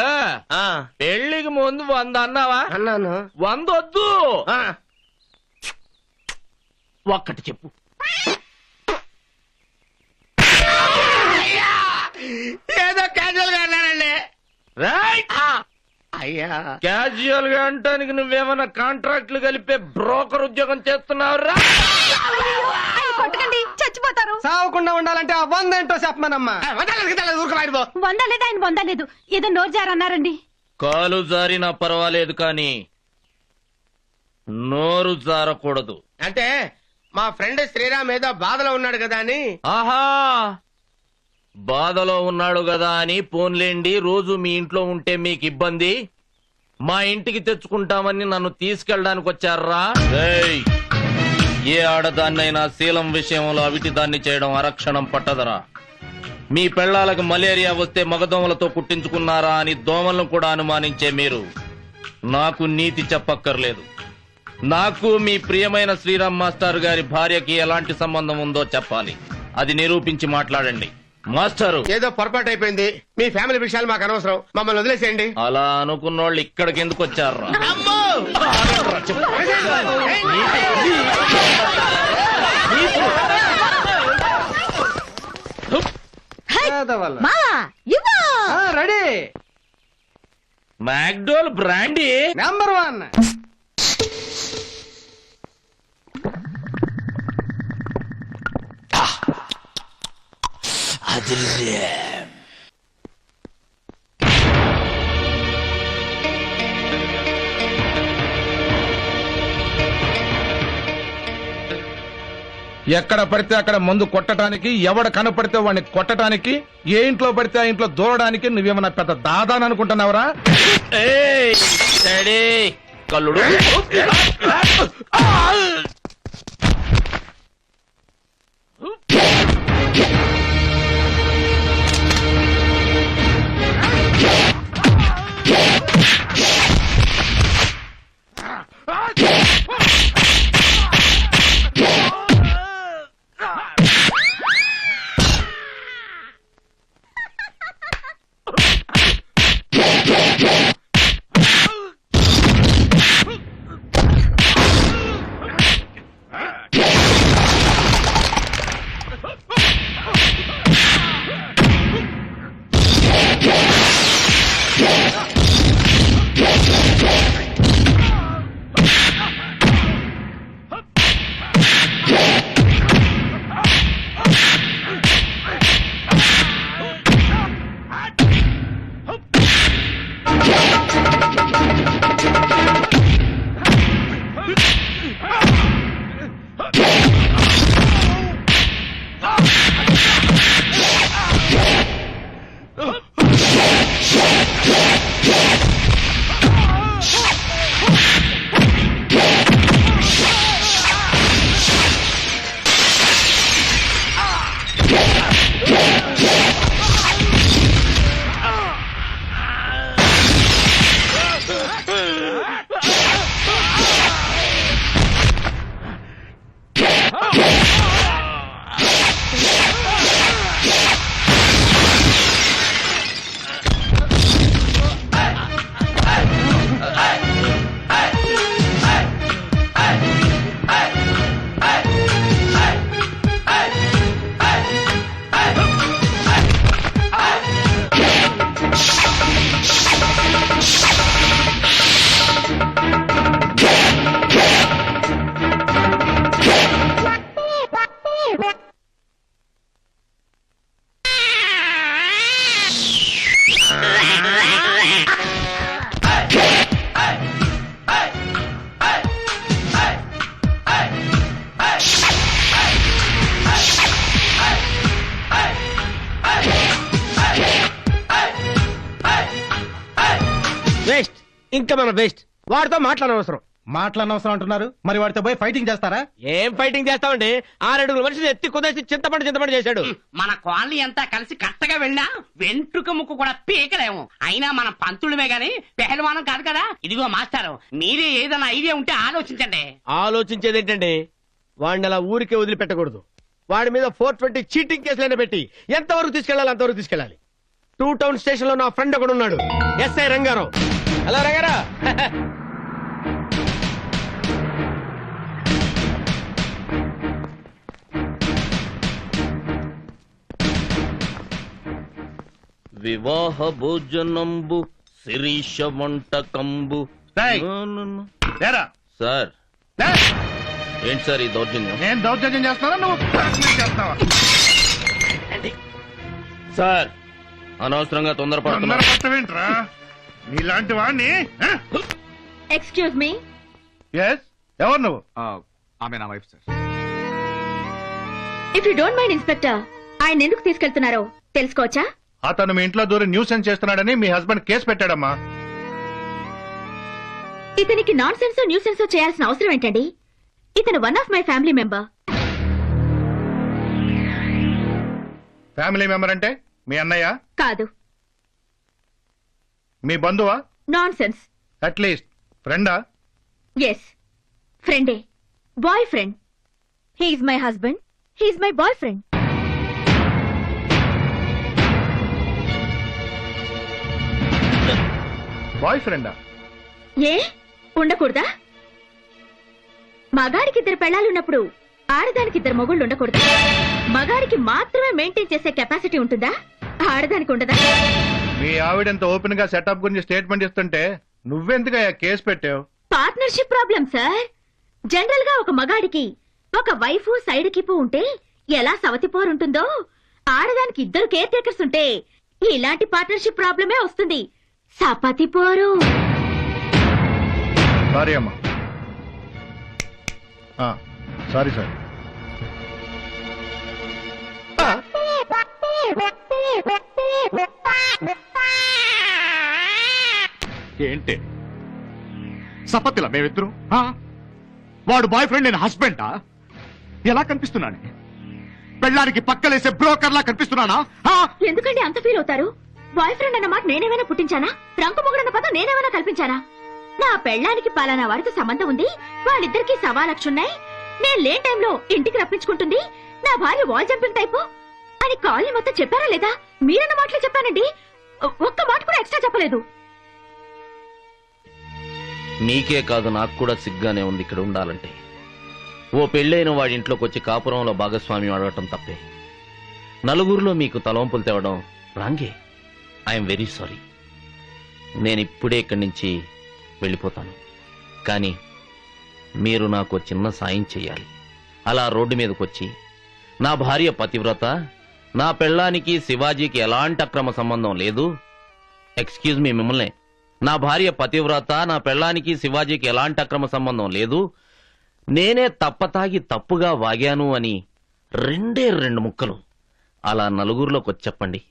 Speaker 4: పెళ్లికి ముందు 100 అన్నావా?
Speaker 10: అన్నాను.
Speaker 4: 100 వద్దు, ఒక్కటి చెప్పు.
Speaker 10: ఏదో క్యాజువల్ గా అన్నానండి.
Speaker 4: రైట్.
Speaker 10: అయ్యా,
Speaker 4: క్యాజువల్ గా అంటానికి నువ్వేమన్నా కాంట్రాక్ట్లు కలిపే బ్రోకర్ ఉద్యోగం చేస్తున్నావురా?
Speaker 9: కొట్టకండి, చచ్చిపోతా.
Speaker 7: సావకుండా ఉండాలంటే ఆ 100 ఏంటో చెప్పమనమ్మా.
Speaker 9: వందలేదు ఆయన వందలేదు ఏదో నోరు జారన్నారండి.
Speaker 4: కాలు జారినా పర్వాలేదు కానీ నోరు జారకూడదు.
Speaker 10: అంటే మా ఫ్రెండ్ శ్రీరామ్ ఏదో బాధలో ఉన్నాడు కదా అని.
Speaker 4: ఆహా, బాధలో ఉన్నాడు కదా అని పోన్లేండి, రోజు మీ ఇంట్లో ఉంటే మీకు ఇబ్బంది, మా ఇంటికి తెచ్చుకుంటామని నన్ను తీసుకెళ్ళడానికి వచ్చారా? ఏయ్, ఏ ఆడదాన్నైనా శీలం విషయంలో అవిటి దాన్ని చేయడం అరక్షణం పట్టదరా? మీ పెళ్లాలకు మలేరియా వస్తే మగదోమలతో కుట్టించుకున్నారా అని దోమలను కూడా అనుమానించే మీరు నాకు నీతి చెప్పక్కర్లేదు. నాకు మీ ప్రియమైన శ్రీరామ్ మాస్టర్ గారి భార్యకి ఎలాంటి సంబంధం ఉందో చెప్పాలి. అది నిరూపించి మాట్లాడండి. మాస్టరు,
Speaker 10: ఏదో పొరపాటు అయిపోయింది, మీ ఫ్యామిలీ విషయాలు మాకు అనవసరం, మమ్మల్ని వదిలేసేయండి.
Speaker 4: అలా అనుకున్నోళ్ళు ఇక్కడికి ఎందుకు వచ్చారా?
Speaker 7: రెడీ.
Speaker 4: McDowell brandy
Speaker 7: number 1.
Speaker 5: ఎక్కడ పడితే అక్కడ మందు కొట్టడానికి, ఎవడ కనపడితే వాడిని కొట్టడానికి, ఏ ఇంట్లో పడితే ఆ ఇంట్లో దూరడానికి నువ్వేమన్నా పెద్ద దాదాని అనుకుంటున్నావురా?
Speaker 4: కల్లుడు
Speaker 10: వేస్ట్, ఇంకా మనం వేస్ట్. వాడితో మాట్లాడనవసరం.
Speaker 6: మాట్లాడనవసరం అంటున్నారు, మరి వాడితో పోయి ఫైటింగ్ చేస్తారా?
Speaker 10: ఏం ఫైటింగ్ చేస్తామండి? 6 అడుగుల మనిషిని ఎత్తి కుదేసి చింతపండు చేశాడు.
Speaker 14: మన కాలనీ అంతా కలిసి కట్టగా వెళ్ళినా వెంట్రుక ముక్కు కూడా పీకలేము. అయినా మన పంతులమే గాని పెహల్వానం కాదు కదా. ఇదిగో మాస్టారు, మీరే ఏదైనా ఐడియా ఉంటే ఆలోచించండి.
Speaker 10: ఆలోచించేది ఏంటండి? వాడిని అలా ఊరికే వదిలిపెట్టకూడదు. వాడి మీద 420 చీటింగ్ కేసులైనా పెట్టి ఎంతవరకు తీసుకెళ్లాలి అంతవరకు తీసుకెళ్లాలి. 2 టౌన్ స్టేషన్ లో నా ఫ్రెండ్ ఒకడు ఉన్నాడు, ఎస్ఐ రంగారావు. హలో రంగారా.
Speaker 4: వివాహ భోజనంబు శిరీష వంటకంబు. సార్ ఏంటి సార్ ఈ దౌర్జన్యం?
Speaker 12: నేను దౌర్జన్యం చేస్తానా, నువ్వు blackmail చేస్తావా?
Speaker 4: సార్ అనవసరంగా తొందరపడుతున్నారు.
Speaker 12: తొందరపడతావేంట్రా? నీలాంటి వాడిని.
Speaker 9: Excuse me.
Speaker 12: ఎస్, ఎవరు నువ్వు?
Speaker 11: ఆమె నా wife sir.
Speaker 9: If you don't mind inspector, ఆయన ఎందుకు తీసుకెళ్తున్నారో తెలుసుకోవచ్చా?
Speaker 12: అతను మీ ఇంట్లో దూరం న్యూసెన్స్ చేస్తున్నాడని మీ హస్బెండ్ కేసు పెట్టాడమ్మా.
Speaker 9: ఇతనికి నాన్ సెన్స్ న్యూ సెన్స్ చేయాల్సిన అవసరం ఏంటండి? ఇతను one of my family member.
Speaker 12: Family member అంటే మీ అన్నయ్య?
Speaker 9: కాదు.
Speaker 12: మీ బంధువా?
Speaker 9: Nonsense.
Speaker 12: అట్లీస్ట్ ఫ్రెండా?
Speaker 9: ఎస్, ఫ్రెండే. Boy friend. He's my husband, he's my boy friend.
Speaker 12: Boy ఫ్రెండా?
Speaker 9: ఏ ఉండకూడదా? మగాడికి 2 పెళ్ళాలున్నప్పుడు ఆడదానికి 2 మొగుళ్ళు ఉండకూడదు. మగాడికి మాత్రమే మెయింటైన్ చేసే కెపాసిటీ ఉంటుందా? ఆడదానికి ఉండదా?
Speaker 12: మీ ఆవిడంత ఓపెన్ గా సెటప్ గురించి స్టేట్మెంట్ ఇస్తుంటే నువ్వెందుకయ్యా కేసు పెట్టావు?
Speaker 9: Partnership problem sir. జనరల్ గా ఒక మగాడికి ఒక వైఫ్ సైడ్ కిప్పు ఉంటే ఎలా సవతిపోరుంటుందో, ఆడదానికి 2 కేర్ టేకర్స్ ఉంటే ఇలాంటి పార్ట్నర్షిప్ ప్రాబ్లమే వస్తుంది. సపతిపోరు.
Speaker 12: సారీ అమ్మా. Sorry sir.
Speaker 11: ఏంటి సపత్తిలా మేమిద్దరు? వాడు బాయ్ ఫ్రెండ్, నేను హస్బెండా? ఎలా కనిపిస్తున్నాను? పెళ్ళానికి పక్కలేసే బ్రోకర్లా కనిపిస్తున్నానా?
Speaker 9: ఎందుకండి అంత ఫీల్ అవుతారు? బాయ్ ఫ్రెండ్ అన్న మాట నేనేమైనా పుట్టించానా? రంకు మొగుడన్న పదం నేనేమైనా కల్పించానా? నా పెళ్ళానికి పలానా వారితో సంబంధం ఉంది, వాళ్ళిద్దరికి 1,00,000 ఉన్నాయి, నేను లేని టైంలో ఇంటికి రప్పించుకుంటుంది, నా భార్య వాల్ జంపింగ్ టైపు అని కాలనీ మొత్తం చెప్పారా లేదా? మీరన్న మాటలు చెప్పానండి, ఒక్క మాట కూడా ఎక్స్ట్రా చెప్పలేదు.
Speaker 4: నీకే కాదు నాకు కూడా సిగ్గానే ఉంది ఇక్కడ ఉండాలంటే. ఓ పెళ్ళైన వాడి ఇంట్లోకి వచ్చి కాపురంలో భాగస్వామ్యం అడగటం తప్పే. నలుగురిలో మీకు తలవంపులు తేవడం రాంగే. I'm very sorry. నేనిప్పుడే ఇక్కడి నుంచి వెళ్ళిపోతాను. కానీ మీరు నాకు చిన్న సాయం చెయ్యాలి. అలా రోడ్డు మీదకొచ్చి నా భార్య పతివ్రత, నా పెళ్ళానికి శివాజీకి ఎలాంటి అక్రమ సంబంధం లేదు, ఎక్స్క్యూజ్ మీ మిమ్మల్ని, నా భార్య పతివ్రత, నా పెళ్ళానికి శివాజీకి ఎలాంటి అక్రమ సంబంధం లేదు, నేనే తప్పతాగి తప్పుగా వాగాను అని 2 ముక్కలు అలా నలుగురిలోకి వచ్చి చెప్పండి.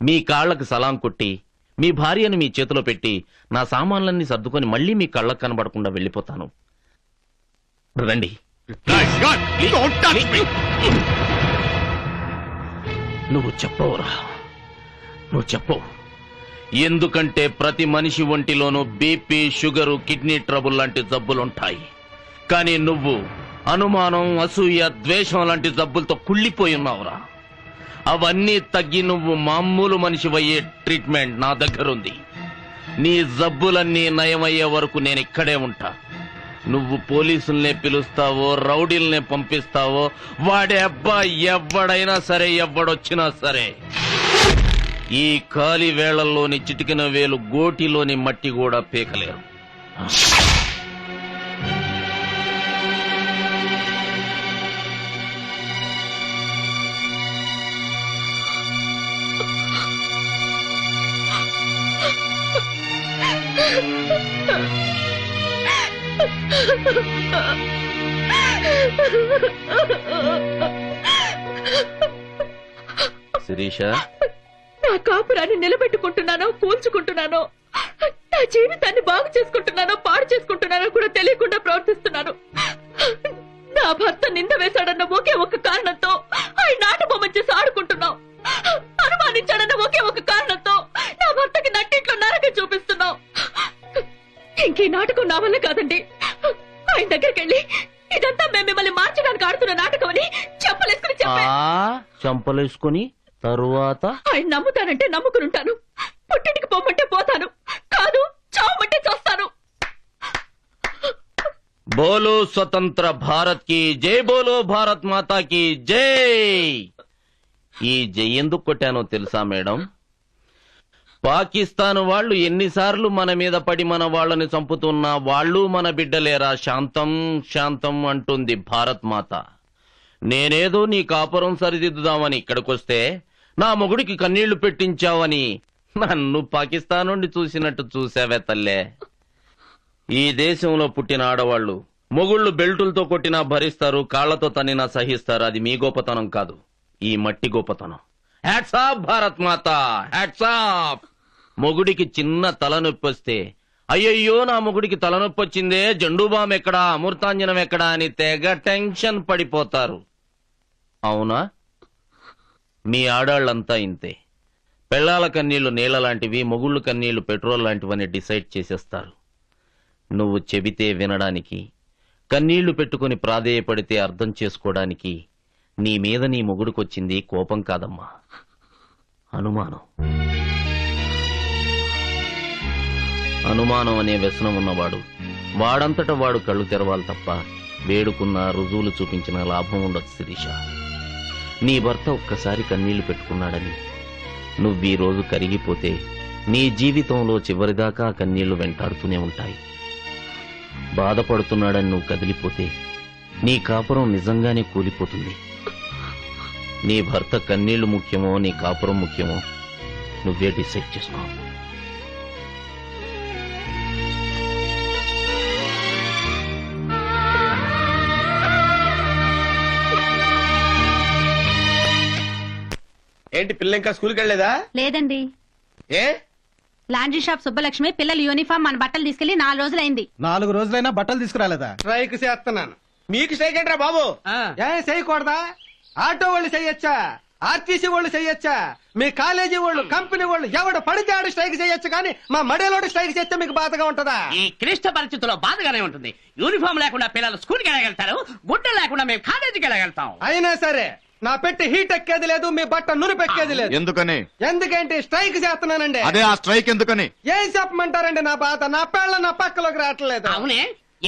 Speaker 4: మీ కాళ్లకు సలాం కొట్టి మీ భార్యను మీ చేతిలో పెట్టి నా సామాన్లన్నీ సర్దుకొని మళ్ళీ మీ కళ్ళకు కనబడకుండా వెళ్ళిపోతాను. రండి. నువ్వు చెప్పవురా, నువ్వు చెప్పవు. ఎందుకంటే ప్రతి మనిషి ఒంటిలోనూ బీపీ, షుగరు, కిడ్నీ ట్రబుల్ లాంటి జబ్బులుంటాయి. కానీ నువ్వు అనుమానం, అసూయ, ద్వేషం లాంటి జబ్బులతో కుళ్ళిపోయి ఉన్నావురా. అవన్నీ తగ్గి నువ్వు మామూలు మనిషివయ్యే ట్రీట్మెంట్ నా దగ్గరుంది. నీ జబ్బులన్నీ నయమయ్యే వరకు నేను ఇక్కడే ఉంటా. నువ్వు పోలీసుల్నే పిలుస్తావో, రౌడీల్నే పంపిస్తావో, వాడే అబ్బా ఎవడైనా సరే, ఎవడొచ్చినా సరే, ఈ ఖాళీ వేళల్లోని చిటికిన వేలు గోటిలోని మట్టి కూడా పీకలేరు. శిరీష,
Speaker 9: నా కాపురాన్ని నిలబెట్టుకుంటున్నానో కూల్చుకుంటున్నానో, నా జీవితాన్ని బాగు చేసుకుంటున్నానో పాడు చేసుకుంటున్నానో కూడా తెలియకుండా ప్రవర్తిస్తున్నాను. నా భర్త నింద వేశాడన్న ఒకే ఒక కారణంతో ఆయన నాట బొమ్మ చేసి ఆడుకుంటున్నావు. అనుమానించాడన్న ఒకే ఒక కారణంతో నా భర్తకి నట్టింట్లో నరకం చూపిస్తున్నావు. ఇంకీ నాటకం నా వల్ల కాదండి. ఆయన దగ్గరికి వెళ్ళి ఇదంతా మేము మిమ్మల్ని మార్చడానికి ఆడుతున్న నాటకం అని చెంపలేసుకుని
Speaker 4: చంపలేసుకుని తరువాత
Speaker 9: ఆయన నమ్ముతానంటే నమ్ముకునుంటాను, పుట్టింటికి పొమ్మంటే పోతాను, కాదు చావమంటే చేస్తాను.
Speaker 4: బోలో స్వతంత్ర భారత్ కి జై, బోలో భారత్ మాతా కి జై. ఈ జై ఎందుకు కొట్టానో తెలుసా మేడం? పాకిస్తాన్ వాళ్ళు ఎన్నిసార్లు మన మీద పడి మన వాళ్ళని చంపుతున్నా వాళ్ళు మన బిడ్డలేరా, శాంతం శాంతం అంటుంది భారత్ మాత. నేనేదో నీ కాపురం సరిదిద్దుదామని ఇక్కడికొస్తే నా మొగుడికి కన్నీళ్లు పెట్టించావని నన్ను పాకిస్తాన్ నుండి చూసినట్టు చూసావే తల్లే. ఈ దేశంలో పుట్టిన ఆడవాళ్లు మొగుళ్ళు బెల్టులతో కొట్టినా భరిస్తారు, కాళ్లతో తన్నినా సహిస్తారు. అది మీ గొప్పతనం కాదు, ఈ మట్టి గొప్పతనం. హ్యాట్స్ ఆఫ్ భారత్ మాత, హ్యాట్స్ ఆఫ్. మొగుడికి చిన్న తలనొప్పి వస్తే అయ్యయ్యో నా మొగుడికి తలనొప్పి వచ్చిందే, జండూబాం ఎక్కడా, అమృతాంజనం ఎక్కడా అని తెగ టెన్షన్ పడిపోతారు. అవునా? మీ ఆడాళ్లంతా ఇంతే. పెళ్లాల కన్నీళ్లు నీళ్ల లాంటివి, మొగుళ్ళు కన్నీళ్లు పెట్రోల్ లాంటివని డిసైడ్ చేసేస్తారు. నువ్వు చెబితే వినడానికి, కన్నీళ్లు పెట్టుకుని ప్రాధేయపడితే అర్థం చేసుకోవడానికి నీ మీద నీ మొగుడికొచ్చింది కోపం కాదమ్మా, అనుమానం. అనుమానం అనే వ్యసనం ఉన్నవాడు వాడంతట వాడు కళ్ళు తెరవాలి తప్ప వేడుకున్న రుజువులు చూపించిన లాభం ఉండదు. శిరీష, నీ భర్త ఒక్కసారి కన్నీళ్లు పెట్టుకున్నాడని నువ్వీ రోజు కరిగిపోతే నీ జీవితంలో చివరిదాకా కన్నీళ్లు వెంటాడుతూనే ఉంటాయి. బాధపడుతున్నాడని నువ్వు కదిలిపోతే నీ కాపురం నిజంగానే కూలిపోతుంది. నీ భర్త కన్నీళ్లు ముఖ్యమో నీ కాపురం ముఖ్యమో నువ్వే డిసైడ్ చేసుకో.
Speaker 10: ఏంటి పిల్ల ఇంకా స్కూల్కి వెళ్ళలేదా?
Speaker 2: లేదండి.
Speaker 10: ఏ?
Speaker 9: లాండ్రీ షాప్ సుబ్బలక్ష్మి పిల్లల యూనిఫామ్ మన బట్టలు తీసుకెళ్లి 4 రోజులైంది.
Speaker 7: 4 రోజులైనా బట్టలు తీసుకురాలేదా?
Speaker 10: స్ట్రైక్ చేస్తున్నాను. మీకు స్ట్రైక్ ఏంట్రా బాబు?
Speaker 7: ఏం చేయకూడదా? ఆటో వాళ్ళు చెయ్యొచ్చా? ఆర్టీసీ వాళ్ళు చెయ్యొచ్చా? మీ కాలేజీ వాళ్ళు, కంపెనీ వాళ్ళు ఎవడు పడితే ఆడు స్ట్రైక్ చేయొచ్చు, కానీ మా మడేలోడు స్ట్రైక్ చేస్తే మీకు బాధగా ఉంటుందా?
Speaker 14: ఈ క్లిష్ట పరిస్థితుల్లో బాధగానే ఉంటుంది. యూనిఫామ్ లేకుండా పిల్లలు స్కూల్కి వెళ్ళగలుగుతారు, గుడ్డ లేకుండా మేము కాలేజీకి వెళ్ళగలుగుతాం.
Speaker 7: అయినా సరే నా పెట్టి హీట్ ఎక్కేది లేదు, మీ బట్ట నురిపెక్కేది లేదు.
Speaker 11: ఎందుకని?
Speaker 7: ఎందుకేంటి? స్ట్రైక్ చేస్తున్నానండి.
Speaker 11: అదే ఆ స్ట్రైక్ ఎందుకని?
Speaker 7: ఏం చెప్పమంటారండి? నా బాధ, నా పేళ్ళ నా పక్కలోకి రావట్లేదు.
Speaker 14: అవునే,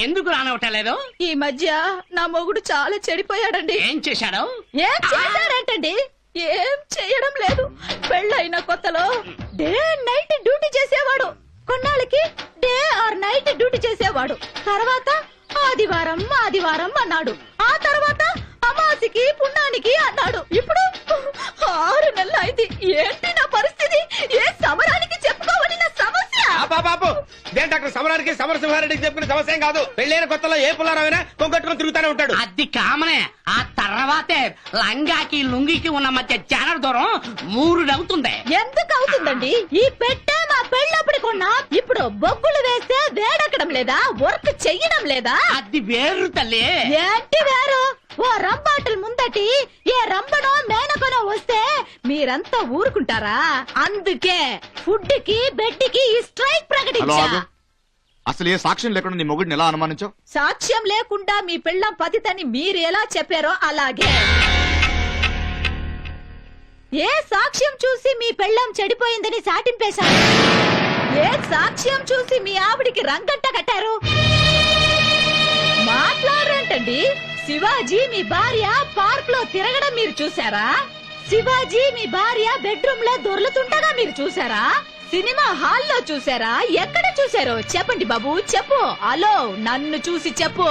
Speaker 14: ఎందుకు రానవటలేదు?
Speaker 9: ఈ మధ్య నా మొగుడు చాలా చెడిపోయాడండి.
Speaker 14: ఏం చేశాడు?
Speaker 9: ఏం చేశాడంటండి? ఏం చేయడం లేదు. పెళ్ళైన కొత్తలో డే నైట్ డ్యూటీ చేసేవాడు, కొన్నాళ్ళకి డే ఆర్ నైట్ డ్యూటీ చేసేవాడు. తర్వాత ఆదివారం ఆదివారం అన్నాడు, ఆ తర్వాత అమాసికి పుణ్యానికి అన్నాడు. ఇప్పుడు 6 నెలలు అయింది. ఏంటి నా పరిస్థితి? ఏ సమరానికి చెప్పుకోవాలి నా సమస్య?
Speaker 10: బాబు దేంటి అక్కడ సమరానికి సమరసింహారెడ్డికి చెప్పుకునే సమస్య ఏం కాదు. పెళ్ళైన కొత్తలో ఏ పుల్లారావైనా కొంగట్టుకుని తిరుగుతానే ఉంటాడు.
Speaker 14: అది కామనే. ఆ తర్వాతే లంగాకి లుంగికి ఉన్న మధ్య జానర్ దూరం 3 అవుతుంది.
Speaker 9: ఎందుకు అవుతుందండి? ఈ పెట్టే మా పెళ్ళప్పుడు కొన్నా, ఇప్పుడు బొగ్గులు వేస్తే వేడెక్కడం లేదా? వర్క్ చెయ్యడం లేదా?
Speaker 14: అది వేరు తల్లి.
Speaker 9: ఏంటి వేరు? ఓ రంబాటలు ముందటి ఏ రంబనో మేనకొనో వస్తే మీరంతా ఊరుకుంటారా? అందుకే ఫుడ్ కి బెడ్ కి ఈ స్ట్రైక్ ప్రకటించా.
Speaker 11: అసలు ఏ సాక్ష్యం లేకుండా నీ మొగుడిని ఎలా అనుమానించావు?
Speaker 9: సాక్ష్యం లేకుండా మీ పెళ్ళం పతితని మీరు ఎలా చెప్పారో అలాగే. ఏ సాక్ష్యం చూసి మీ పెళ్ళం చెడిపోయిందని సాటింపేశారు? ఏ సాక్ష్యం చూసి మీ ఆవిడికి రంగంట కట్టారు? మాట్లాడరేంటండి? శివాజీ మీ భార్య పార్క్ లో తిరగడం మీరు చూసారా? శివాజీ మీ భార్య బెడ్రూమ్ లో దొర్లుతుండగా మీరు చూసారా? సినిమా హాల్లో చూసారా? ఎక్కడ చూసారో చెప్పండి బాబు, చెప్పు. హలో, నన్ను చూసి చెప్పు.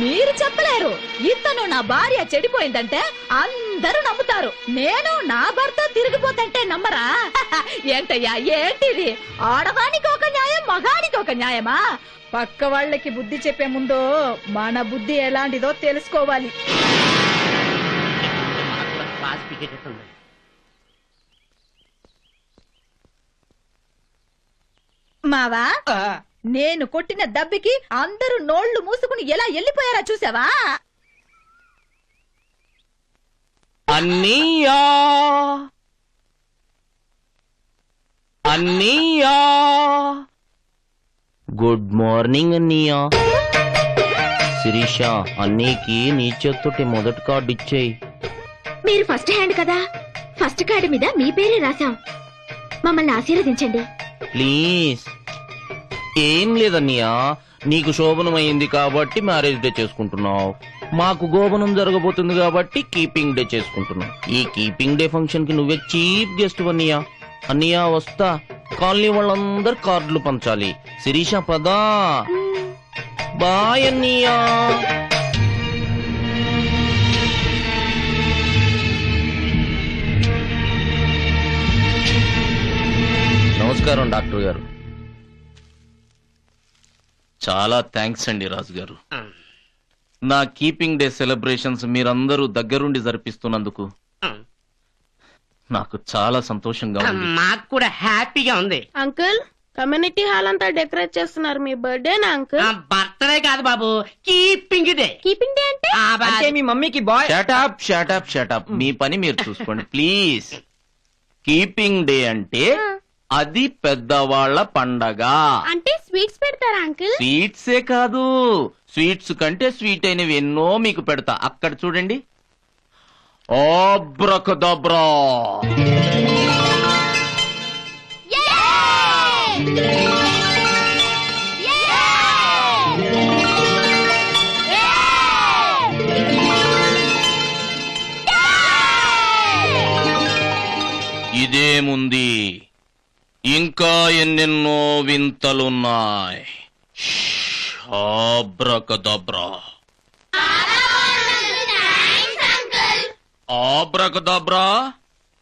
Speaker 9: మీరు చెప్పలేరు. ఇతను నా భార్య చెడిపోయిందంటే అందరూ నమ్ముతారు. నేను నా భర్త తిరిగిపోతుంటే నమ్మరా? ఏంటయ్యా ఏంటిది? ఆడవానికి ఒక న్యాయం, మగానికి ఒక న్యాయమా? పక్క వాళ్ళకి బుద్ధి చెప్పే ముందు మన బుద్ధి ఎలాంటిదో తెలుసుకోవాలి. మావా, నేను కొట్టిన దెబ్బకి అందరూ నోళ్లు మూసుకుని ఎలా వెళ్ళిపోయారా చూసావా?
Speaker 4: అన్నయ్యా అన్నయ్యా, గుడ్ మార్నింగ్ అన్నయ్యా. శిరీష, అన్నయ్యకి నీ చేత్తోటి మొదటి కార్డు ఇచ్చేయి.
Speaker 16: మీరు ఫస్ట్ హ్యాండ్ కదా, ఫస్ట్ కార్డు మీద మీ పేరే రాశాం. మమ్మల్ని ఆశీర్వదించండి
Speaker 4: ప్లీజ్. ఏం లేదన్నయ్యా, నీకు శోభనమైంది కాబట్టి మ్యారేజ్ డే చేసుకుంటున్నావు, మాకు గోపనం జరగబోతుంది కాబట్టి కీపింగ్ డే చేసుకుంటున్నావు. ఈ కీపింగ్ డే ఫంక్షన్ కి నువ్వే చీఫ్ గెస్ట్ అన్నయ్యా. అన్నయ్య వస్తా. కాలనీ వాళ్ళందరు కార్డులు పంచాలి. శిరీష పదా. బాయ్ అన్నయ్య. నమస్కారం డాక్టర్ గారు. చాలా థ్యాంక్స్ అండి రాజు గారు. నా కీపింగ్ డే సెలబ్రేషన్స్ మీరందరూ దగ్గరుండి జరిపిస్తున్నందుకు నాకు చాలా సంతోషంగా ఉంది.
Speaker 14: మాకు కూడా హ్యాపీగా ఉంది.
Speaker 3: అంకుల్ కమ్యూనిటీ హాల్ అంతా డెకరేట్ చేస్తున్నారు. మీ బర్త్డే నా అంకుల్?
Speaker 14: బర్త్డే కాదు బాబు, కీపింగ్ డే.
Speaker 3: కీపింగ్ డే అంటే
Speaker 15: అంటే మీ మమ్మీకి బాయ్.
Speaker 4: షటప్. మీ పని మీరు చూసుకోండి ప్లీజ్. కీపింగ్ డే అంటే అది పెద్దవాళ్ల పండగ.
Speaker 3: అంటే స్వీట్స్ పెడతారా అంకుల్?
Speaker 4: స్వీట్సే కాదు, స్వీట్స్ కంటే స్వీట్ అయినవి ఎన్నో మీకు పెడతా. అక్కడ చూడండి. ఆబ్రకదబ్రా. ఇదేముంది, ఇంకా ఎన్నెన్నో వింతలున్నాయి. ఆబ్రకదబ్రా. ఆబ్రకదబ్రా.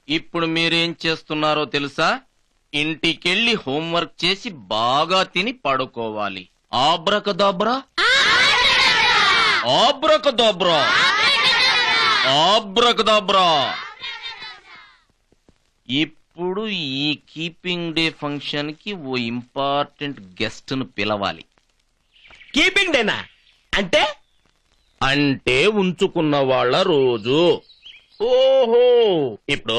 Speaker 4: ఇప్పుడు మీరేం చేస్తున్నారో తెలుసా? ఇంటికెళ్ళి హోంవర్క్ చేసి బాగా తిని పడుకోవాలి. ఆబ్రకదబ్రా. ఆబ్రకదబ్రా. ఆబ్రకదబ్రా. ఇప్పుడు ఈ కీపింగ్ డే ఫంక్షన్ కి ఓ ఇంపార్టెంట్ గెస్ట్ ను పిలవాలి.
Speaker 10: కీపింగ్ డేనా అంటే?
Speaker 4: అంటే ఉంచుకున్న వాళ్ళ రోజు. ఓహో, ఇప్పుడు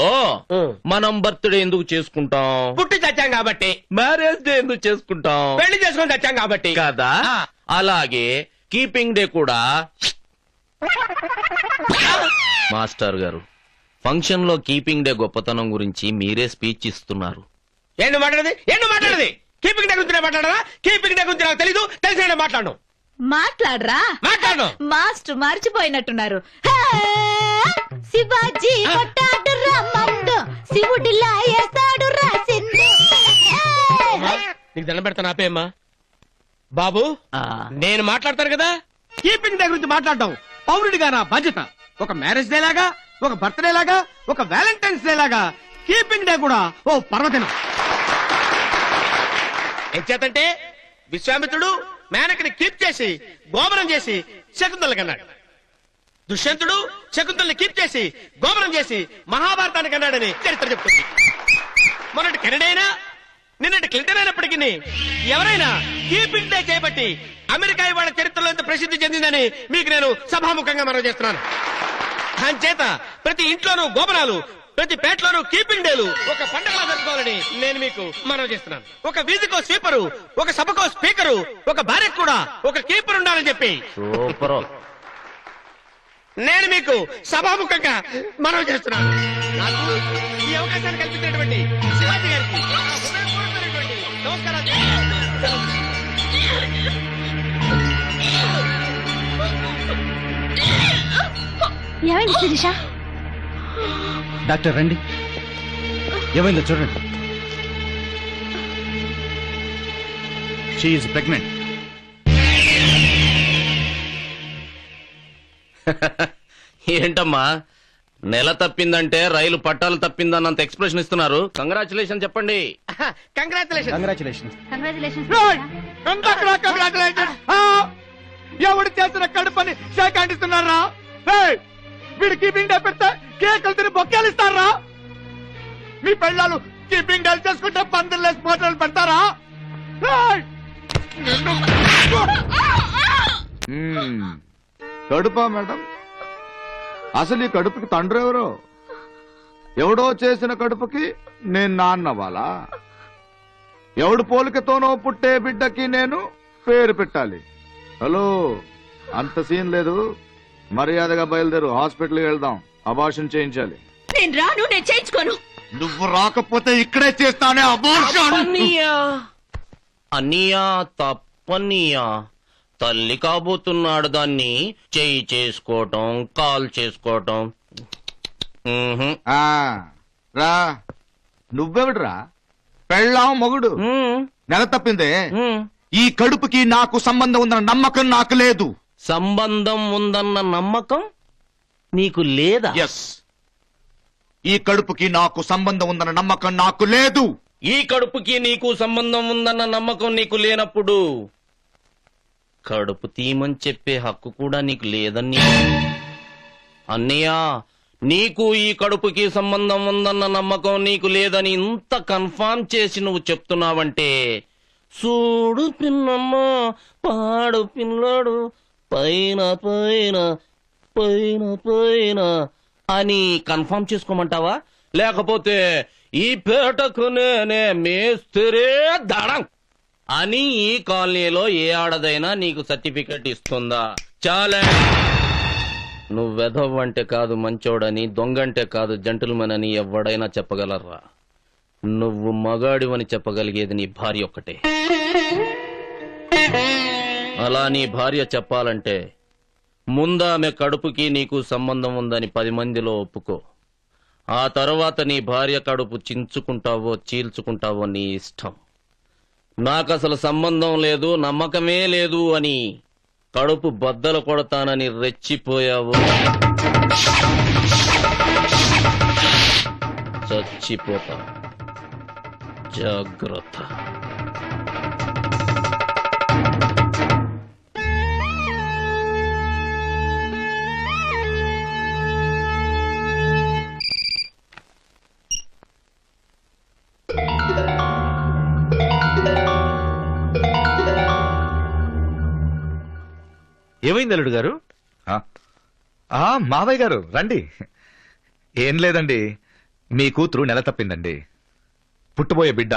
Speaker 4: మనం బర్త్డే ఎందుకు చేసుకుంటాం?
Speaker 10: పుట్టి చచ్చాం కాబట్టి.
Speaker 4: మ్యారేజ్ డే ఎందుకు చేసుకుంటాం?
Speaker 10: పెళ్లి చేసుకొని చచ్చాం కాబట్టి
Speaker 4: కదా. అలాగే కీపింగ్ డే కూడా. మాస్టర్ గారు, ఫంక్షన్ లో కీపింగ్ డే గొప్పతనం గురించి మీరే స్పీచ్ ఇస్తున్నారు.
Speaker 10: ఏంటి మాట్లాడేది? కీపింగ్ డే గురించి మాట్లాడరా? కీపింగ్ డే గురించి నాకు తెలీదు, తెలిసిన మాట్లాడను.
Speaker 9: మాట్లాడరా?
Speaker 10: మాట్లాడను.
Speaker 9: మాస్టర్ మర్చిపోయినట్టున్నారు. హే! శివాజీ కొట్టాడు రమ్మందు, శివుడిలా వేస్తాడు రాసింది.
Speaker 10: నీకు దండం పెడతాను, ఆపేమ్మా. బాబు, నేను మాట్లాడతాను కదా. కీపింగ్ డే గురించి మాట్లాడటం పౌరుడిగా నా బాధ్యత. ఒక మ్యారేజ్ డే లాగా, ఒక బర్త్డే లాగా, ఒక వ్యాలంటైన్స్ డే లాగా కీపింగ్ డే కూడా ఓ పర్వదినం. ఏం చేతంటే విశ్వామిత్రుడు మేనకని కీప్ చేసి గోమరం చేసి శకుంతల కన్నాడు. దుష్యంతుడు శకుంతల్ని కీప్ చేసి గోమరం చేసి మహాభారతానికి అన్నాడని చరిత్ర చెప్తుంది. మొన్నటి కెనడా అయినా నిన్నటి క్లింటన్ అయినప్పటికీ ఎవరైనా కీపింగ్ డే చేయబట్టి అమెరికా ఇవాళ చరిత్రలో ఎంత ప్రసిద్ధి చెందిందని మీకు నేను సభాముఖంగా మనవి చేస్తున్నాను. చేత ప్రతి ఇంట్లోనూ గోపురాలు, ప్రతి పేటలోనూ కీపింగ్ డేలు ఒక పండగలా జరుపుకోవాలని నేను మీకు మనవి చేస్తున్నాను. ఒక వీధికో స్వీపరు, ఒక సభకో స్పీకరు, ఒక భార్యకు కూడా ఒక కీపర్ ఉండాలని చెప్పి
Speaker 4: సూపర్.
Speaker 10: నేను మీకు సభాముఖంగా మనవి చేస్తున్నాను. నాకు ఈ అవకాశాన్ని కల్పించినటువంటి శివాజీ గారికి హృదయపూర్వకమైనటువంటి నమస్కారాలు.
Speaker 9: ఏమైంది శిరీష?
Speaker 6: డాక్టర్ రండి, ఏమైందో చూడండి. She's pregnant.
Speaker 4: ఏంటమ్మా, నెల తప్పిందంటే రైలు పట్టాలు తప్పిందన్నంత ఎక్స్ప్రెషన్ ఇస్తున్నారు. కంగ్రాచులేషన్ చెప్పండి.
Speaker 10: కంగ్రాచులేషన్.
Speaker 5: ఎవడు చేసిన కడుపని సేకాండిస్తున్నారా? వీడు కీపింగ్ డే పెడితే కేకులు తిని బొక్కేలు ఇస్తారా? మీ పెళ్ళాలు కీపింగ్ డే చేసుకుంటే పందిర్లేసి ఫోటోలు పెడతారా?
Speaker 11: కడుపా మేడం? అసలు ఈ కడుపుకి తండ్రి ఎవరో? ఎవడో చేసిన కడుపుకి నేను నాన్నవాలా? ఎవడు పోలికతోనో పుట్టే బిడ్డకి నేను పేరు పెట్టాలి? హలో, అంత సీన్ లేదు. మర్యాదగా బయలుదేరు, హాస్పిటల్కి వెళ్దాం, అబార్షన్ చేయించాలి.
Speaker 9: నేను రాను, నేను చేయించుకోను.
Speaker 11: నువ్వు రాకపోతే ఇక్కడే చేస్తానే అబార్షన్.
Speaker 4: అన్నయ్యా తప్పన్నయ్యా, తల్లి కాబోతున్నాడు దాన్ని చేయి చేసుకోవటం, కాల్ చేసుకోవటం.
Speaker 11: రా నువ్వెవడురా పెళ్ళాం మొగుడు నెల తప్పిందే ఈ కడుపుకి నాకు సంబంధం ఉందన్న నమ్మకం నాకు లేదు.
Speaker 4: సంబంధం ఉందన్న నమ్మకం నీకు లేదా?
Speaker 11: ఎస్, ఈ కడుపుకి నాకు సంబంధం ఉందన్న నమ్మకం నాకు లేదు.
Speaker 4: ఈ కడుపుకి నీకు సంబంధం ఉందన్న నమ్మకం నీకు లేనప్పుడు కడుపు తీయమని చెప్పే హక్కు కూడా నీకు లేదని. అన్నయ్య, నీకు ఈ కడుపుకి సంబంధం ఉందన్న నమ్మకం నీకు లేదని ఇంత కన్ఫర్మ్ చేసి నువ్వు చెప్తున్నావంటే, చూడు పిన్నమ్మ పాడు పిల్లడు పైన పైన పైన పైన అని కన్ఫర్మ్ చేసుకోమంటావా? లేకపోతే ఈ పేటకు నేనే మేస్తిరే దడం అని ఈ కాలనీలో ఏ ఆడదైనా నీకు సర్టిఫికెట్ ఇస్తుందా? చాలే. నువ్వెధవంటే కాదు మంచోడని, దొంగంటే కాదు జెంటిల్మెన్ అని ఎవడైనా చెప్పగలరా? నువ్వు మగాడివని చెప్పగలిగేది నీ భార్య ఒక్కటే. అలా నీ భార్య చెప్పాలంటే ముందామె కడుపుకి నీకు సంబంధం ఉందని 10 మందిలో ఒప్పుకో. ఆ తర్వాత నీ భార్య కడుపు చించుకుంటావో చీల్చుకుంటావో నీ ఇష్టం. నాకసలు సంబంధం లేదు, నమ్మకమే లేదు అని కడుపు బద్దలు కొడతానని రెచ్చిపోయావు, చచ్చిపోతా. జాగ్రత్త.
Speaker 5: ఏమైంది అల్లుడు గారు?
Speaker 11: మావయ్య గారు రండి. ఏం లేదండి, మీ కూతురు నెల తప్పిందండి. పుట్టబోయే బిడ్డ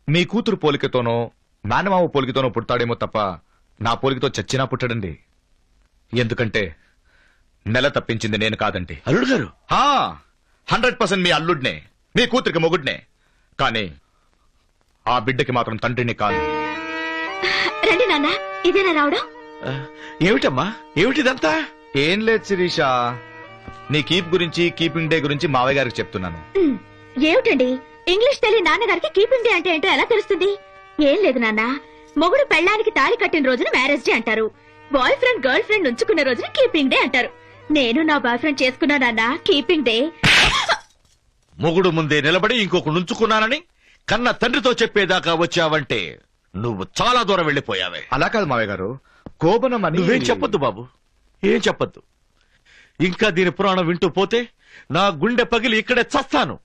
Speaker 11: మీ కూతురు పోలికతోనో మేనమామ పోలికతోనో పుడతాడేమో తప్ప నా పోలికతో చచ్చినా పుట్టడండి. ఎందుకంటే నెల తప్పించింది నేను కాదండి.
Speaker 5: అల్లుడు గారు
Speaker 11: 100% మీ అల్లుడినే, మీ కూతురికి మొగుడినే. కానీ ఆ బిడ్డకి మాత్రం తండ్రిని కాదు.
Speaker 16: రండి నాన్న, ఇదేనా రావడం?
Speaker 5: ఏమిటమ్మా, ఏమిటిదంతా?
Speaker 11: ఏం లేదు శిరీష, నీ కీప్ గురించి, కీపింగ్ డే గురించి మావయ్య గారికి చెప్తున్నాను.
Speaker 16: ఏమిటండి ఇంగ్లీష్ తెలియని నాన్నగారికి కీపింగ్ డే అంటే ఏంటో ఎలా తెలుస్తుంది? ఏం లేదు నాన్న, మొగుడు పెళ్ళానికి తాళి కట్టిన రోజున మ్యారేజ్ డే అంటారు, బాయ్ ఫ్రెండ్ గర్ల్ ఫ్రెండ్ ఉంచుకున్న రోజున కీపింగ్ డే అంటారు. నేను నా బాయ్ ఫ్రెండ్ చేసుకున్నా నాన్న కీపింగ్ డే.
Speaker 5: మొగుడు ముందే నిలబడి ఇంకొక నుంచుకున్నానని కన్న తండ్రితో చెప్పేదాకా వచ్చావంటే నువ్వు చాలా దూరం వెళ్ళిపోయావే.
Speaker 11: అలా కాదు మావయ్య గారు, కోపనం అని.
Speaker 5: నువ్వేం చెప్పొద్దు బాబు, ఏం చెప్పొద్దు. ఇంకా దీని పురాణం వింటూ పోతే నా గుండె పగిలి ఇక్కడే చస్తాను.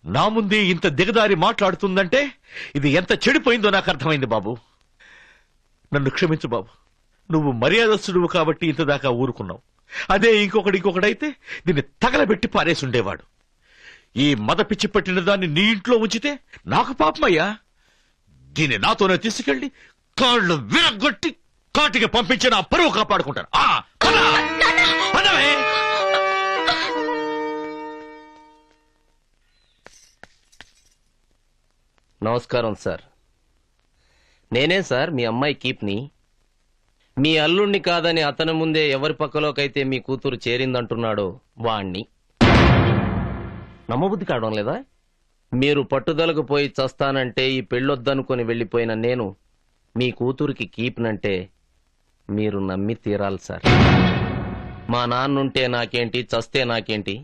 Speaker 5: నా ముందే ఇంత దిగదారి మాట్లాడుతుందంటే ఇది ఎంత చెడిపోయిందో నాకు అర్థమైంది బాబు. నన్ను క్షమించు బాబు, నువ్వు మర్యాదస్తుడువు కాబట్టి ఇంతదాకా ఊరుకున్నావు. అదే ఇంకొకడైతే దీన్ని తగలబెట్టి పారేసి ఉండేవాడు. ఈ మద పిచ్చి పట్టిన దాన్ని నీ ఇంట్లో ఉంచితే నాకు పాపమయ్యా. దీన్ని నాతోనే తీసుకెళ్లి కాళ్ళు విరగొట్టి కాటికి పంపించి నా పరువు కాపాడుకుంటాను.
Speaker 4: నమస్కారం సార్. నేనే సార్ మీ అమ్మాయి కీప్ని. మీ అల్లుణ్ణి కాదని అతని ముందే ఎవరి పక్కలోకైతే మీ కూతురు చేరిందంటున్నాడో వాణ్ణి. నమ్మబుద్ధి కావడం లేదా? మీరు పట్టుదలకు పోయి చస్తానంటే ఈ పెళ్ళొద్దనుకొని వెళ్ళిపోయిన నేను మీ కూతురికి కీప్నంటే మీరు నమ్మి తీరాలి సార్. మా నాన్నుంటే నాకేంటి, చస్తే నాకేంటి,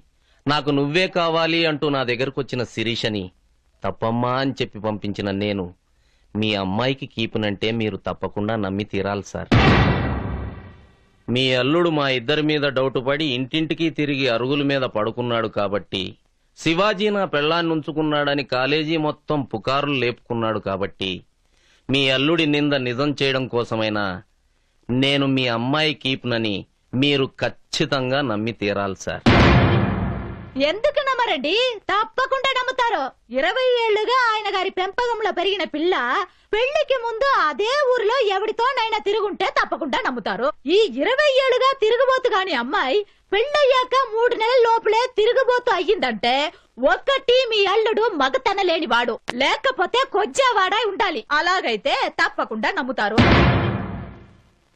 Speaker 4: నాకు నువ్వే కావాలి అంటూ నా దగ్గరకు వచ్చిన శిరీషని తప్పమ్మా అని చెప్పి పంపించిన నేను మీ అమ్మాయికి కీపునంటే మీరు తప్పకుండా నమ్మి తీరాలి సార్. మీ అల్లుడు మా ఇద్దరి మీద డౌట్ పడి ఇంటింటికి తిరిగి అరుగుల మీద పడుకున్నాడు కాబట్టి, శివాజీ నా పెళ్ళాన్ని ఉంచుకున్నాడని కాలేజీ మొత్తం పుకారులు లేపుకున్నాడు కాబట్టి, మీ అల్లుడి నింద నిజం చేయడం కోసమైనా నేను మీ అమ్మాయి కీపునని మీరు ఖచ్చితంగా నమ్మి తీరాలి సార్.
Speaker 9: ఎందుకు నమ్మరండి? తప్పకుండా నమ్ముతారు. 20 ఏళ్లుగా ఆయన గారి పెంపకంలో పెరిగిన పిల్ల పెళ్లికి ముందు అదే ఊరిలో ఎవడితోనైనా తిరుగుంటే తప్పకుండా నమ్ముతారు. ఈ 20 ఏళ్లుగా తిరుగుబోతు గాని అమ్మాయి పెళ్ళయ్యాక 3 నెలల లోపలే తిరుగుబోతు అయ్యిందంటే ఒక్కటి మీ అల్లుడు మగతన లేనివాడు, లేకపోతే కొజ్జావాడై ఉండాలి. అలాగైతే తప్పకుండా నమ్ముతారు.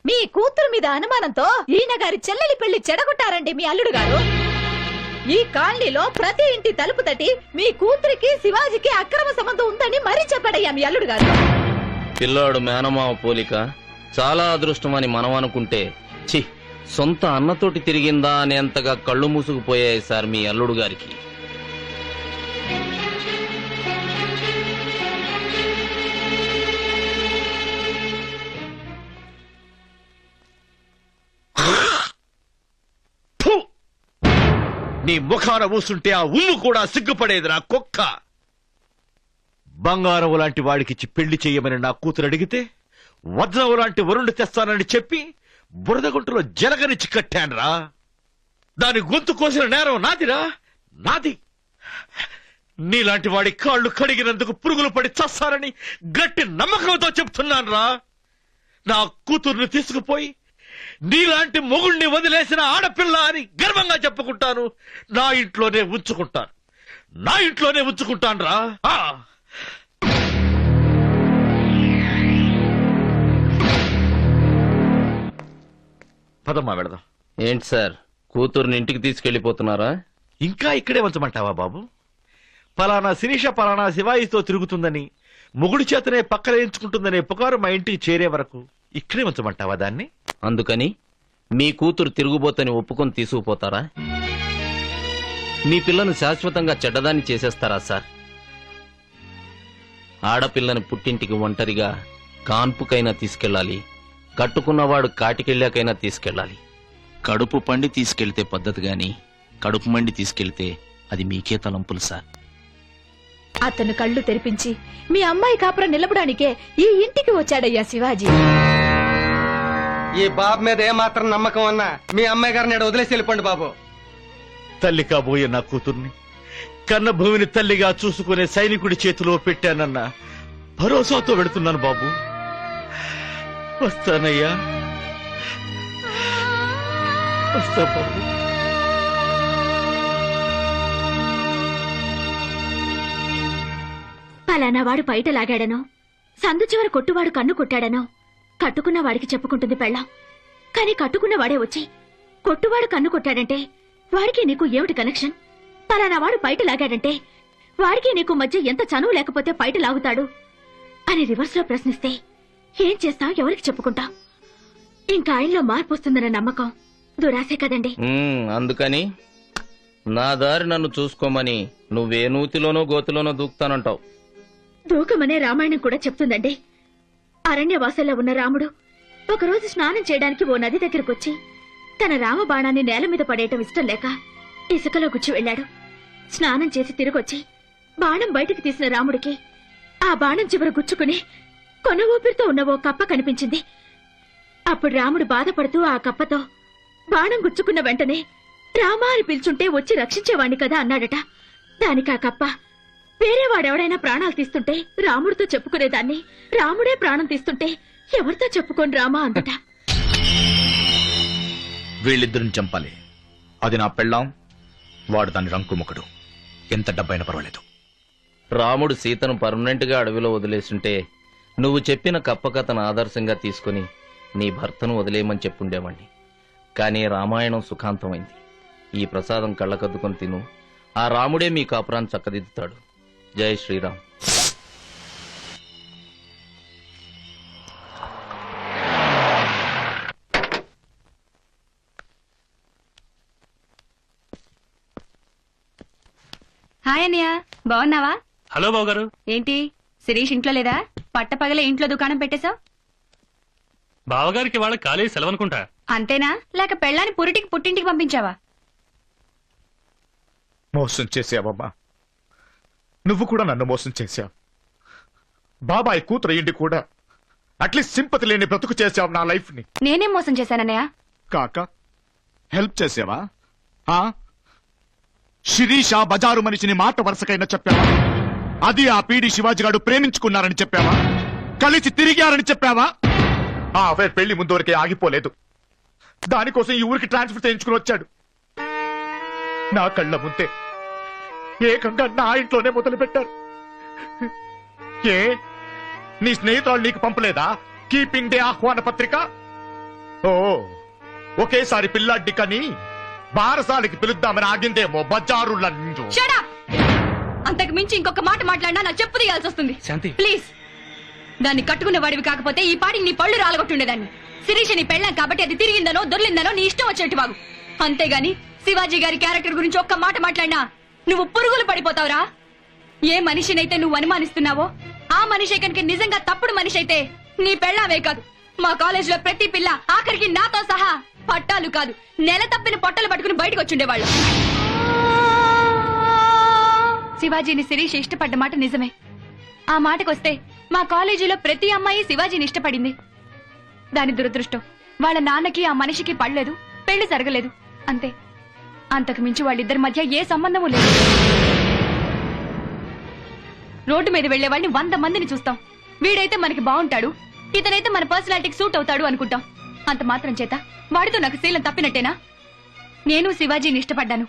Speaker 9: మీ కూతురు మీద అనుమానంతో ఈయన గారి చెల్లెలి పెళ్లి చెడగొట్టారండి మీ అల్లుడు గారు. ఈ కాలనీలో ప్రతి ఇంటి తలుపు తట్టి మీ కూతురికి శివాజీకి అక్రమ సంబంధం ఉందని మరీ చెప్పాడయ్యా మీ అల్లుడు గారు.
Speaker 4: పిల్లాడు మేనమావ పోలిక చాలా అదృష్టమని మనం అనుకుంటే చి సొంత అన్నతోటి తిరిగిందా అనేంతగా కళ్ళు మూసుకుపోయాయి సార్ మీ అల్లుడు గారికి.
Speaker 5: నీ ముఖాన ఊసుంటే ఆ ఉమ్ము కూడా సిగ్గుపడేదిరా కుక్క. బంగారం లాంటి వాడికిచ్చి పెళ్లి చెయ్యమని నా కూతురు అడిగితే వజ్రం లాంటి వరుణ్ణి తెస్తానని చెప్పి బురదగుంటలో జలగనిచ్చి కట్టానురా. దాని గొంతు కోసిన నేరం నాదిరా, నాది. నీలాంటి వాడి కాళ్ళు కడిగినందుకు పురుగులు పడి చస్తారని గట్టి నమ్మకంతో చెప్తున్నానురా. నా కూతుర్ని తీసుకుపోయి నీలాంటి మొగుణ్ణి వదిలేసిన ఆడపిల్ల అని గర్వంగా చెప్పుకుంటాను. నా ఇంట్లోనే ఉంచుకుంటాను రా. పదమ్మా వెళదాం.
Speaker 4: ఏంటి సార్ కూతుర్ని ఇంటికి తీసుకెళ్లిపోతున్నారా?
Speaker 5: ఇంకా ఇక్కడే ఉంచమంటావా బాబు? పలానా శిరీష పలానా శివాయితో తిరుగుతుందని మొగుడి చేతనే పక్కన ఎంచుకుంటుందనే పుకారు మా ఇంటికి చేరే వరకు ఇక్కడే ఉంచమంటావా దాన్ని?
Speaker 4: అందుకని మీ కూతురు తిరుగుబోతని ఒప్పుకొని తీసుకుపోతారా? మీ పిల్లను శాశ్వతంగా చెడ్డదాన్ని చేసేస్తారా సార్? ఆడపిల్లని పుట్టింటికి ఒంటరిగా కాన్పుకైనా తీసుకెళ్ళాలి, కట్టుకున్నవాడు కాటికెళ్ళాకైనా తీసుకెళ్ళాలి. కడుపు పండి తీసుకెళ్తే పద్ధతి గాని కడుపు మండి తీసుకెళ్తే అది మీకే తలంపులు సార్.
Speaker 9: అతను కళ్ళు తెరిపించి మీ అమ్మాయి కాపురం నిలపడానికే ఈ ఇంటికి వచ్చాడయ్యా శివాజీ.
Speaker 7: ఈ బాబు మీద ఏమాత్రం నమ్మకం అన్నా మీ అమ్మాయి గారిని వదిలేసి వెళ్ళిపోండి బాబు.
Speaker 5: తల్లి కాబోయే నా కూతుర్ని కన్న భూమిని తల్లిగా చూసుకునే సైనికుడి చేతిలో పెట్టానన్న భరోసాతో వెళుతున్నాను బాబు. వస్తానయ్యా, వస్తా బాబు.
Speaker 16: పలానా వాడు బయట లాగాడనో, సందు చివర కొట్టువాడు కన్ను కొట్టాడనో కట్టుకున్న వాడికి చెప్పుకుంటుంది పెళ్ళాం. కాని కట్టుకున్న వాడే వచ్చి కొట్టువాడు కన్ను కొట్టాడంటే వాడికి నీకు ఏమిటి కనెక్షన్? పలానా వాడు బయట లాగాడంటే వాడికి నీకు మధ్య ఎంత చనువు లేకపోతే బయట లాగుతాడు అని రివర్స్ లో ప్రశ్నిస్తే ఏం చేస్తావు? ఎవరికి చెప్పుకుంటావు? ఇంకా ఆయనలో మార్పు వస్తుందన్న నమ్మకం దురాశే కదండి.
Speaker 4: అందుకని నా దారి నన్ను చూసుకోమని నువ్వే నూతిలోనో గోతిలోనో దూకుతానంటావు.
Speaker 16: దూకమనే రామాయణం కూడా చెప్తుందండి. అరణ్యవాసంలో ఉన్న రాముడు ఒకరోజు స్నానం చేయడానికి ఓ నది దగ్గరకొచ్చి తన రామబాణాన్ని నేల మీద పడేయటం ఇష్టం లేక ఇసుకలో గుచ్చి వెళ్లాడు. స్నానం చేసి తిరిగొచ్చి బాణం బయటికి తీసిన రాముడికి ఆ బాణం చివర గుచ్చుకుని కొన ఊపిరితో ఉన్న ఓ కప్ప కనిపించింది. అప్పుడు రాముడు బాధపడుతూ ఆ కప్పతో బాణం గుచ్చుకున్న వెంటనే రామా అని పిలుచుంటే వచ్చి రక్షించేవాణ్ణి కదా అన్నాడట. దానికి ఆ కప్ప వేరే వాడెవడైనా ప్రాణాలు తీస్తుంటే రాముడితో చెప్పుకునేదాన్ని, రాముడే ప్రాణం తీస్తుంటే ఎవరితో చెప్పుకోని రామా అందట.
Speaker 11: వీళ్ళిద్దరిని చంపాలి. అది నా పెళ్ళాం, వాడు దాని రంకుముఖుడు. ఎంత డబ్బైనా పర్వాలేదు.
Speaker 4: రాముడు సీతను పర్మనెంట్ గా అడవిలో వదిలేస్తుంటే నువ్వు చెప్పిన కప్ప కథను ఆదర్శంగా తీసుకుని నీ భర్తను వదిలేయమని చెప్పుండేవాణ్ణి. కానీ రామాయణం సుఖాంతమైంది. ఈ ప్రసాదం కళ్ళకద్దుకొని తిను. ఆ రాముడే మీ కాపురాన్ని చక్కదిద్దుతాడు. జై శ్రీరామ్.
Speaker 2: హాయ్ అన్నయ్య, బాగున్నావా?
Speaker 12: హలో బావగారు.
Speaker 2: ఏంటి శిరీష్ ఇంట్లో లేదా? పట్టపగలే ఇంట్లో దుకాణం పెట్టేశావు.
Speaker 12: బావగారికి వాళ్ళ కాలేజీ సెలవనుకుంటా.
Speaker 2: అంతేనా, లేక పెళ్ళాన్ని పుట్టింటికి పంపించావా?
Speaker 11: మోసం చేసావమ్మా, నువ్వు కూడా నన్ను మోసం చేశావు. బాబాయ్ కూతురు ఇంటి కూడా అట్లీస్ట్ సింపతి లేని బ్రతుకు చేశావు నా లైఫ్ ని.
Speaker 2: నేనేం మోసం చేశానన్నయ్య?
Speaker 11: కాక హెల్ప్ చేసావా? శిరీష బజారు మనిషిని మాట వరుసకైనా చెప్పావా? అది ఆ పీడి శివాజీగాడు ప్రేమించుకున్నారని చెప్పావా? కలిసి తిరిగారని చెప్పావా? ఆ అఫైర్ పెళ్లి ముందు వరకే ఆగిపోలేదు. దానికోసం ఈ ఊరికి ట్రాన్స్ఫర్ చేయించుకుని వచ్చాడు. నా కళ్ళ ముందే ఏకంగా నా ఇంట్లోనే మొదలు పెట్టారు. ఏ నీ స్నేహితులు నీకు పంపలేదా కీపింగ్ డే ఆహ్వాన పత్రిక? ఓ ఒకేసారి పిల్లాడ్డి కని బారసాలకి పిలుద్దామని ఆగిందేమో బజారు లంజు.
Speaker 2: Shut up! అంతకు మించి ఇంకొక మాట మాట్లాడినా నా చెప్పు తీయాల్సి వస్తుంది.
Speaker 12: శాంతి
Speaker 2: ప్లీజ్, దాన్ని కట్టుకున్న వాడివి కాకపోతే ఈ పాటికి నీ పళ్ళు రాలగొట్టుండేదాన్ని. శిరీష నీ పెళ్ళాం కాబట్టి అది తిరిగిందనో దొర్లిందనో నీ ఇష్టం వచ్చినట్టు వాగు. అంతేగాని శివాజీ గారి క్యారెక్టర్ గురించి ఒక్క మాట మాట్లాడినా నువ్వు పురుగులు పడిపోతావురా. ఏ మనిషినైతే నువ్వు అనుమానిస్తున్నావో ఆ మనిషి కనుక నిజంగా తప్పుడు మనిషి అయితే నీ పెళ్ళావే కాదు, మా కాలేజ్ లో ప్రతి పిల్ల ఆఖరికి నాతో సహా పట్టాలు కాదు నెల తప్పిన పొట్టలు పట్టుకుని బయటకు వచ్చిండేవాళ్ళు. శివాజీని శిరీష్ ఇష్టపడ్డ మాట నిజమే. ఆ మాటకొస్తే మా కాలేజీలో ప్రతి అమ్మాయి శివాజీని ఇష్టపడింది. దాని దురదృష్టం వాళ్ళ నాన్నకి ఆ మనిషికి పడలేదు, పెళ్లి జరగలేదు, అంతే. అంతకు మించి వాళ్ళిద్దరి మధ్య ఏ సంబంధమూ లేదు. రోడ్డు మీద వెళ్లే వాళ్ళని 100 మందిని చూస్తాం. వీడైతే మనకి బాగుంటాడు, ఇతనైతే మన పర్సనాలిటీకి సూట్ అవుతాడు అనుకుంటాం. అంత మాత్రం చేత వాడితో నాకు శీలం తప్పినట్టేనా? నేను శివాజీని ఇష్టపడ్డాను,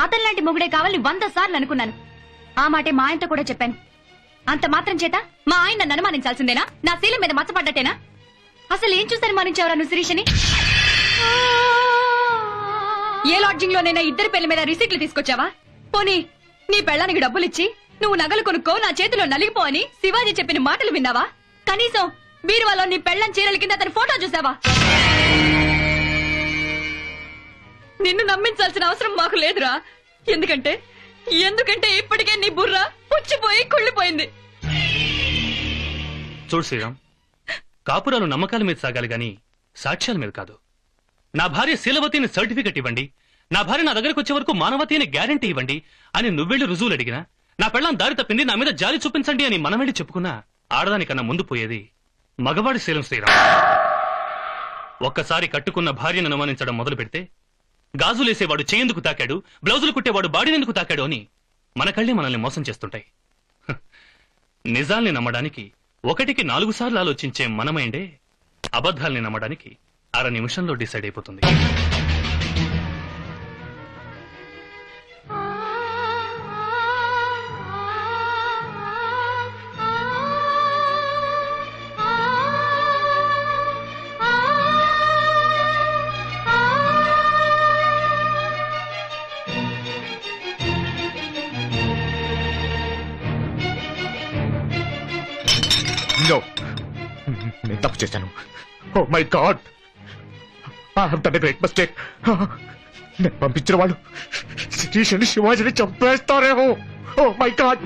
Speaker 2: అతనిలాంటి మొగుడే కావాలని 100 సార్లు అనుకున్నాను. ఆ మాటే మా ఆయనతో కూడా చెప్పాను. అంత మాత్రం చేత మా ఆయన నన్ను అనుమానించాల్సిందేనా? నా శీలం మీద మచ్చపడ్డట్టేనా? అసలు ఏం చూసి అనుమానించావరా నువ్వు శిరీషని? ఏ లాడ్జింగ్ లోనైనా ఇద్దరి పేర్ల మీద రిసీట్లు తీసుకొచ్చావా? పోనీ నీ పెళ్ళానికి డబ్బులిచ్చి నువ్వు నగలు కొనుక్కో, నా చేతిలో నలిగిపో అని శివాజీ చెప్పిన మాటలు విన్నావా? కనీసం బీరువాలో నీ పెళ్ళం చీరల కింద అతని ఫోటో చూసావా? నిన్ను నమ్మించాల్సిన అవసరం మాకు లేదురా. ఎందుకంటే ఇప్పటికే నీ బుర్ర పుచ్చిపోయి కుళ్ళిపోయింది.
Speaker 12: చూడు శ్రీరామ్, కాపురాలు నమ్మకాల మీద సాగాలి గాని సాక్ష్యాల మీద కాదు. నా భార్య శీలవతి అని సర్టిఫికెట్ ఇవ్వండి, నా భార్య నా దగ్గరకు వచ్చే వరకు మానవతి అని గ్యారంటీ ఇవ్వండి అని నువ్వెళ్ళి రుజువులు అడిగినా, నా పెళ్ళాం దారి తప్పింది నా మీద జాలి చూపించండి అని మనం వెళ్ళి చెప్పుకున్నా, ఆడదానికన్నా ముందు పోయేది మగవాడి శీలం. శ్రీరామ్, ఒక్కసారి కట్టుకున్న భార్యను అనుమానించడం మొదలు పెడితే గాజులేసేవాడు చేయందుకు తాకాడు, బ్లౌజులు కుట్టేవాడు బాడీనెందుకు తాకాడు అని మన కళ్ళే మనల్ని మోసం చేస్తుంటాయి. నిజాల్ని నమ్మడానికి 1కి 4 సార్లు ఆలోచించే మన మైండే అబద్ధాల్ని నమ్మడానికి 1/2 నిమిషంలో డిసైడ్ అయిపోతుంది.
Speaker 11: నేను తప్పు చేశాను. Oh my god, I have done a great mistake. నేను పంపించిన వాళ్ళు శిరీషని శివాజీని చంపేస్తారేమో. Oh my god.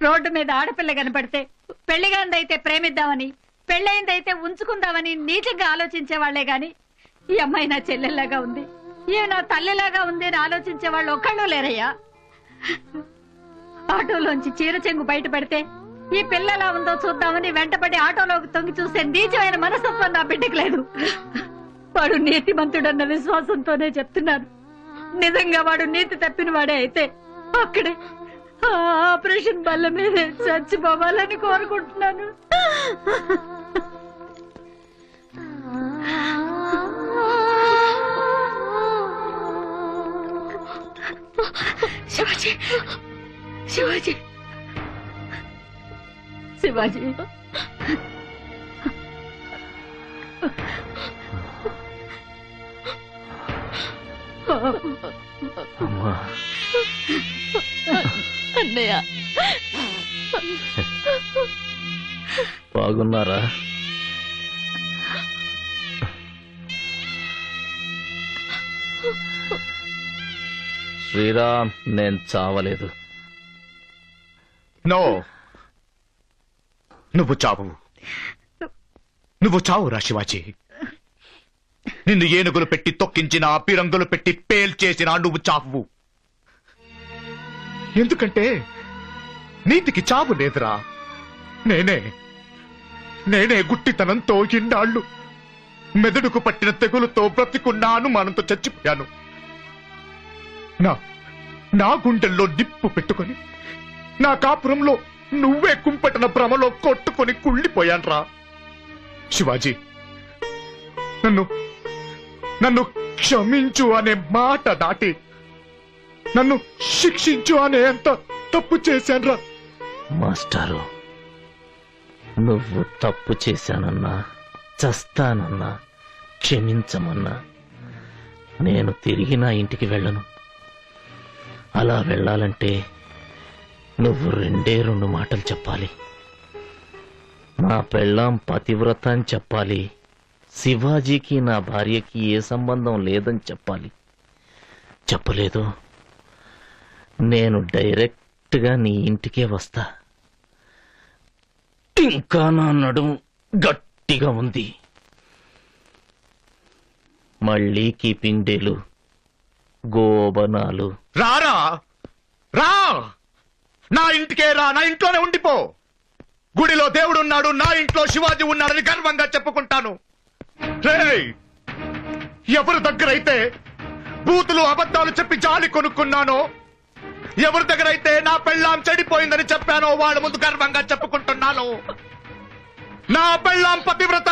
Speaker 9: రోడ్డు మీద ఆడపిల్ల కనపడితే పెళ్లిగాందైతే ప్రేమిద్దామని పెళ్ళైందైతే ఉంచుకుందామని నీచంగా ఆలోచించే వాళ్లే గాని ఈ అమ్మాయి నా చెల్లెల్లాగా ఉంది ఈమె నా తల్లిలాగా ఉంది అని ఆలోచించే వాళ్ళు ఒక్కళ్ళు లేరయ్యా. ఆటోలోంచి చీర చెంగు బయట పెడితే ఈ పిల్ల ఎలా ఉందో చూద్దామని వెంటపడి ఆటోలోకి తొంగి చూసే నీచమైన మనస్తత్వం నా బిడ్డకు లేదు. వాడు నీతిమంతుడన్న విశ్వాసంతోనే చెప్తున్నాను. నిజంగా వాడు నీతి తప్పిన వాడే అయితే అక్కడే ఆపరేషన్ బల్ల మీదే చచ్చిపోవాలని కోరుకుంటున్నాను. శివాజీ శివాజీ శివాజీ
Speaker 4: అన్నయ్య బాగున్నారా? శ్రీరామ్, నేను చావలేదు.
Speaker 11: నో, నువ్వు చావు. నువ్వు చావురా శివాజీ. నిన్ను ఏనుగులు పెట్టి తొక్కించిన, పిరంగులు పెట్టి పేల్చేసిన నువ్వు చావు. ఎందుకంటే నీతికి చావు లేదురా. నేనే గుట్టితనంతో ఇన్నాళ్ళు మెదడుకు పట్టిన తెగులతో బ్రతికున్న అనుమానంతో చచ్చిపోయాను. నా గుండెల్లో నిప్పు పెట్టుకొని నా కాపురంలో నువ్వే కుంపటన భ్రమలో కొట్టుకొని కుళ్ళిపోయాన్రా. శివాజీ, నన్ను క్షమించు అనే మాట దాటి నన్ను శిక్షించు అనే అంత తప్పు చేశాన్రా.
Speaker 4: మాస్టారు, నువ్వు తప్పు చేశానన్నా, చస్తానన్నా, క్షమించమన్నా నేను తిరిగి నా ఇంటికి వెళ్ళను. అలా వెళ్ళాలంటే నువ్వు రెండు మాటలు చెప్పాలి. నా పెళ్ళాం పతివ్రత అని చెప్పాలి. శివాజీకి నా భార్యకి ఏ సంబంధం లేదని చెప్పాలి. చెప్పలేదు, నేను డైరెక్ట్గా నీ ఇంటికే వస్తా. ఇంకా నా నడుము గట్టిగా ఉంది. మళ్ళీ కీపింగ్ డేలు, గోబనాలు.
Speaker 11: రా నా ఇంటికే రా. నా ఇంట్లోనే ఉండిపో. గుడిలో దేవుడున్నాడు, నా ఇంట్లో శివాజీ ఉన్నాడని గర్వంగా చెప్పుకుంటాను. ఎవరి దగ్గరైతే బూతులు అబద్ధాలు చెప్పి జాలి కొనుక్కున్నానో, ఎవరి దగ్గరైతే నా పెళ్ళాం చెడిపోయిందని చెప్పానో వాళ్ళ ముందు గర్వంగా చెప్పుకుంటున్నాను. నా పెళ్ళాం పతివ్రత,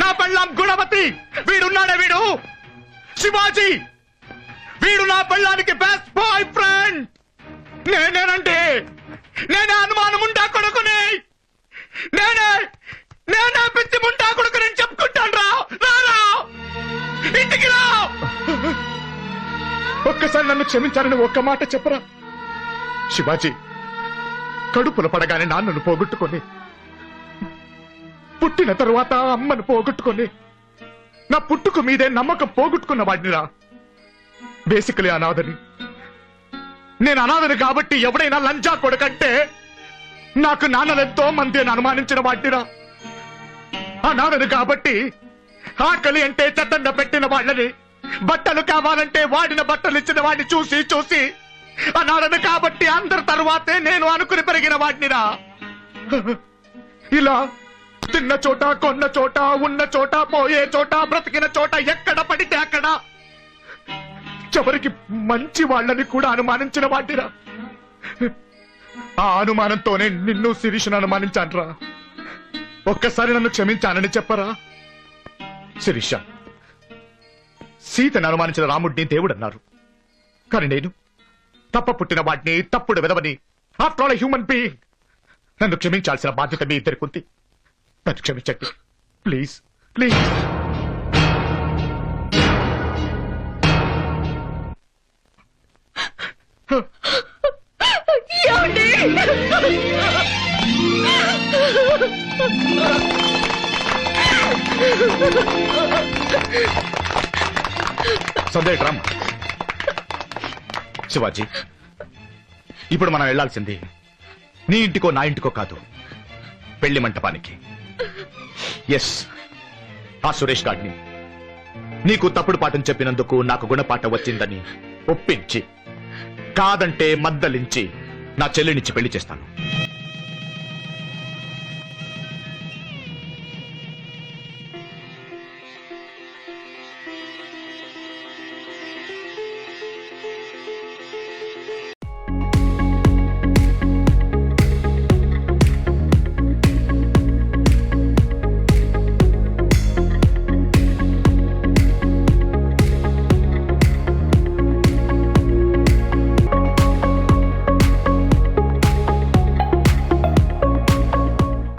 Speaker 11: నా పెళ్ళాం గుణవతి. వీడున్నాడే వీడు శివాజీ. వీడు నా పెళ్ళానికి బెస్ట్ బాయ్ ఫ్రెండ్. నేనేనంటే నేనే అనుమానం ఉండా కొడుకుని, నేనే పిచ్చి ముండా కొడుకుని చెప్పుకుంటాను. రా ఇంటికి రా. ఒక్కసారి నన్ను క్షమించాలని ఒక్క మాట చెప్పరా శివాజీ. కడుపులో పడగానే నాన్నను పోగొట్టుకొని, పుట్టిన తరువాత అమ్మను పోగొట్టుకొని, నా పుట్టుకు మీదే నమ్మకం పోగొట్టుకున్న వాడినిరా. బేసికలీ అనాథని. నేను అనాథని కాబట్టి ఎవడైనా లంచా కొడుకంటే నాకు నాన్నలెంతో మంది అనుమానించిన వాడినిరా. అనాథని కాబట్టి ఆకలి అంటే చెత్తంగా పెట్టిన వాళ్ళని, బట్టలు కావాలంటే వాడిన బట్టలు ఇచ్చిన వాడిని చూసి అనాథని కాబట్టి అందరి తరువాతే నేను అనుకుని పెరిగిన వాడినిరా. ఇలా తిన్న చోట, కొన్న చోట, ఉన్న చోట, పోయే చోట, బ్రతికిన చోట ఎక్కడ పడితే అక్కడ చివరికి మంచి వాళ్ళని కూడా అనుమానించిన వాటిరా. ఆ అనుమానంతోనే నిన్ను శిరీషను అనుమానించానురా. ఒక్కసారి నన్ను క్షమించానని చెప్పరా శిరీష. సీతను అనుమానించిన రాముడిని దేవుడన్నారు. కానీ నేను తప్ప పుట్టిన వాడిని, తప్పుడు విధవని, ఆఫ్టర్ ఆల్ హ్యూమన్ బీయింగ్. నన్ను క్షమించాల్సిన బాధ్యత మీ ఇద్దరికి ఉంది. నన్ను క్షమించండి ప్లీజ్ ప్లీజ్. సందేహ్ రామ్, శివాజీ, ఇప్పుడు మనం వెళ్లాల్సింది నీ ఇంటికో నా ఇంటికో కాదు, పెళ్లి మంటపానికి. ఎస్, ఆ సురేష్ గాడిని నీకు తప్పుడు పాఠం చెప్పినందుకు నాకు గుణపాఠం వచ్చిందని ఒప్పించి, కాదంటే మద్దలించి నా చెల్లినిచ్చి పెళ్లి చేస్తాను.